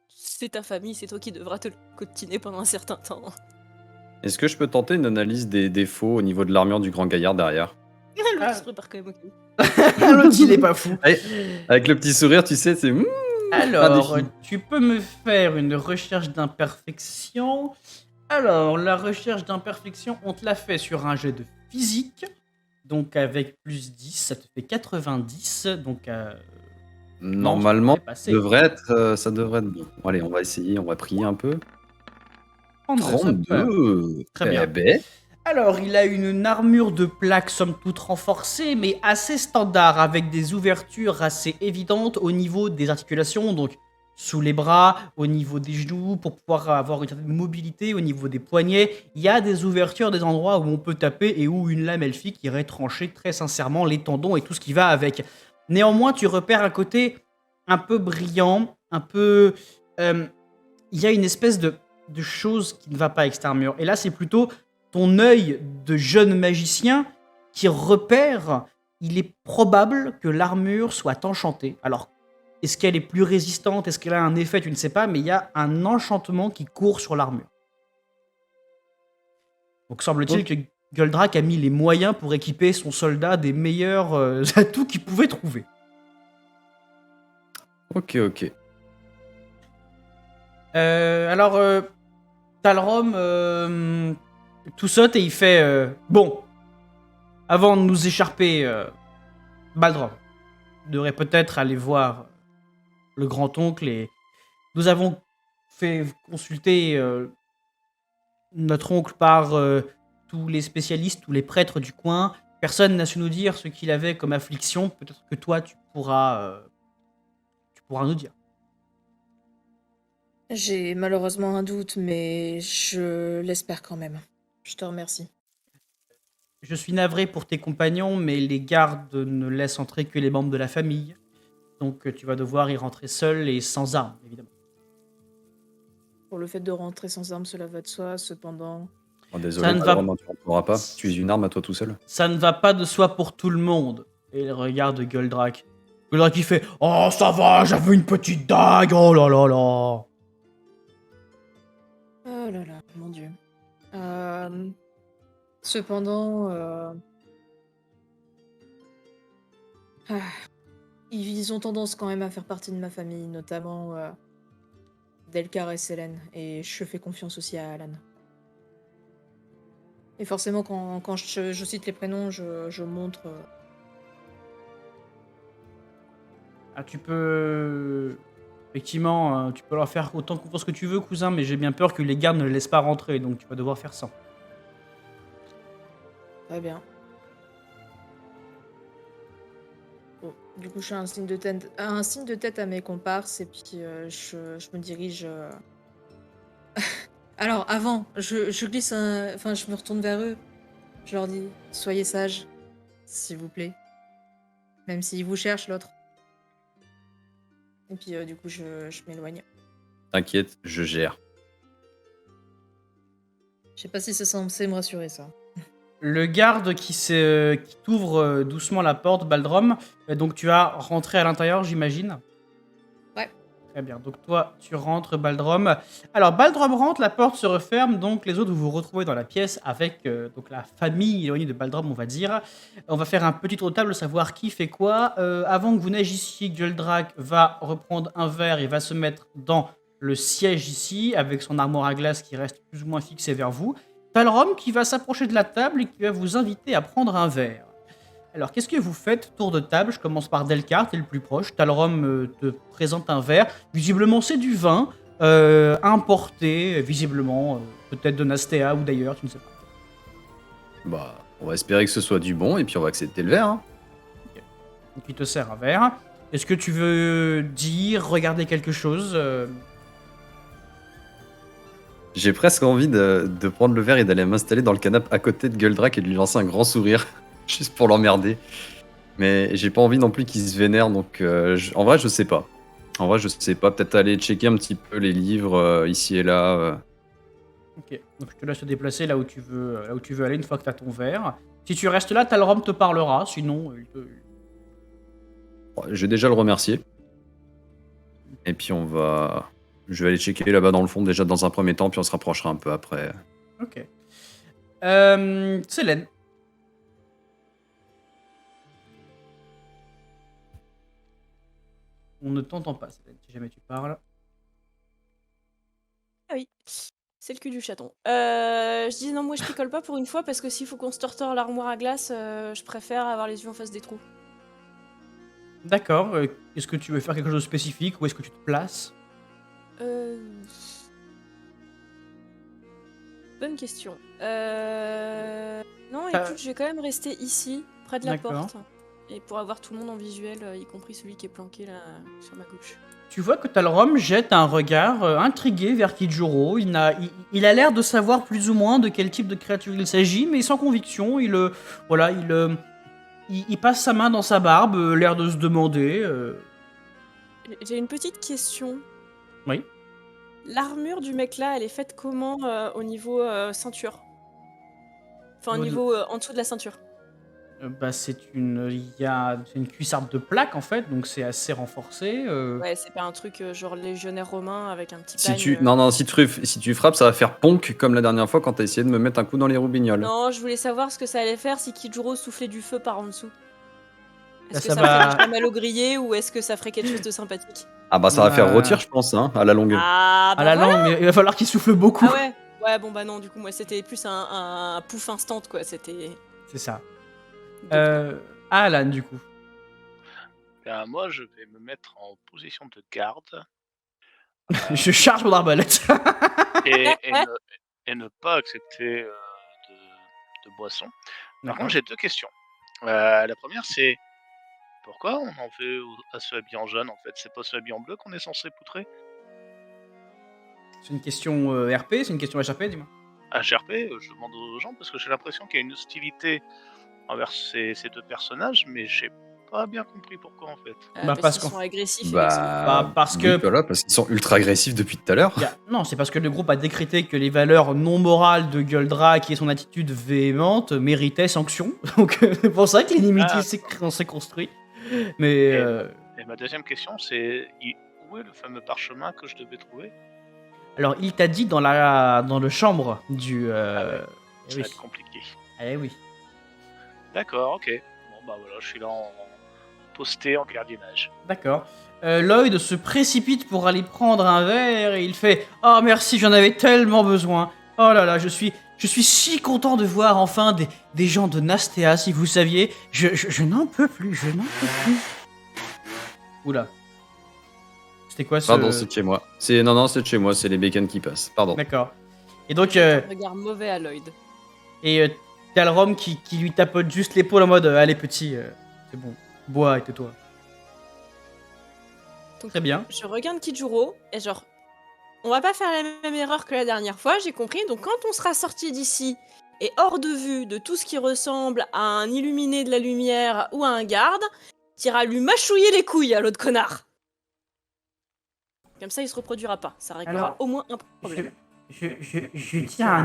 C'est ta famille, c'est toi qui devras te le cotiner pendant un certain temps.
Est-ce que je peux tenter une analyse des défauts au niveau de l'armure du grand gaillard derrière?
L'autre se prépare quand même, ok.
L'autre, il est pas fou.
Avec le petit sourire, tu sais, c'est...
Alors,
défi.
tu peux me faire une recherche d'imperfection. Alors, la recherche d'imperfection, on te l'a fait sur un jet de physique. Donc, avec plus 10, ça te fait 90. Donc,
Normalement,
c'est passé.
ça devrait être bon. Bon, allez, on va essayer, on va prier un peu.
32. ça peut.
32.
Très bien.
Eh ben,
Alors, il a une armure de plaque somme toute renforcée, mais assez standard, avec des ouvertures assez évidentes au niveau des articulations. Donc, sous les bras, au niveau des genoux, pour pouvoir avoir une certaine mobilité au niveau des poignets. Il y a des ouvertures, des endroits où on peut taper et où une lame elfique irait trancher très sincèrement les tendons et tout ce qui va avec. Néanmoins, tu repères un côté un peu brillant, un peu... il y a une espèce de chose qui ne va pas avec cette armure. Et là, c'est plutôt ton œil de jeune magicien qui repère, il est probable que l'armure soit enchantée. Alors, est-ce qu'elle est plus résistante? Est-ce qu'elle a un effet? Tu ne sais pas, mais il y a un enchantement qui court sur l'armure. Donc, semble-t-il que Goldrack a mis les moyens pour équiper son soldat des meilleurs atouts qu'il pouvait trouver.
Ok.
Alors, Talrom tout saute et il fait bon, avant de nous écharper, Baldrom devrait peut-être aller voir le grand-oncle et nous avons fait consulter notre oncle par tous les spécialistes, tous les prêtres du coin. Personne n'a su nous dire ce qu'il avait comme affliction. Peut-être que toi, tu pourras nous dire.
J'ai malheureusement un doute, mais je l'espère quand même. Je te remercie.
Je suis navré pour tes compagnons, mais les gardes ne laissent entrer que les membres de la famille. Donc tu vas devoir y rentrer seul et sans armes, évidemment.
Pour le fait de rentrer sans armes, cela va de soi, cependant...
Oh, désolé,
Ça ne va-
tu ne rentreras pas. Tu es une arme à toi tout seul.
Ça ne va pas de soi pour tout le monde. Et il regarde Goldrack. Goldrack il fait « Oh, ça va, j'avais une petite dague, oh là là là !»
Oh là là, mon Dieu. Cependant, ils ont tendance quand même à faire partie de ma famille, notamment Delcar et Selene, et je fais confiance aussi à Alan. Et forcément, quand je cite les prénoms, je montre...
Ah, tu peux... Effectivement, tu peux leur faire autant confiance que tu veux, cousin, mais j'ai bien peur que les gardes ne le laissent pas rentrer, donc tu vas devoir faire sans.
Très bien. Bon, du coup, je fais un signe de tête à mes comparses, et puis je me dirige... Alors, avant, je glisse un... Enfin, je me retourne vers eux. Je leur dis, soyez sages, s'il vous plaît. Même s'ils vous cherchent, l'autre. Et puis, du coup, je m'éloigne.
T'inquiète, je gère.
Je sais pas si c'est censé me rassurer, ça.
Le garde qui t'ouvre doucement la porte, Baldrom, donc tu as rentré à l'intérieur, j'imagine?
Ouais.
Très bien, donc toi, tu rentres, Baldrom. Alors, Baldrom rentre, la porte se referme, donc les autres, vous vous retrouvez dans la pièce avec donc la famille éloignée de Baldrom, on va dire. On va faire un petit tour de table, savoir qui fait quoi. Avant que vous n'agissiez, Goldrack va reprendre un verre et va se mettre dans le siège ici, avec son armoire à glace qui reste plus ou moins fixée vers vous. Talrom qui va s'approcher de la table et qui va vous inviter à prendre un verre. Alors, qu'est-ce que vous faites? Tour de table, je commence par Delcar, t'es le plus proche. Talrom te présente un verre. Visiblement, c'est du vin importé, visiblement, peut-être de Nastea ou d'ailleurs, tu ne sais pas.
Bah, on va espérer que ce soit du bon et puis on va accepter le verre. Hein.
Donc, il te sert un verre. Est-ce que tu veux dire, regarder quelque chose
J'ai presque envie de prendre le verre et d'aller m'installer dans le canapé à côté de Goldrack et de lui lancer un grand sourire, juste pour l'emmerder. Mais j'ai pas envie non plus qu'il se vénère, donc en vrai, je sais pas. Peut-être aller checker un petit peu les livres ici et là.
Ok, donc je te laisse te déplacer là où tu veux aller une fois que tu as ton verre. Si tu restes là, Talrom te parlera, sinon
Je vais déjà le remercier. Et puis je vais aller checker là-bas dans le fond déjà dans un premier temps, puis on se rapprochera un peu après.
Ok. Selene. On ne t'entend pas, Selene, si jamais tu parles.
Ah oui, c'est le cul du chaton. Je dis non, moi je picole pas pour une fois parce que s'il faut qu'on se torture l'armoire à glace, je préfère avoir les yeux en face des trous.
D'accord. Est-ce que tu veux faire quelque chose de spécifique ou est-ce que tu te places?
Bonne question. Non, écoute, je vais quand même rester ici, près de la
D'accord.
porte. Et pour avoir tout le monde en visuel, y compris celui qui est planqué là sur ma gauche.
Tu vois que Talrom jette un regard intrigué vers Kijuro. Il a l'air de savoir plus ou moins de quel type de créature il s'agit, mais sans conviction. Il passe sa main dans sa barbe, l'air de se demander.
J'ai une petite question.
Oui.
L'armure du mec là, elle est faite comment au niveau ceinture? Enfin, au
Au
niveau en dessous de la ceinture.
C'est une cuissarde de plaque en fait, donc c'est assez renforcé.
Ouais, c'est pas un truc genre légionnaire romain avec un petit
Si
pagne.
tu... Non, non, si tu frappes, ça va faire ponk comme la dernière fois quand t'as essayé de me mettre un coup dans les roubignoles.
Non, je voulais savoir ce que ça allait faire si Kijuro soufflait du feu par en dessous. Est-ce
Bah,
que
ça
ça
va-
ferait mal au grillé ou est-ce que ça ferait quelque chose de sympathique?
Ah bah ça va faire
Euh.
rôtir, je pense, hein, à la longue.
Ah,
À
bah
la
voilà.
langue, mais il va falloir qu'il souffle beaucoup.
Ah ouais. Ouais, bon bah non, du coup, moi c'était plus un pouf instant quoi, c'était...
C'est ça. Alan, du coup.
Ben, moi, je vais me mettre en position de garde
Je charge mon arbalète.
et ne pas accepter de boisson. Par
D'accord.
contre, j'ai deux questions. La première, c'est pourquoi on en fait à se habiller en jaune en fait? C'est pas se habiller en bleu qu'on est censé poutrer?
C'est une question RP, c'est une question HRP, dis-moi.
HRP, je demande aux gens parce que j'ai l'impression qu'il y a une hostilité envers ces deux personnages, mais j'ai pas bien compris pourquoi en fait.
Parce
parce qu'ils
qu'on-
sont agressifs et méchants.
Bah, parce
oui,
que-
voilà, parce qu'ils sont ultra agressifs depuis tout à l'heure.
Non, c'est parce que le groupe a décrété que les valeurs non morales de Guldrak et son attitude véhémente méritaient sanction. Donc c'est pour ça que l'inimitié s'est construite. Mais
Et ma deuxième question, c'est où est le fameux parchemin que je devais trouver?
alors, il t'a dit dans le chambre du.
Ça
oui.
va être compliqué.
Eh oui.
D'accord, ok. Bon bah voilà, je suis là en posté en gardiennage.
D'accord. Lloyd se précipite pour aller prendre un verre et il fait « Oh merci, j'en avais tellement besoin. Oh là là, je suis si content de voir enfin des gens de Nastea, si vous saviez. Je n'en peux plus, je n'en peux plus. » Oula. C'était quoi ce...
Pardon, c'est de chez moi. Non, c'est de chez moi, c'est les bécanes qui passent. Pardon.
D'accord. Et donc,
Regard mauvais à Lloyd.
t'as le Rhum qui lui tapote juste l'épaule en mode « Allez petit, c'est bon, bois et tais-toi. »
Donc,
Très bien.
je regarde Kijuro et genre, on va pas faire la même erreur que la dernière fois, j'ai compris. Donc quand on sera sorti d'ici et hors de vue de tout ce qui ressemble à un illuminé de la lumière ou à un garde, t'iras lui mâchouiller les couilles à l'autre connard. Comme ça, il se reproduira pas. Ça réglera
Alors,
au moins un problème.
Je tiens à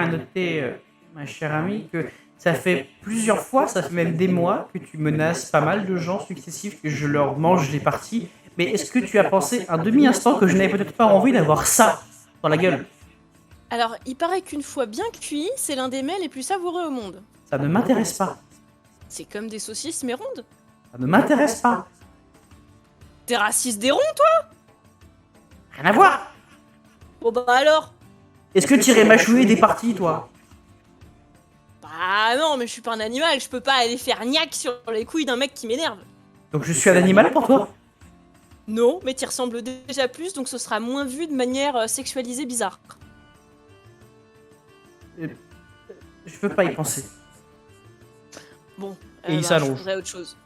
noter, ma chère amie, que ça fait plusieurs fois, ça fait même des mois que tu menaces pas mal de gens successifs, que je leur mange les parties. Mais est-ce que tu as pensé un demi-instant que je n'avais peut-être pas envie d'avoir ça dans la gueule?
Alors, il paraît qu'une fois bien cuit, c'est l'un des mets les plus savoureux au monde.
Ça ne m'intéresse pas.
C'est comme des saucisses mais rondes.
Ça ne m'intéresse pas.
T'es raciste des ronds, toi?
Rien à voir.
Bon bah alors.
Est-ce que tu irais mâchouiller des parties, toi?
Bah non, mais je suis pas un animal, je peux pas aller faire gnac sur les couilles d'un mec qui m'énerve.
Donc je suis un animal pour toi?
Non, mais t'y ressembles déjà plus, donc ce sera moins vu de manière sexualisée bizarre.
Je veux pas y penser.
Bon,
Et il
je
s'allonge.
trouverai autre chose.